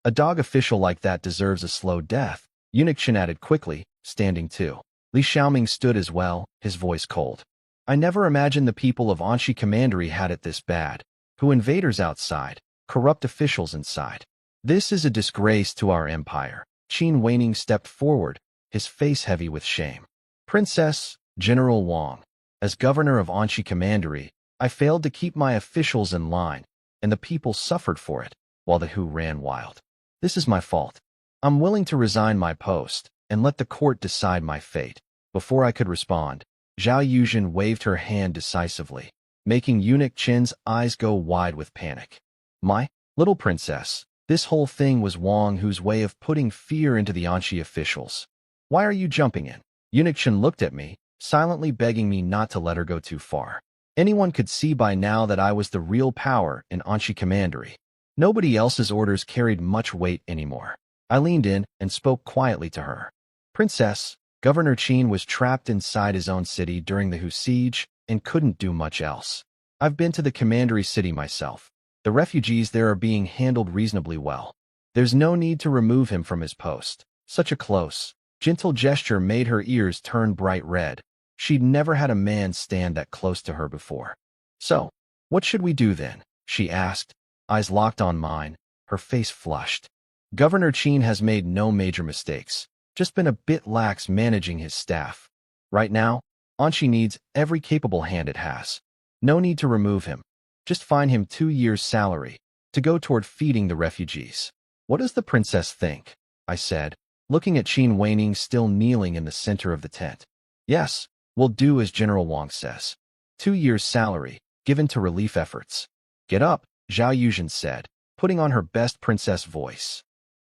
[SPEAKER 1] a dog official like that deserves a slow death, Eunuch Chen added quickly, standing too. Li Xiaoming stood as well, his voice cold. I never imagined the people of Anshi Commandery had it this bad. Who invaders outside, corrupt officials inside. This is a disgrace to our empire. Qin Weining stepped forward, his face heavy with shame. Princess, General Wang, as governor of Anshi Commandery, I failed to keep my officials in line, and the people suffered for it, while the Hu ran wild. This is my fault. I'm willing to resign my post, and let the court decide my fate. Before I could respond, Zhao Yuzhen waved her hand decisively, making Eunuch Qin's eyes go wide with panic. My little princess, this whole thing was Wang Hu's way of putting fear into the Anshi officials. Why are you jumping in? Eunuch Qin looked at me, silently begging me not to let her go too far. Anyone could see by now that I was the real power in Anshi Commandery. Nobody else's orders carried much weight anymore. I leaned in and spoke quietly to her. Princess, Governor Qin was trapped inside his own city during the Hu siege and couldn't do much else. I've been to the Commandery city myself. The refugees there are being handled reasonably well. There's no need to remove him from his post. Such a close, gentle gesture made her ears turn bright red. She'd never had a man stand that close to her before. So, what should we do then? She asked, eyes locked on mine, her face flushed. Governor Qin has made no major mistakes, just been a bit lax managing his staff. Right now, Anshi needs every capable hand it has. No need to remove him. Just fine him 2 years' salary to go toward feeding the refugees. What does the princess think? I said, looking at Qin Weining still kneeling in the center of the tent. Yes, we'll do as General Wang says. 2 years' salary, given to relief efforts. Get up, Zhao Yuzhen said, putting on her best princess voice.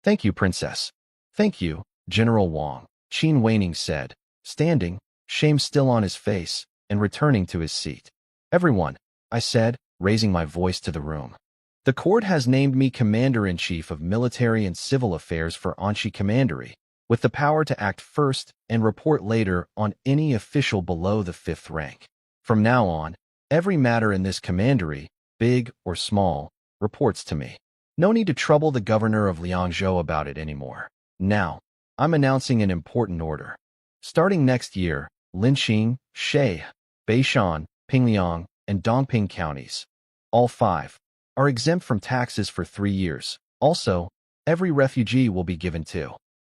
[SPEAKER 1] Thank you, princess. Thank you, General Wang, Qin Weining said, standing, shame still on his face, and returning to his seat. Everyone, I said, raising my voice to the room. The court has named me Commander-in-Chief of Military and Civil Affairs for Anshi Commandery, with the power to act first and report later on any official below the 5th rank. From now on, every matter in this commandery, big or small, reports to me. No need to trouble the governor of Liangzhou about it anymore. Now, I'm announcing an important order. Starting next year, Linxing, Shay, Beishan, Pingliang, and Dongping counties, all 5, are exempt from taxes for 3 years. Also, every refugee will be given 2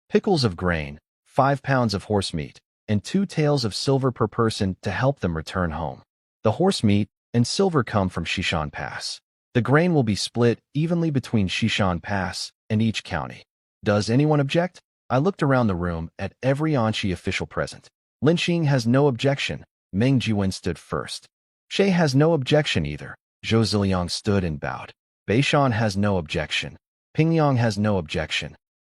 [SPEAKER 1] pickles of grain, 5 pounds of horse meat, and 2 taels of silver per person to help them return home. The horse meat and silver come from Xishan Pass. The grain will be split evenly between Xishan Pass and each county. Does anyone object? I looked around the room at every Anshi official present. Linxing has no objection. Meng Jiwen stood first. Shay has no objection either. Zhou Ziliang stood and bowed. Beishan has no objection. Pingliang has no objection.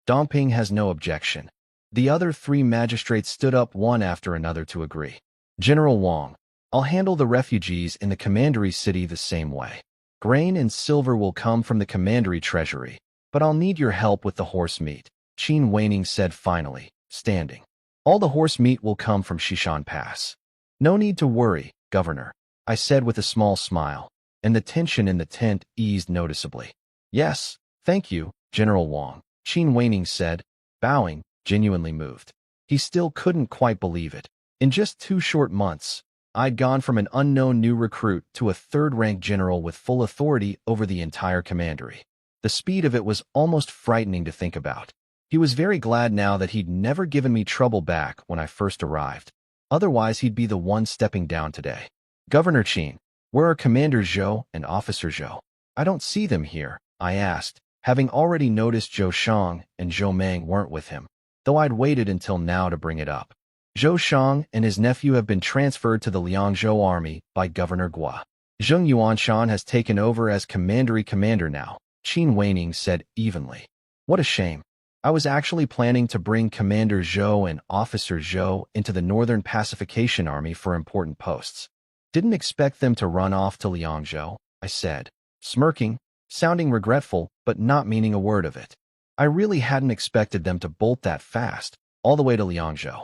[SPEAKER 1] Dongping has no objection. The other 3 magistrates stood up one after another to agree. General Wang, I'll handle the refugees in the commandery city the same way. Grain and silver will come from the commandery treasury, but I'll need your help with the horse meat, Qin Weining said finally, standing. All the horse meat will come from Xishan Pass. No need to worry, Governor, I said with a small smile, and the tension in the tent eased noticeably. Yes, thank you, General Wang, Qin Weining said, bowing, genuinely moved. He still couldn't quite believe it. In just 2 short months, I'd gone from an unknown new recruit to a 3rd-rank general with full authority over the entire commandery. The speed of it was almost frightening to think about. He was very glad now that he'd never given me trouble back when I first arrived. Otherwise, he'd be the one stepping down today. Governor Qin, where are Commander Zhou and Officer Zhou? I don't see them here, I asked, having already noticed Zhou Shang and Zhou Meng weren't with him, though I'd waited until now to bring it up. Zhou Shang and his nephew have been transferred to the Liangzhou army by Governor Gua. Zheng Yuanshan has taken over as commandery commander now, Qin Weining said evenly. What a shame. I was actually planning to bring Commander Zhou and Officer Zhou into the Northern Pacification Army for important posts. Didn't expect them to run off to Liangzhou, I said, smirking, sounding regretful but not meaning a word of it. I really hadn't expected them to bolt that fast, all the way to Liangzhou.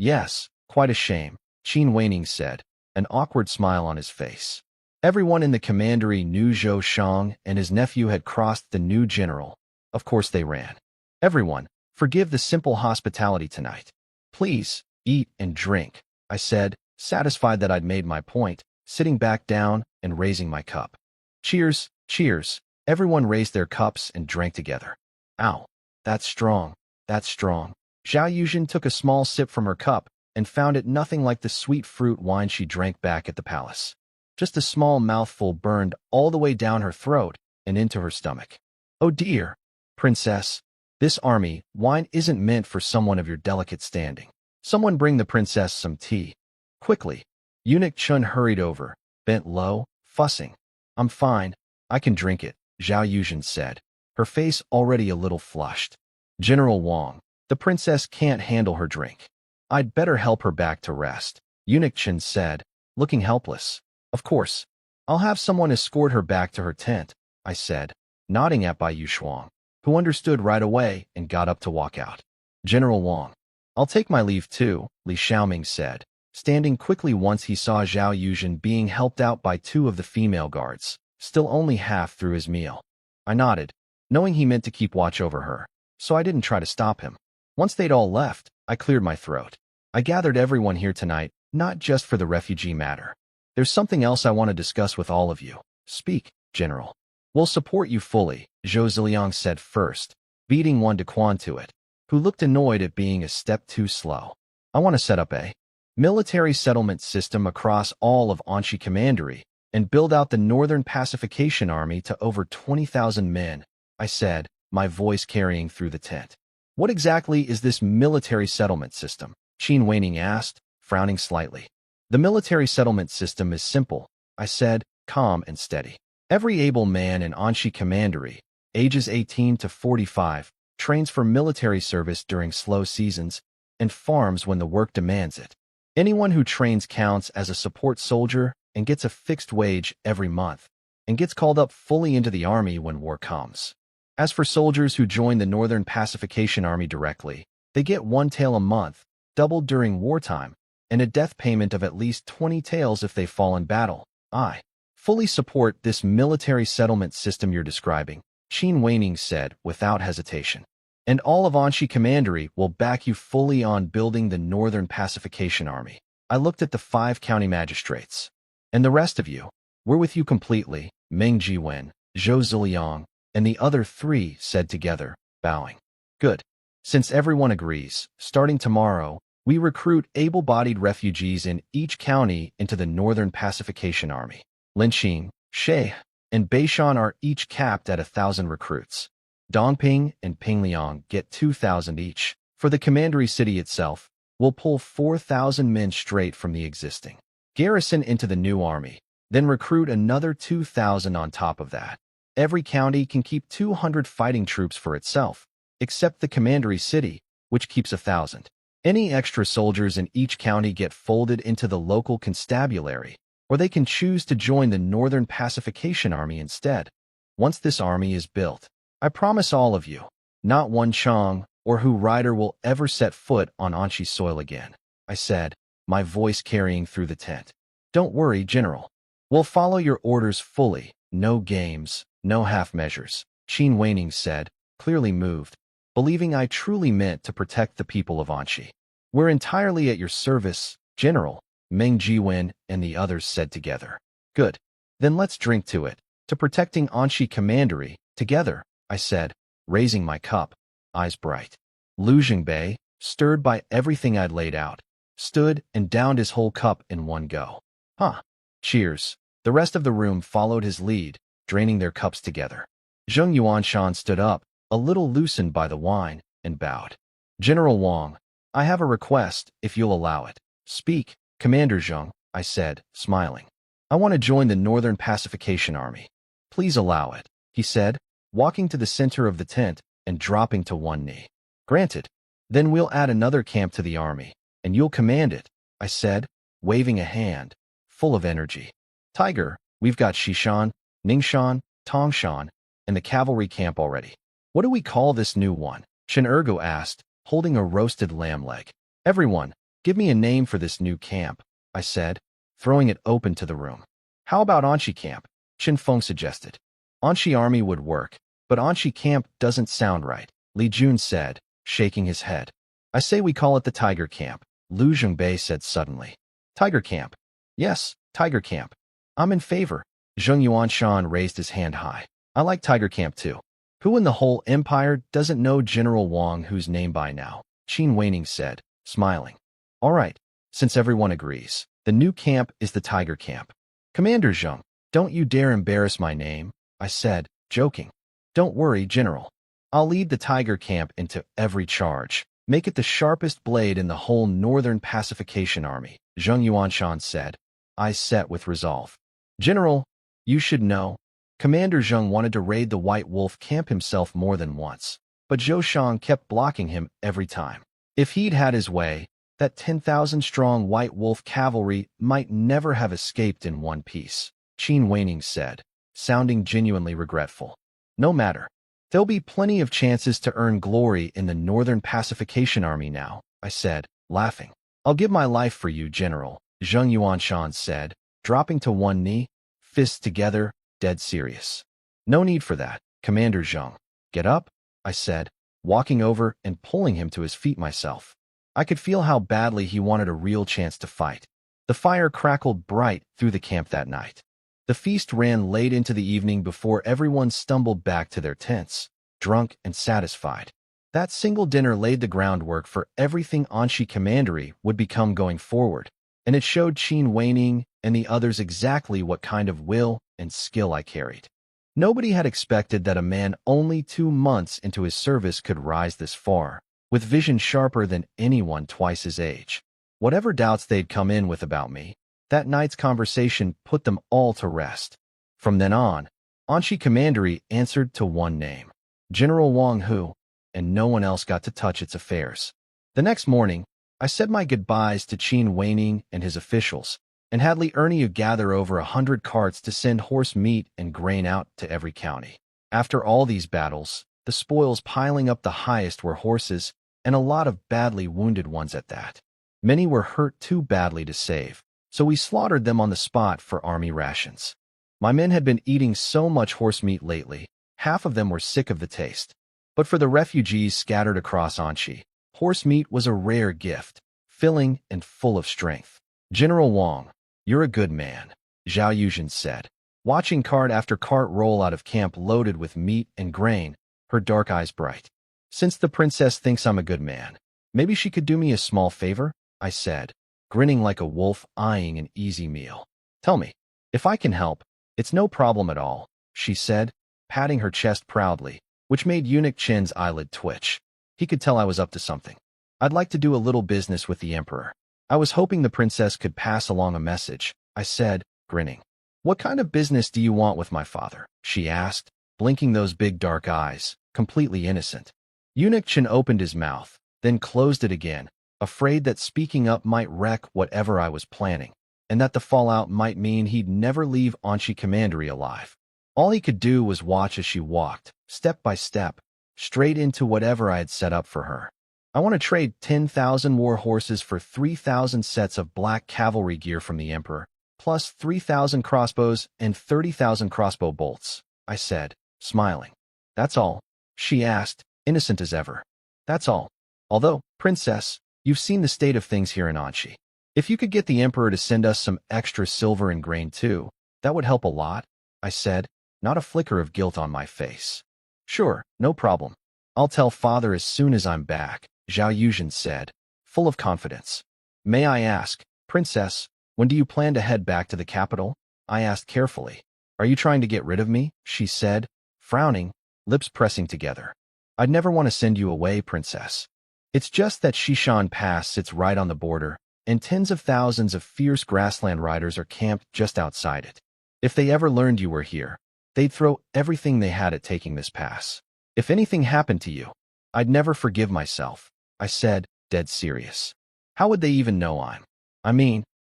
[SPEAKER 1] Yes, quite a shame, Qin Weining said, an awkward smile on his face. Everyone in the commandery knew Zhou Shang and his nephew had crossed the new general. Of course they ran. Everyone, forgive the simple hospitality tonight. Please, eat and drink, I said, satisfied that I'd made my point, sitting back down and raising my cup. Cheers, cheers. Everyone raised their cups and drank together. Ow, that's strong, that's strong. Zhao Yuzhen took a small sip from her cup and found it nothing like the sweet fruit wine she drank back at the palace. Just a small mouthful burned all the way down her throat and into her stomach. Oh dear, princess, this army wine isn't meant for someone of your delicate standing. Someone bring the princess some tea. Quickly. Eunuch Chun hurried over, bent low, fussing. I'm fine, I can drink it, Zhao Yuzhen said, her face already a little flushed. General Wang, the princess can't handle her drink. I'd better help her back to rest, Eunuch Chen said, looking helpless. Of course. I'll have someone escort her back to her tent, I said, nodding at Bai Yushuang, who understood right away and got up to walk out. General Wang, I'll take my leave too, Li Xiaoming said, standing quickly once he saw Zhao Yuzhen being helped out by two of the female guards, still only half through his meal. I nodded, knowing he meant to keep watch over her, so I didn't try to stop him. Once they'd all left, I cleared my throat. I gathered everyone here tonight, not just for the refugee matter. There's something else I want to discuss with all of you. Speak, General. We'll support you fully, Zhou Ziliang said first, beating one to Quan to it, who looked annoyed at being a step too slow. I want to set up a military settlement system across all of Anxi Commandery and build out the Northern Pacification Army to over 20,000 men, I said, my voice carrying through the tent. What exactly is this military settlement system? Qin Weining asked, frowning slightly. The military settlement system is simple, I said, calm and steady. Every able man in Anxi Commandery, ages 18 to 45, trains for military service during slow seasons and farms when the work demands it. Anyone who trains counts as a support soldier and gets a fixed wage every month, and gets called up fully into the army when war comes. As for soldiers who join the Northern Pacification Army directly, they get 1 tael a month, doubled during wartime, and a death payment of at least 20 taels if they fall in battle. I fully support this military settlement system you're describing, Qin Weining said without hesitation. And all of Anxi Commandery will back you fully on building the Northern Pacification Army. I looked at the 5 county magistrates. And the rest of you, we're with you completely, Meng Jiwen, Zhou Ziliang, and the other 3 said together, bowing. Good. Since everyone agrees, starting tomorrow, we recruit able-bodied refugees in each county into the Northern Pacification Army. Linqing, She, and Beishan are each capped at 1,000 recruits. Dongping and Pingliang get 2,000 each. For the commandery city itself, we'll pull 4,000 men straight from the existing garrison into the new army, then recruit another 2,000 on top of that. Every county can keep 200 fighting troops for itself, except the commandery city, which keeps 1,000. Any extra soldiers in each county get folded into the local constabulary, or they can choose to join the Northern Pacification Army instead. Once this army is built, I promise all of you, not one Chong or Hu rider will ever set foot on Anxi soil again, I said, my voice carrying through the tent. Don't worry, General. We'll follow your orders fully, no games, no half measures, Qin Weining said, clearly moved, believing I truly meant to protect the people of Anxi. We're entirely at your service, General, Meng Jiwen and the others said together. Good. Then let's drink to it, to protecting Anxi Commandery, together, I said, raising my cup, eyes bright. Lu Jingbei, stirred by everything I'd laid out, stood and downed his whole cup in one go. Huh. Cheers. The rest of the room followed his lead, draining their cups together. Zheng Yuanshan stood up, a little loosened by the wine, and bowed. General Wang, I have a request, if you'll allow it. Speak, Commander Zheng, I said, smiling. I want to join the Northern Pacification Army. Please allow it, he said, walking to the center of the tent and dropping to one knee. Granted. Then we'll add another camp to the army, and you'll command it, I said, waving a hand, full of energy. Tiger, we've got Shishan, Ningshan, Tongshan, and the cavalry camp already. What do we call this new one? Chen Ergo asked, holding a roasted lamb leg. Everyone, give me a name for this new camp, I said, throwing it open to the room. How about Anxi Camp? Chen Feng suggested. Anxi Army would work, but Anxi Camp doesn't sound right, Li Jun said, shaking his head. I say we call it the Tiger Camp, Lu Jingbei said suddenly. Tiger Camp. Yes, Tiger Camp. I'm in favor. Zheng Yuanshan raised his hand high. I like Tiger Camp too. Who in the whole empire doesn't know General Wang, whose name by now? Qin Weining said, smiling. All right, since everyone agrees, the new camp is the Tiger Camp. Commander Zheng, don't you dare embarrass my name, I said, joking. Don't worry, General. I'll lead the Tiger Camp into every charge. Make it the sharpest blade in the whole Northern Pacification Army, Zheng Yuanshan said, eyes set with resolve. General, you should know. Commander Zheng wanted to raid the White Wolf camp himself more than once, but Zhou Shang kept blocking him every time. If he'd had his way, that 10,000-strong White Wolf cavalry might never have escaped in one piece, Qin Weining said, sounding genuinely regretful. No matter. There'll be plenty of chances to earn glory in the Northern Pacification Army now, I said, laughing. I'll give my life for you, General, Zheng Yuanshan said, dropping to one knee, fists together, dead serious. No need for that, Commander Zheng. Get up, I said, walking over and pulling him to his feet myself. I could feel how badly he wanted a real chance to fight. The fire crackled bright through the camp that night. The feast ran late into the evening before everyone stumbled back to their tents, drunk and satisfied. That single dinner laid the groundwork for everything Anshi Commandery would become going forward, and it showed Qin Weining and the others exactly what kind of will and skill I carried. Nobody had expected that a man only 2 months into his service could rise this far, with vision sharper than anyone twice his age. Whatever doubts they'd come in with about me, that night's conversation put them all to rest. From then on, Anshi Commandery answered to one name, General Wang Hu, and no one else got to touch its affairs. The next morning, I said my goodbyes to Qin Weining and his officials, and had Li Erniu gather over 100 carts to send horse meat and grain out to every county. After all these battles, the spoils piling up the highest were horses, and a lot of badly wounded ones at that. Many were hurt too badly to save, so we slaughtered them on the spot for army rations. My men had been eating so much horse meat lately, half of them were sick of the taste. But for the refugees scattered across Anshi, horse meat was a rare gift, filling and full of strength. General Wang, you're a good man, Zhao Yuzhen said, watching cart after cart roll out of camp loaded with meat and grain, her dark eyes bright. Since the princess thinks I'm a good man, maybe she could do me a small favor, I said, grinning like a wolf eyeing an easy meal. Tell me, if I can help, it's no problem at all, she said, patting her chest proudly, which made Eunuch Chen's eyelid twitch. He could tell I was up to something. I'd like to do a little business with the emperor. I was hoping the princess could pass along a message, I said, grinning. What kind of business do you want with my father? She asked, blinking those big dark eyes, completely innocent. Eunuch Chen opened his mouth, then closed it again, afraid that speaking up might wreck whatever I was planning, and that the fallout might mean he'd never leave Anshi Commandery alive. All he could do was watch as she walked, step by step, straight into whatever I had set up for her. I want to trade 10,000 war horses for 3,000 sets of black cavalry gear from the Emperor, plus 3,000 crossbows and 30,000 crossbow bolts, I said, smiling. That's all? She asked, innocent as ever. That's all. Although, Princess, you've seen the state of things here in Anshi. If you could get the Emperor to send us some extra silver and grain too, that would help a lot, I said, not a flicker of guilt on my face. Sure, no problem. I'll tell father as soon as I'm back, Zhao Yuzhen said, full of confidence. May I ask, Princess, when do you plan to head back to the capital? I asked carefully. Are you trying to get rid of me? She said, frowning, lips pressing together. I'd never want to send you away, Princess. It's just that Shishan Pass sits right on the border, and tens of thousands of fierce grassland riders are camped just outside it. If they ever learned you were here, they'd throw everything they had at taking this pass. If anything happened to you, I'd never forgive myself, I said, dead serious. How would they even know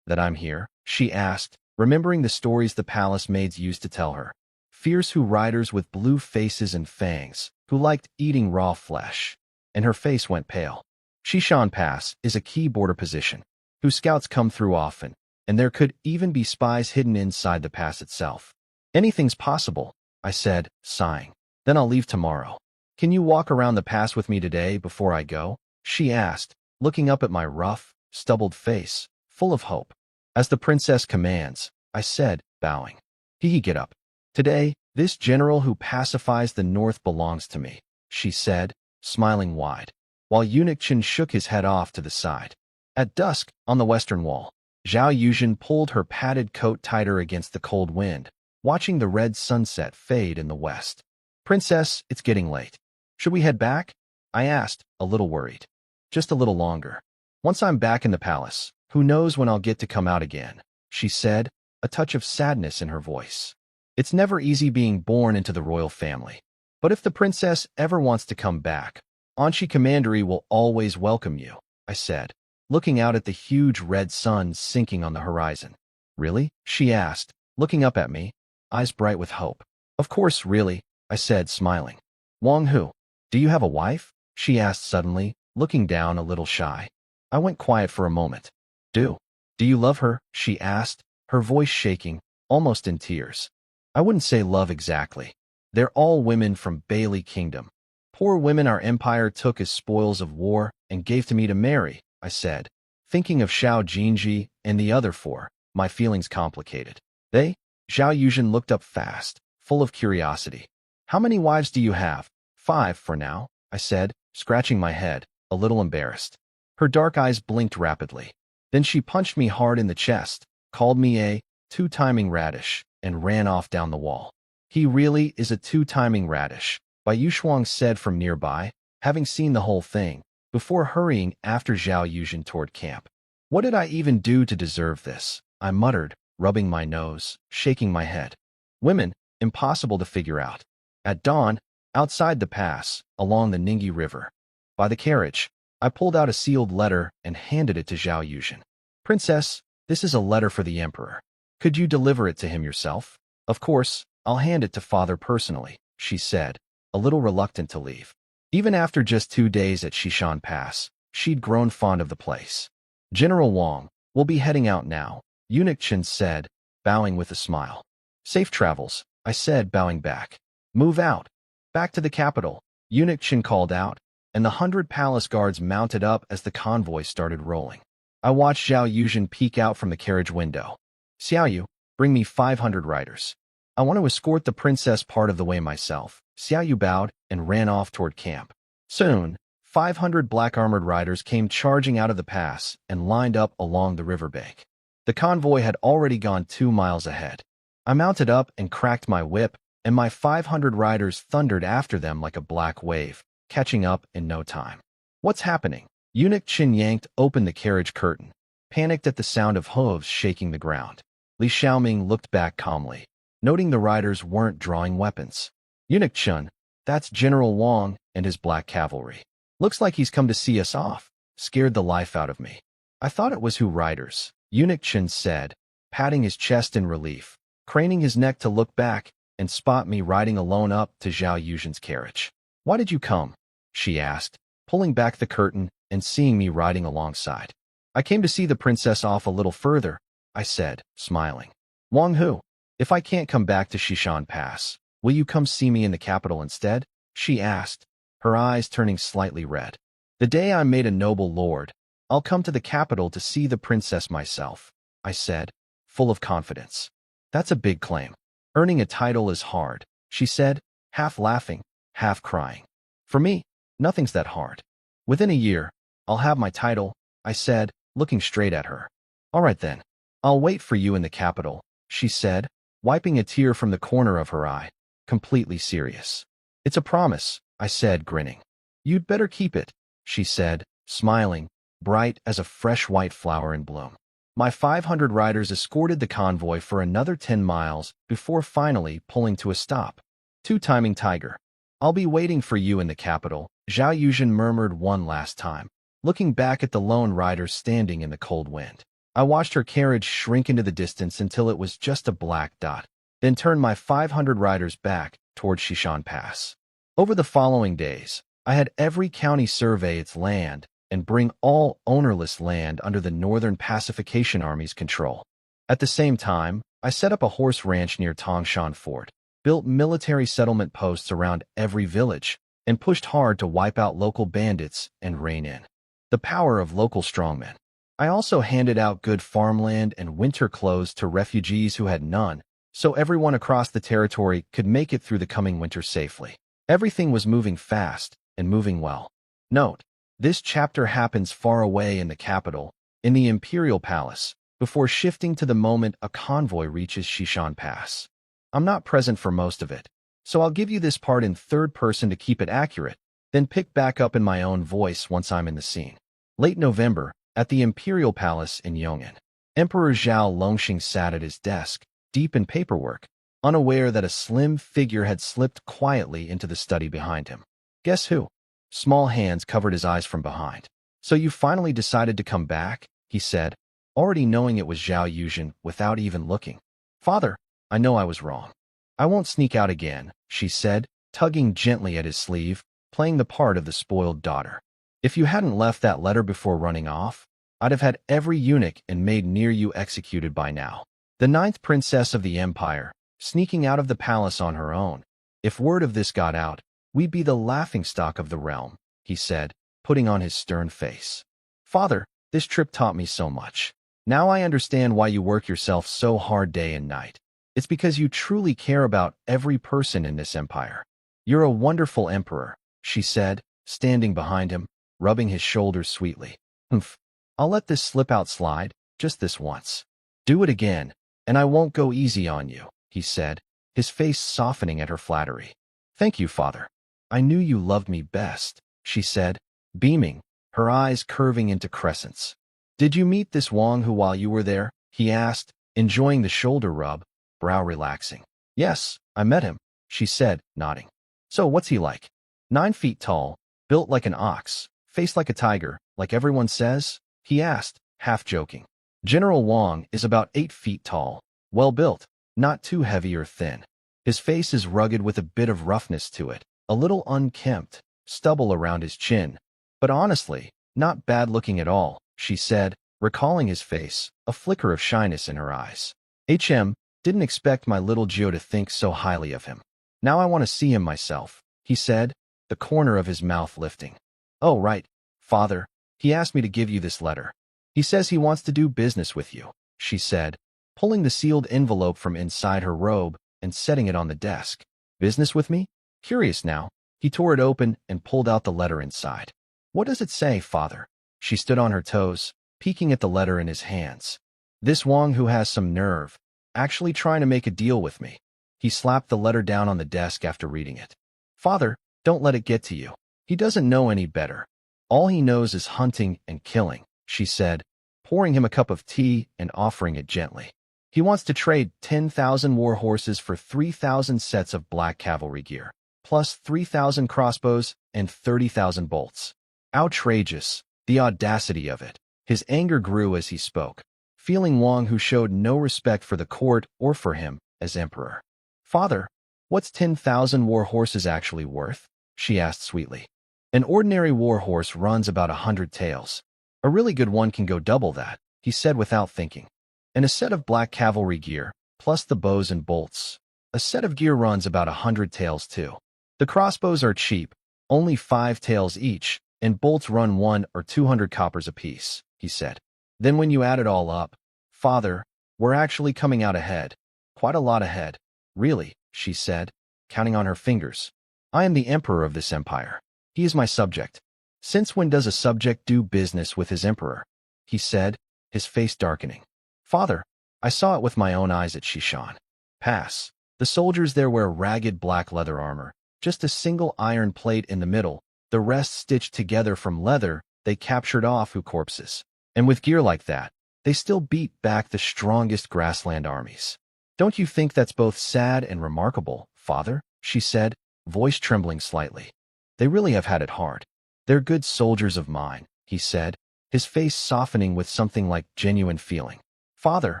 [SPEAKER 1] that I'm here? She asked, remembering the stories the palace maids used to tell her. Fierce riders with blue faces and fangs, who liked eating raw flesh. And her face went pale. Shishan Pass is a key border position, whose scouts come through often, and there could even be spies hidden inside the pass itself. Anything's possible, I said, sighing. Then I'll leave tomorrow. Can you walk around the pass with me today before I go? She asked, looking up at my rough, stubbled face, full of hope. As the princess commands, I said, bowing. He get up. Today, this general who pacifies the north belongs to me, she said, smiling wide, while Eunuch Chen shook his head off to the side. At dusk, on the western wall, Zhao Yuzhen pulled her padded coat tighter against the cold wind, watching the red sunset fade in the west. Princess, it's getting late. Should we head back? I asked, a little worried. Just a little longer. Once I'm back in the palace, who knows when I'll get to come out again, she said, a touch of sadness in her voice. It's never easy being born into the royal family. But if the princess ever wants to come back, Anshi Commandery will always welcome you, I said, looking out at the huge red sun sinking on the horizon. Really? She asked, looking up at me, eyes bright with hope. Of course, really, I said, smiling. Wang Hu, do you have a wife? She asked suddenly, looking down a little shy. I went quiet for a moment. Do you love her? She asked, her voice shaking, almost in tears. I wouldn't say love exactly. They're all women from Bailey Kingdom. Poor women our empire took as spoils of war and gave to me to marry, I said, thinking of Xiao Jinji and the other four, my feelings complicated. They? Zhao Yuzhen looked up fast, full of curiosity. How many wives do you have? 5 for now, I said, scratching my head, a little embarrassed. Her dark eyes blinked rapidly. Then she punched me hard in the chest, called me a two-timing radish, and ran off down the wall. He really is a two-timing radish, Bai Yushuang said from nearby, having seen the whole thing, before hurrying after Zhao Yuzhen toward camp. What did I even do to deserve this? I muttered, rubbing my nose, shaking my head. Women, impossible to figure out. At dawn, outside the pass, along the Ningyi River, by the carriage, I pulled out a sealed letter and handed it to Zhao Yuzhen. Princess, this is a letter for the emperor. Could you deliver it to him yourself? Of course, I'll hand it to father personally, she said, a little reluctant to leave. Even after just 2 days at Xishan Pass, she'd grown fond of the place. General Wang, we'll be heading out now, Eunuch Chen said, bowing with a smile. Safe travels, I said, bowing back. Move out. Back to the capital, Eunuch Chen called out, and the 100 palace guards mounted up as the convoy started rolling. I watched Zhao Yuzhen peek out from the carriage window. Xiaoyu, bring me 500 riders. I want to escort the princess part of the way myself. Xiaoyu bowed and ran off toward camp. Soon, 500 black-armored riders came charging out of the pass and lined up along the riverbank. The convoy had already gone 2 miles ahead. I mounted up and cracked my whip, and my 500 riders thundered after them like a black wave, catching up in no time. What's happening? Eunuch Chen yanked open the carriage curtain, panicked at the sound of hooves shaking the ground. Li Xiaoming looked back calmly, noting the riders weren't drawing weapons. Eunuch Chen, that's General Wang and his black cavalry. Looks like he's come to see us off. Scared the life out of me. I thought it was who riders, Eunuch Chen said, patting his chest in relief, craning his neck to look back and spot me riding alone up to Zhao Yuzhen's carriage. Why did you come? She asked, pulling back the curtain and seeing me riding alongside. I came to see the princess off a little further, I said, smiling. Wang Hu, if I can't come back to Xishan Pass, will you come see me in the capital instead? She asked, her eyes turning slightly red. The day I'm made a noble lord, I'll come to the capital to see the princess myself, I said, full of confidence. That's a big claim. Earning a title is hard, she said, half laughing, half crying. For me, nothing's that hard. Within a year, I'll have my title, I said, looking straight at her. All right then, I'll wait for you in the capital, she said, wiping a tear from the corner of her eye, completely serious. It's a promise, I said, grinning. You'd better keep it, she said, smiling, bright as a fresh white flower in bloom. My 500 riders escorted the convoy for another 10 miles before finally pulling to a stop. Two-timing tiger. I'll be waiting for you in the capital, Zhao Yuzhen murmured one last time, looking back at the lone rider standing in the cold wind. I watched her carriage shrink into the distance until it was just a black dot, then turned my 500 riders back toward Xishan Pass. Over the following days, I had every county survey its land and bring all ownerless land under the Northern Pacification Army's control. At the same time, I set up a horse ranch near Tongshan Fort, built military settlement posts around every village, and pushed hard to wipe out local bandits and rein in the power of local strongmen. I also handed out good farmland and winter clothes to refugees who had none, so everyone across the territory could make it through the coming winter safely. Everything was moving fast and moving well. Note: this chapter happens far away in the capital, in the Imperial Palace, before shifting to the moment a convoy reaches Shishan Pass. I'm not present for most of it, so I'll give you this part in third person to keep it accurate, then pick back up in my own voice once I'm in the scene. Late November, at the Imperial Palace in Yong'an, Emperor Zhao Longxing sat at his desk, deep in paperwork, unaware that a slim figure had slipped quietly into the study behind him. Guess who? Small hands covered his eyes from behind. So you finally decided to come back, he said, already knowing it was Zhao Yuzhen without even looking. Father, I know I was wrong. I won't sneak out again, she said, tugging gently at his sleeve, playing the part of the spoiled daughter. If you hadn't left that letter before running off, I'd have had every eunuch and maid near you executed by now. The 9th princess of the empire, sneaking out of the palace on her own. If word of this got out, we'd be the laughingstock of the realm, he said, putting on his stern face. Father, this trip taught me so much. Now I understand why you work yourself so hard day and night. It's because you truly care about every person in this empire. You're a wonderful emperor, she said, standing behind him, rubbing his shoulders sweetly. Humph. I'll let this slip out slide, just this once. Do it again, and I won't go easy on you, he said, his face softening at her flattery. Thank you, father. I knew you loved me best, she said, beaming, her eyes curving into crescents. Did you meet this Wang Hu while you were there? He asked, enjoying the shoulder rub, brow relaxing. Yes, I met him, she said, nodding. So what's he like? 9 feet tall, built like an ox, faced like a tiger, like everyone says? He asked, half joking. General Wang is about 8 feet tall, well-built, not too heavy or thin. His face is rugged with a bit of roughness to it, a little unkempt, stubble around his chin. But honestly, not bad-looking at all, she said, recalling his face, a flicker of shyness in her eyes. Didn't expect my little Gio to think so highly of him. Now I want to see him myself, he said, the corner of his mouth lifting. Oh, right, father. He asked me to give you this letter. He says he wants to do business with you, she said, pulling the sealed envelope from inside her robe and setting it on the desk. Business with me? Curious now, he tore it open and pulled out the letter inside. What does it say, father? She stood on her toes, peeking at the letter in his hands. This Wang Hu has some nerve, actually trying to make a deal with me. He slapped the letter down on the desk after reading it. Father, don't let it get to you. He doesn't know any better. All he knows is hunting and killing, she said, pouring him a cup of tea and offering it gently. He wants to trade 10,000 war horses for 3,000 sets of black cavalry gear, plus 3,000 crossbows and 30,000 bolts. Outrageous, the audacity of it. His anger grew as he spoke, feeling Wang Hu showed no respect for the court or for him as emperor. Father, what's 10,000 war horses actually worth? She asked sweetly. An ordinary war horse runs about 100 taels. A really good one can go double that, he said without thinking. And a set of black cavalry gear, plus the bows and bolts. A set of gear runs about 100 taels too. The crossbows are cheap, only 5 taels each, and bolts run 1 or 200 coppers apiece, he said. Then when you add it all up, father, we're actually coming out ahead. Quite a lot ahead. Really, she said, counting on her fingers. I am the emperor of this empire. He is my subject. Since when does a subject do business with his emperor? He said, his face darkening. Father, I saw it with my own eyes at Shishan Pass. The soldiers there wear ragged black leather armor, just a single iron plate in the middle, the rest stitched together from leather they captured off Hu corpses. And with gear like that, they still beat back the strongest grassland armies. Don't you think that's both sad and remarkable, father? She said, voice trembling slightly. They really have had it hard. They're good soldiers of mine, he said, his face softening with something like genuine feeling. Father,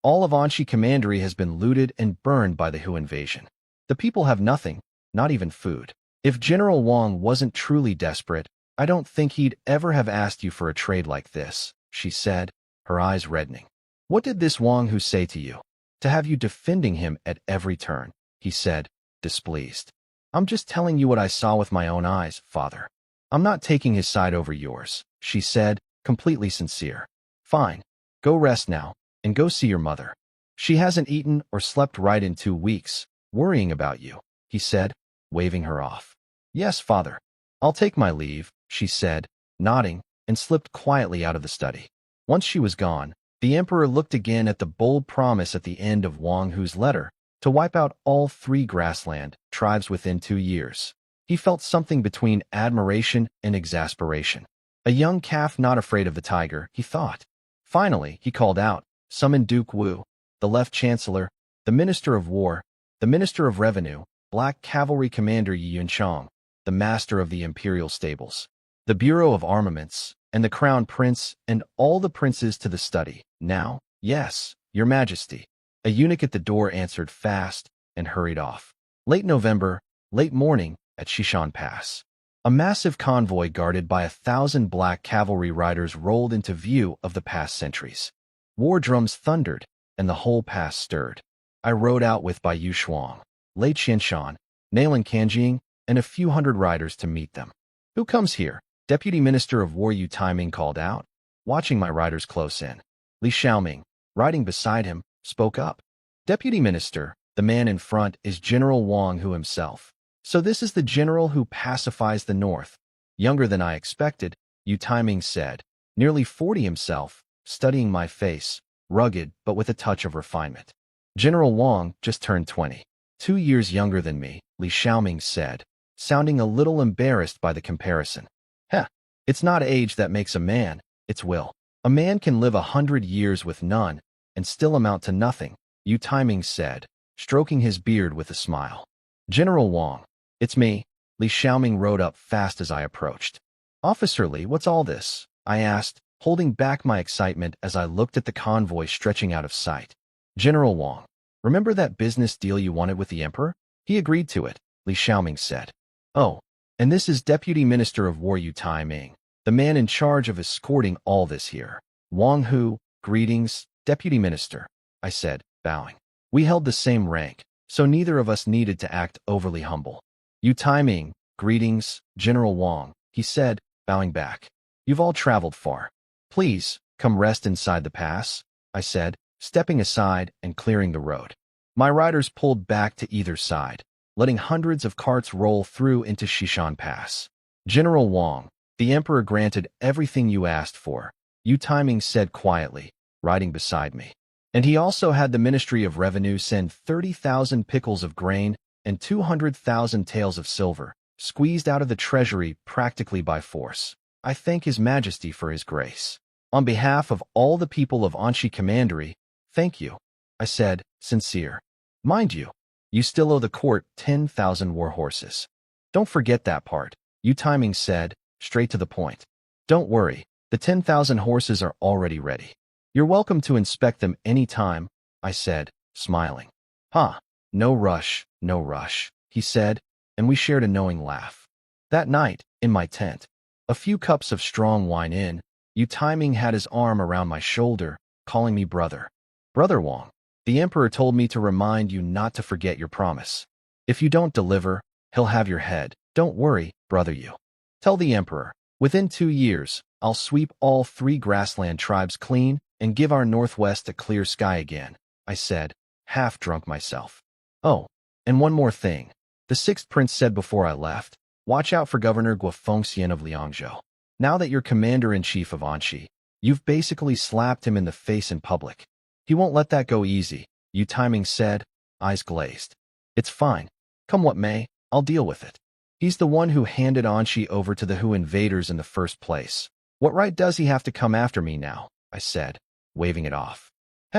[SPEAKER 1] all of Anxi Commandery has been looted and burned by the Hu invasion. The people have nothing, not even food. If General Wang wasn't truly desperate, I don't think he'd ever have asked you for a trade like this, she said, her eyes reddening. What did this Wang Hu say to you? To have you defending him at every turn, he said, displeased. I'm just telling you what I saw with my own eyes, father. I'm not taking his side over yours, she said, completely sincere. Fine. Go rest now, and go see your mother. She hasn't eaten or slept right in 2 weeks, worrying about you, he said, waving her off. Yes, father. I'll take my leave, she said, nodding, and slipped quietly out of the study. Once she was gone, the emperor looked again at the bold promise at the end of Wang Hu's letter to wipe out all 3 grassland tribes within 2 years. He felt something between admiration and exasperation. A young calf not afraid of the tiger, he thought. Finally, he called out, "Summon Duke Wu, the left chancellor, the minister of war, the minister of revenue, black cavalry commander Yi Yunchang, the master of the imperial stables, the bureau of armaments, and the crown prince, and all the princes to the study. Now, yes, your majesty." A eunuch at the door answered fast and hurried off. Late November, late morning, at Shishan Pass. A massive convoy guarded by 1,000 black cavalry riders rolled into view of the past sentries. War drums thundered, and the whole pass stirred. I rode out with Bai Yu Shuang, Lei Qianshan, Nailan Kanjing, and a few hundred riders to meet them. "Who comes here?" Deputy Minister of War Yu Taiming called out, watching my riders close in. Li Xiaoming, riding beside him, spoke up. "Deputy Minister, the man in front is General Wang Hu himself. So this is the general who pacifies the north." Younger than I expected, Yu Taiming said, nearly 40 himself, studying my face, rugged but with a touch of refinement. General Wang just turned 20. 2 years younger than me, Li Xiaoming said, sounding a little embarrassed by the comparison. "Heh, it's not age that makes a man, it's will. A man can live 100 years with none and still amount to nothing," Yu Taiming said, stroking his beard with a smile. "General Wang, it's me." Li Xiaoming rode up fast as I approached. "Officer Li, what's all this?" I asked, holding back my excitement as I looked at the convoy stretching out of sight. "General Wang, remember that business deal you wanted with the emperor? He agreed to it," Li Xiaoming said. "Oh, and this is Deputy Minister of War Yu Taiming, the man in charge of escorting all this here." "Wang Hu, greetings, Deputy Minister," I said, bowing. We held the same rank, so neither of us needed to act overly humble. "Yu Taiming, greetings, General Wang," he said, bowing back. "You've all traveled far. Please, come rest inside the pass," I said, stepping aside and clearing the road. My riders pulled back to either side, letting hundreds of carts roll through into Shishan Pass. "General Wang, the emperor granted everything you asked for," Yu Taiming said quietly, riding beside me. "And he also had the Ministry of Revenue send 30,000 pickles of grain and 200,000 taels of silver, squeezed out of the treasury practically by force. I thank His Majesty for his grace. On behalf of all the people of Anshi Commandery, thank you," I said, sincere. "Mind you, you still owe the court 10,000 war horses. Don't forget that part," Yu Taiming said, straight to the point. "Don't worry, the 10,000 horses are already ready. You're welcome to inspect them any time," I said, smiling. "Huh, no rush, he said, and we shared a knowing laugh. That night, in my tent, a few cups of strong wine in, Yu Taiming had his arm around my shoulder, calling me brother. "Brother Wang, the emperor told me to remind you not to forget your promise. If you don't deliver, he'll have your head. Don't worry, brother Yu. Tell the emperor, within 2 years, I'll sweep all 3 grassland tribes clean and give our northwest a clear sky again," I said, half drunk myself. "Oh, and one more thing," the 6th prince said before I left. "Watch out for Governor Guofengxian of Liangzhou. Now that you're commander-in-chief of Anshi, you've basically slapped him in the face in public. He won't let that go easy," Yu Taiming said, eyes glazed. "It's fine. Come what may, I'll deal with it. He's the one who handed Anshi over to the Hu invaders in the first place. What right does he have to come after me now?" I said, waving it off.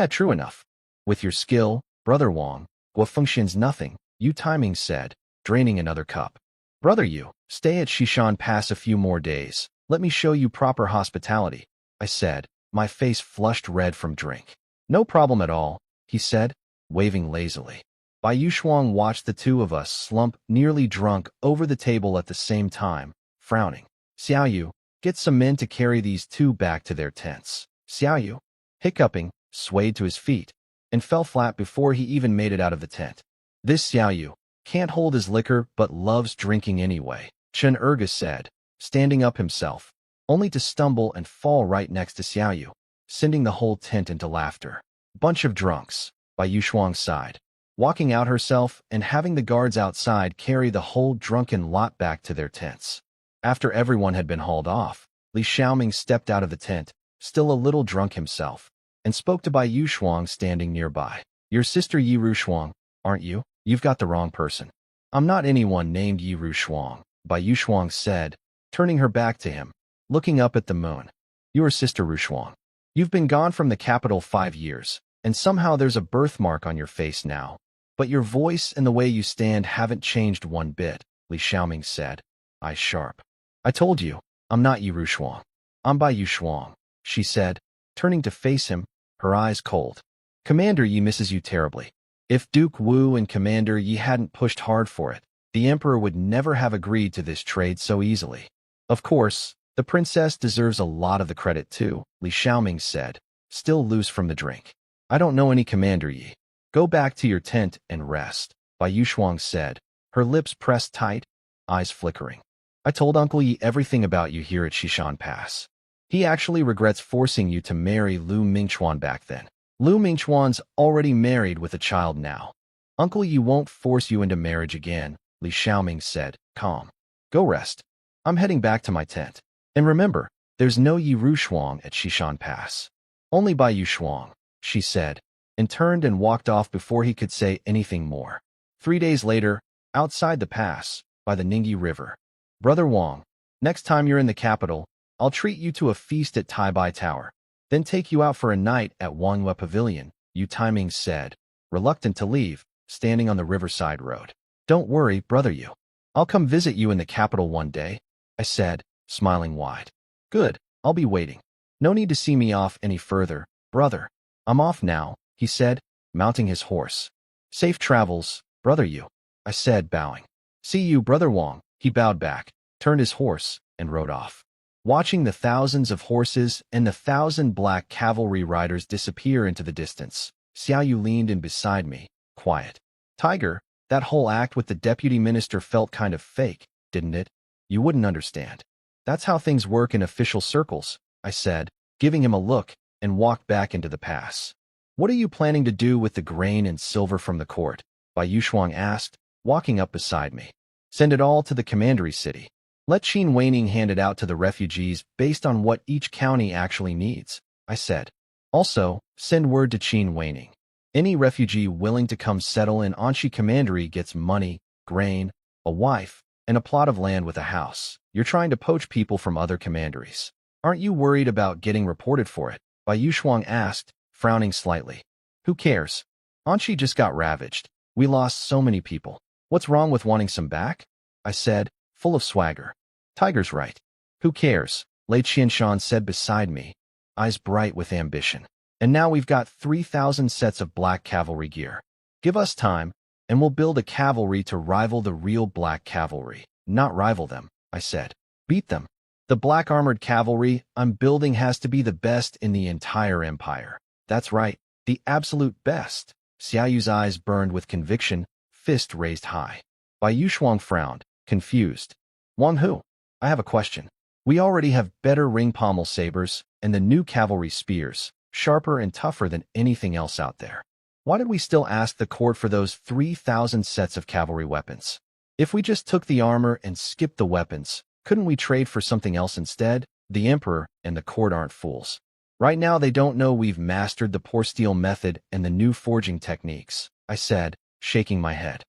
[SPEAKER 1] True enough. With your skill, brother Wang, Guofengxian's nothing," Yu Taiming said, draining another cup. "Brother Yu, stay at Shishan Pass a few more days. Let me show you proper hospitality," I said, my face flushed red from drink. "No problem at all," he said, waving lazily. Bai Yu Shuang watched the two of us slump nearly drunk over the table at the same time, frowning. "Xiao Yu, get some men to carry these two back to their tents." Xiao Yu, hiccuping, swayed to his feet, and fell flat before he even made it out of the tent. "This Xiao Yu can't hold his liquor but loves drinking anyway," Chen Erga said, standing up himself, only to stumble and fall right next to Xiao Yu. sending the whole tent into laughter. Bunch of drunks, Bai Yushuang sighed, walking out herself and having the guards outside carry the whole drunken lot back to their tents. After everyone had been hauled off, Li Xiaoming stepped out of the tent, still a little drunk himself, and spoke to Bai Yushuang standing nearby. Your sister Yi Rushuang, aren't you? You've got the wrong person. I'm not anyone named Yi Rushuang, Bai Yushuang said, turning her back to him, looking up at the moon. Your sister Rushuang. You've been gone from the capital 5 years, and somehow there's a birthmark on your face now. But your voice and the way you stand haven't changed one bit, Li Xiaoming said, eyes sharp. I told you, I'm not Yi Rushuang. I'm Bai Yushuang, she said, turning to face him, her eyes cold. Commander Yi misses you terribly. If Duke Wu and Commander Yi hadn't pushed hard for it, the Emperor would never have agreed to this trade so easily. Of course, the princess deserves a lot of the credit too, Li Xiaoming said, still loose from the drink. I don't know any Commander Yi. Go back to your tent and rest, Bai Yushuang said, her lips pressed tight, eyes flickering. I told Uncle Yi everything about you here at Xishan Pass. He actually regrets forcing you to marry Lu Mingchuan back then. Lu Mingchuan's already married with a child now. Uncle Yi won't force you into marriage again, Li Xiaoming said, calm. Go rest. I'm heading back to my tent. And remember, there's no Yi Rushuang at Xishan Pass. Only Bai Yushuang, she said, and turned and walked off before he could say anything more. 3 days later, outside the pass, by the Ningyi River. Brother Wang, next time you're in the capital, I'll treat you to a feast at Taibai Tower, then take you out for a night at Wanghua Pavilion, Yu Taiming said, reluctant to leave, standing on the riverside road. Don't worry, brother Yu. I'll come visit you in the capital one day, I said, smiling wide. Good, I'll be waiting. No need to see me off any further, brother. I'm off now, he said, mounting his horse. Safe travels, brother Yu, I said, bowing. See you, brother Wang. He bowed back, turned his horse, and rode off. Watching the thousands of horses and the 1,000 black cavalry riders disappear into the distance, Xiao Yu leaned in beside me, quiet. Tiger, that whole act with the deputy minister felt kind of fake, didn't it? You wouldn't understand. That's how things work in official circles, I said, giving him a look, and walked back into the pass. What are you planning to do with the grain and silver from the court? Bai Yushuang asked, walking up beside me. Send it all to the commandery city. Let Qin Weining hand it out to the refugees based on what each county actually needs, I said. Also, send word to Qin Weining. Any refugee willing to come settle in Anxi Commandery gets money, grain, a wife, and a plot of land with a house. You're trying to poach people from other commanderies. Aren't you worried about getting reported for it? Bai Yushuang asked, frowning slightly. Who cares? Anxi just got ravaged. We lost so many people. What's wrong with wanting some back? I said, full of swagger. Tiger's right. Who cares? Lei Qianshan said beside me, eyes bright with ambition. And now we've got 3,000 sets of black cavalry gear. Give us time, and we'll build a cavalry to rival the real black cavalry. Not rival them, I said. Beat them. The black armored cavalry I'm building has to be the best in the entire empire. That's right, the absolute best. Xiaoyu's eyes burned with conviction, fist raised high. Bai Yushuang frowned, confused. Wang Hu, I have a question. We already have better ring pommel sabers and the new cavalry spears, sharper and tougher than anything else out there. Why did we still ask the court for those 3,000 sets of cavalry weapons? If we just took the armor and skipped the weapons, couldn't we trade for something else instead? The emperor and the court aren't fools. Right now they don't know we've mastered the pour steel method and the new forging techniques, I said, shaking my head.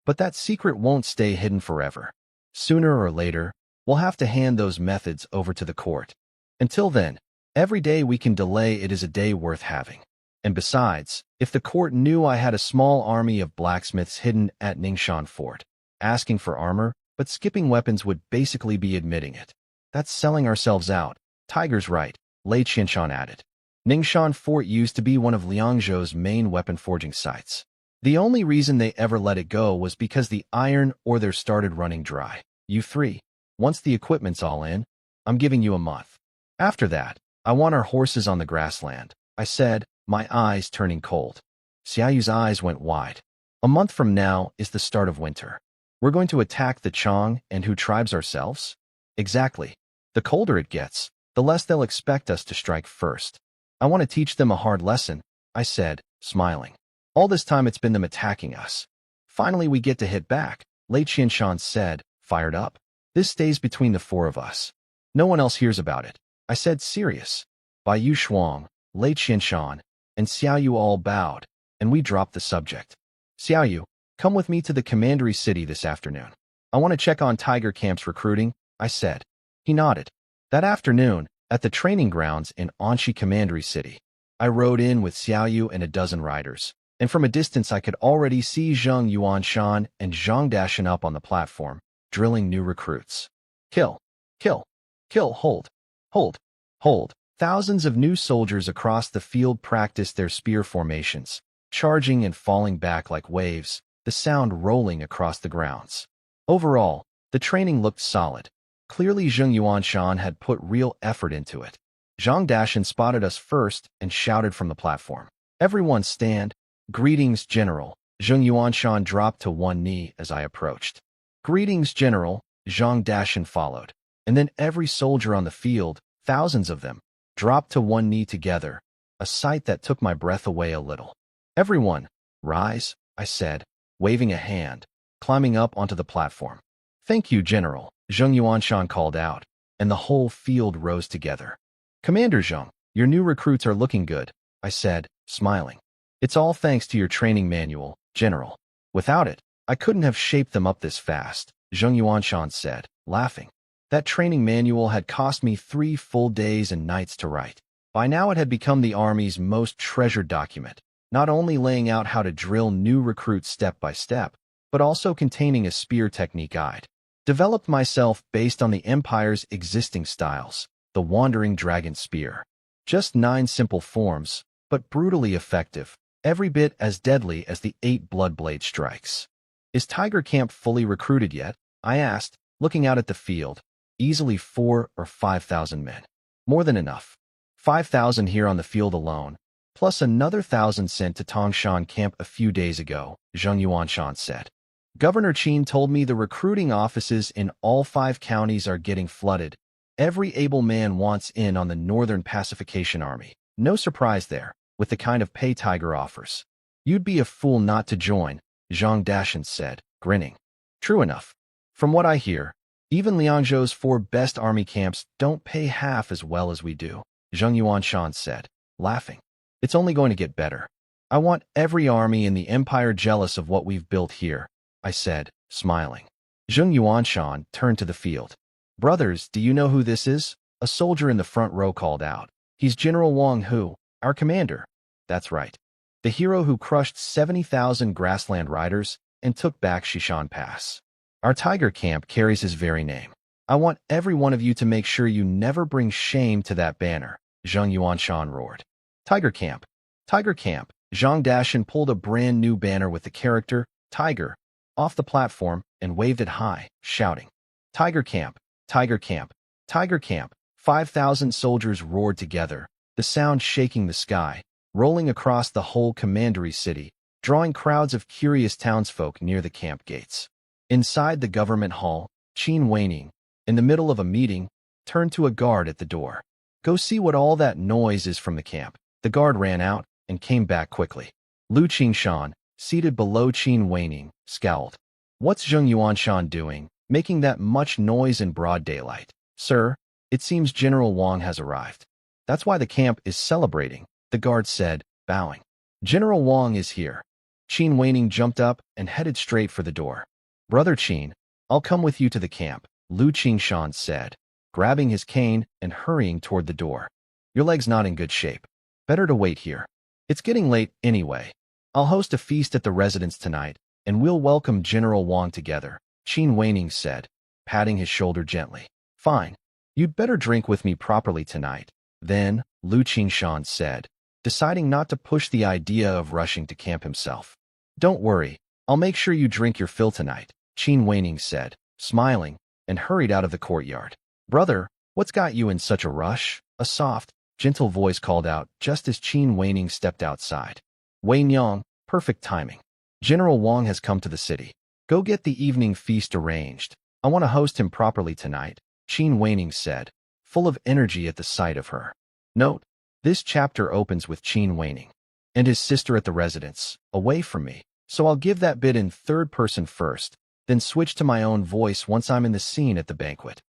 [SPEAKER 1] But that secret won't stay hidden forever. Sooner or later, we'll have to hand those methods over to the court. Until then, every day we can delay it is a day worth having. And besides, if the court knew I had a small army of blacksmiths hidden at Ningxuan Fort, asking for armor, but skipping weapons would basically be admitting it. That's selling ourselves out. Tiger's right, Lei Qianshan added. Ningxuan Fort used to be one of Liangzhou's main weapon forging sites. The only reason they ever let it go was because the iron ore there started running dry. You three, once the equipment's all in, I'm giving you a month. After that, I want our horses on the grassland, I said, my eyes turning cold. Xiaoyu's eyes went wide. A month from now is the start of winter. We're going to attack the Chong and Hu tribes ourselves? Exactly. The colder it gets, the less they'll expect us to strike first. I want to teach them a hard lesson, I said, smiling. All this time it's been them attacking us. Finally we get to hit back, Lei Qianshan said, fired up. This stays between the four of us. No one else hears about it. I said, serious. Bai Yu Shuang, Lei Qianshan, and Xiao Yu all bowed, and we dropped the subject. Xiao Yu, come with me to the commandery city this afternoon. I want to check on Tiger Camp's recruiting, I said. He nodded. That afternoon, at the training grounds in Anxi Commandery City, I rode in with Xiao Yu and a dozen riders, and from a distance I could already see Zheng Yuanshan and Zhang Dashan up on the platform, drilling new recruits. Kill, kill, kill, hold, hold, hold. Thousands of new soldiers across the field practiced their spear formations, charging and falling back like waves, the sound rolling across the grounds. Overall, the training looked solid. Clearly Zheng Yuanshan had put real effort into it. Zhang Dashan spotted us first and shouted from the platform. Everyone stand. Greetings, General. Zheng Yuanshan dropped to one knee as I approached. Greetings, General. Zhang Dashan followed. And then every soldier on the field, thousands of them, dropped to one knee together, a sight that took my breath away a little. Everyone, rise, I said, waving a hand, climbing up onto the platform. Thank you, General, Zheng Yuanshan called out, and the whole field rose together. Commander Zheng, your new recruits are looking good, I said, smiling. It's all thanks to your training manual, General. Without it, I couldn't have shaped them up this fast, Zheng Yuanshan said, laughing. That training manual had cost me 3 full days and nights to write. By now it had become the Army's most treasured document, not only laying out how to drill new recruits step by step, but also containing a spear technique guide. Developed myself based on the Empire's existing styles, the Wandering Dragon Spear. Just 9 simple forms, but brutally effective, every bit as deadly as the 8 Bloodblade strikes. Is Tiger Camp fully recruited yet? I asked, looking out at the field. Easily 4,000 or 5,000 men. More than enough. 5,000 here on the field alone, plus another 1,000 sent to Tongshan Camp a few days ago, Zheng Yuanshan said. Governor Qin told me the recruiting offices in all 5 counties are getting flooded. Every able man wants in on the Northern Pacification Army. No surprise there, with the kind of pay Tiger offers. You'd be a fool not to join, Zhang Dashan said, grinning. True enough. From what I hear, even Liangzhou's 4 best army camps don't pay half as well as we do, Zheng Yuanshan said, laughing. It's only going to get better. I want every army in the Empire jealous of what we've built here, I said, smiling. Zheng Yuanshan turned to the field. Brothers, do you know who this is? A soldier in the front row called out. He's General Wang Hu, our commander. That's right. The hero who crushed 70,000 grassland riders and took back Shishan Pass. Our Tiger Camp carries his very name. I want every one of you to make sure you never bring shame to that banner, Zheng Yuanshan roared. Tiger Camp. Tiger Camp. Zhang Dashan pulled a brand new banner with the character, Tiger, off the platform and waved it high, shouting, Tiger Camp, Tiger Camp, Tiger Camp. 5,000 soldiers roared together, the sound shaking the sky, rolling across the whole commandery city, drawing crowds of curious townsfolk near the camp gates. Inside the government hall, Qin Weining, in the middle of a meeting, turned to a guard at the door. Go see what all that noise is from the camp. The guard ran out and came back quickly. Lu Qingshan, seated below Qin Weining, scowled. What's Zheng Yuanshan doing, making that much noise in broad daylight? Sir, it seems General Wang has arrived. That's why the camp is celebrating, the guard said, bowing. General Wang is here. Qin Weining jumped up and headed straight for the door. Brother Qin, I'll come with you to the camp, Lu Qingshan said, grabbing his cane and hurrying toward the door. Your leg's not in good shape. Better to wait here. It's getting late anyway. I'll host a feast at the residence tonight, and we'll welcome General Wang together, Qin Weining said, patting his shoulder gently. Fine. You'd better drink with me properly tonight. Then, Lu Qingshan said, deciding not to push the idea of rushing to camp himself. Don't worry, I'll make sure you drink your fill tonight, Qin Weining said, smiling, and hurried out of the courtyard. Brother, what's got you in such a rush? A soft, gentle voice called out just as Qin Weining stepped outside. Wei Nyang, perfect timing. General Wang has come to the city. Go get the evening feast arranged. I want to host him properly tonight, Qin Weining said, full of energy at the sight of her. Note, This chapter opens with Qin waning, and his sister at the residence, away from me. So I'll give that bit in third person first, then switch to my own voice once I'm in the scene at the banquet.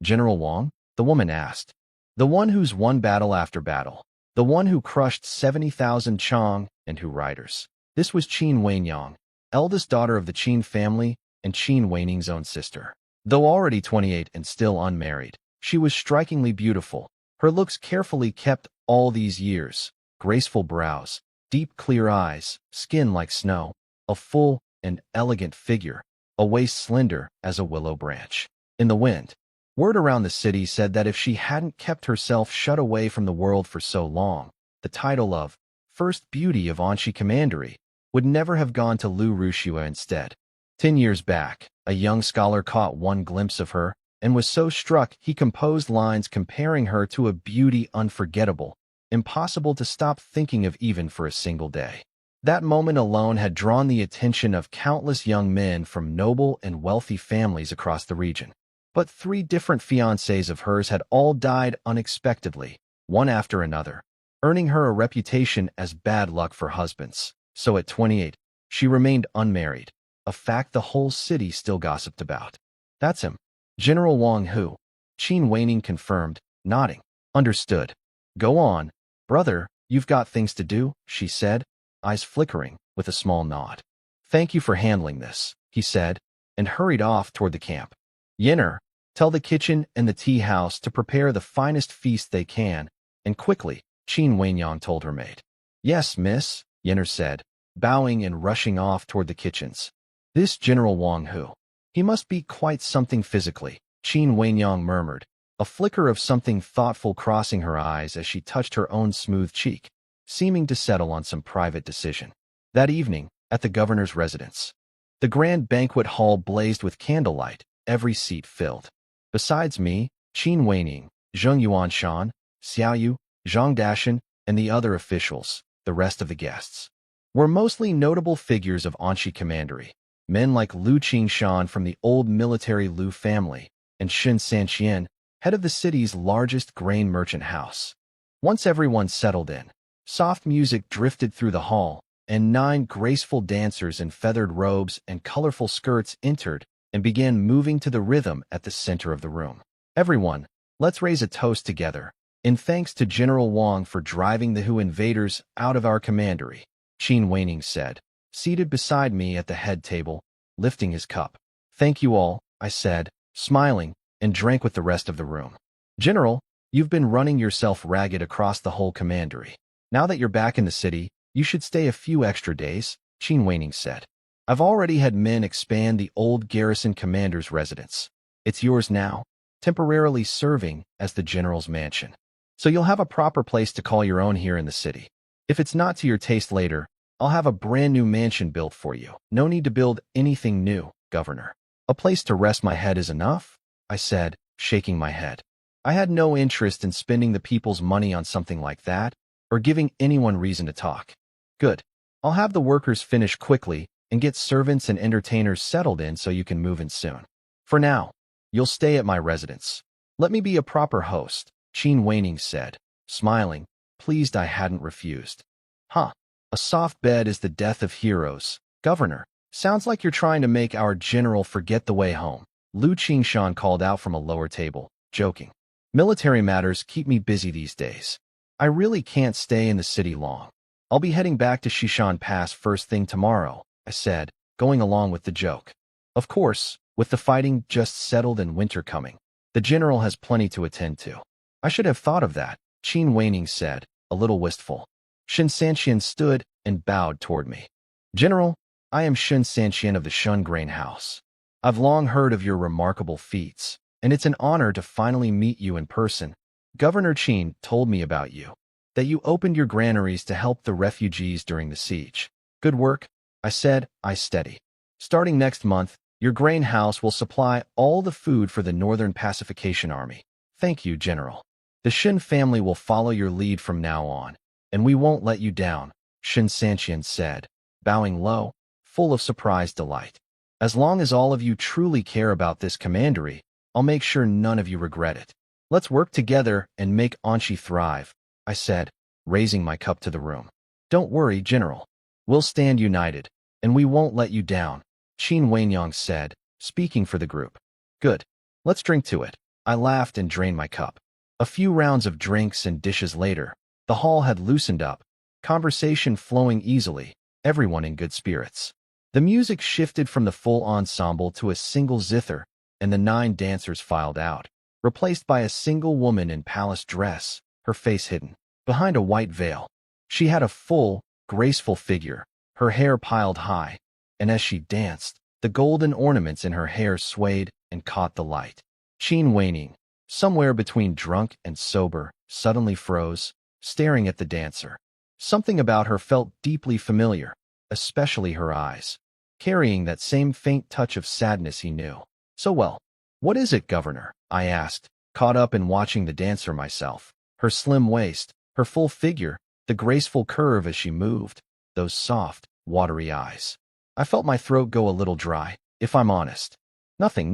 [SPEAKER 1] General Wang? The woman asked. The one who's won battle after battle. The one who crushed 70,000 Chong and who riders. This was Qin Wenyang, eldest daughter of the Qin family and Qin Waning's own sister. Though already 28 and still unmarried, she was strikingly beautiful, her looks carefully kept all these years, graceful brows, deep clear eyes, skin like snow, a full and elegant figure, a waist slender as a willow branch. In the wind, word around the city said that if she hadn't kept herself shut away from the world for so long, the title of First Beauty of Anshi Commandery would never have gone to Lu Rushua instead. 10 years back, a young scholar caught one glimpse of her and was so struck he composed lines comparing her to a beauty unforgettable, impossible to stop thinking of even for a single day. That moment alone had drawn the attention of countless young men from noble and wealthy families across the region. But 3 different fiancés of hers had all died unexpectedly, one after another, earning her a reputation as bad luck for husbands. So at 28, she remained unmarried, a fact the whole city still gossiped about. That's him. General Wang Hu. Qin Waning confirmed, nodding. Understood. Go on, brother, you've got things to do, she said, eyes flickering, with a small nod. Thank you for handling this, he said, and hurried off toward the camp. Yenner, tell the kitchen and the tea house to prepare the finest feast they can, and quickly, Qin Wenyang told her maid. Yes, miss, Yenner said, bowing and rushing off toward the kitchens. This General Wang Hu. He must be quite something physically, Qin Wenyang murmured, a flicker of something thoughtful crossing her eyes as she touched her own smooth cheek, seeming to settle on some private decision. That evening, at the governor's residence, the grand banquet hall blazed with candlelight, every seat filled. Besides me, Qin Waning, Zheng Yuanshan, Xiaoyu, Zhang Dashan, and the other officials, the rest of the guests, were mostly notable figures of Anshi Commandery. Men like Lu Qingshan from the old military Lu family, and Shen Sanqian, head of the city's largest grain merchant house. Once everyone settled in, soft music drifted through the hall, and 9 graceful dancers in feathered robes and colorful skirts entered and began moving to the rhythm at the center of the room. Everyone, let's raise a toast together, in thanks to General Wang for driving the Hu invaders out of our commandery, Qin Waning said, seated beside me at the head table, lifting his cup. Thank you all, I said, smiling, and drank with the rest of the room. General, you've been running yourself ragged across the whole commandery. Now that you're back in the city, you should stay a few extra days, Qin Waning said. I've already had men expand the old garrison commander's residence. It's yours now, temporarily serving as the general's mansion. So you'll have a proper place to call your own here in the city. If it's not to your taste later, I'll have a brand new mansion built for you. No need to build anything new, Governor. A place to rest my head is enough, I said, shaking my head. I had no interest in spending the people's money on something like that, or giving anyone reason to talk. Good. I'll have the workers finish quickly and get servants and entertainers settled in so you can move in soon. For now, you'll stay at my residence. Let me be a proper host, Qin Waning said, smiling, pleased I hadn't refused. Huh. A soft bed is the death of heroes, Governor. Sounds like you're trying to make our general forget the way home, Lu Qingshan called out from a lower table, joking. Military matters keep me busy these days. I really can't stay in the city long. I'll be heading back to Shishan Pass first thing tomorrow, I said, going along with the joke. Of course, with the fighting just settled and winter coming, the general has plenty to attend to. I should have thought of that, Qin Waning said, a little wistful. Shen Sanqian stood and bowed toward me. General, I am Shen Sanqian of the Shun Grain House. I've long heard of your remarkable feats, and it's an honor to finally meet you in person. Governor Qin told me about you, that you opened your granaries to help the refugees during the siege. Good work, I said, eyes steady. Starting next month, your grain house will supply all the food for the Northern Pacification Army. Thank you, General. The Shen family will follow your lead from now on, and we won't let you down, Shen Sanqian said, bowing low, full of surprised delight. As long as all of you truly care about this commandery, I'll make sure none of you regret it. Let's work together and make Anshi thrive, I said, raising my cup to the room. Don't worry, General. We'll stand united, and we won't let you down, Qin Wenyang said, speaking for the group. Good. Let's drink to it. I laughed and drained my cup. A few rounds of drinks and dishes later, the hall had loosened up, conversation flowing easily, everyone in good spirits. The music shifted from the full ensemble to a single zither, and the 9 dancers filed out, replaced by a single woman in palace dress, her face hidden behind a white veil. She had a full, graceful figure, her hair piled high, and as she danced, the golden ornaments in her hair swayed and caught the light. Qin Wenyang, somewhere between drunk and sober, suddenly froze, staring at the dancer. Something about her felt deeply familiar, especially her eyes, carrying that same faint touch of sadness he knew so well. What is it, Governor? I asked, caught up in watching the dancer myself. Her slim waist, her full figure, the graceful curve as she moved, those soft, watery eyes. I felt my throat go a little dry, if I'm honest. Nothing.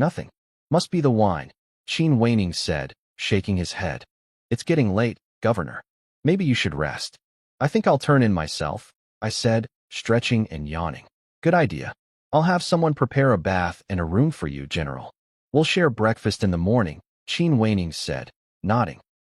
[SPEAKER 1] Must be the wine, Qin Wenyang said, shaking his head. It's getting late, Governor. Maybe you should rest. I think I'll turn in myself, I said, stretching and yawning. Good idea. I'll have someone prepare a bath and a room for you, General. We'll share breakfast in the morning, Qin Wenyang said, nodding.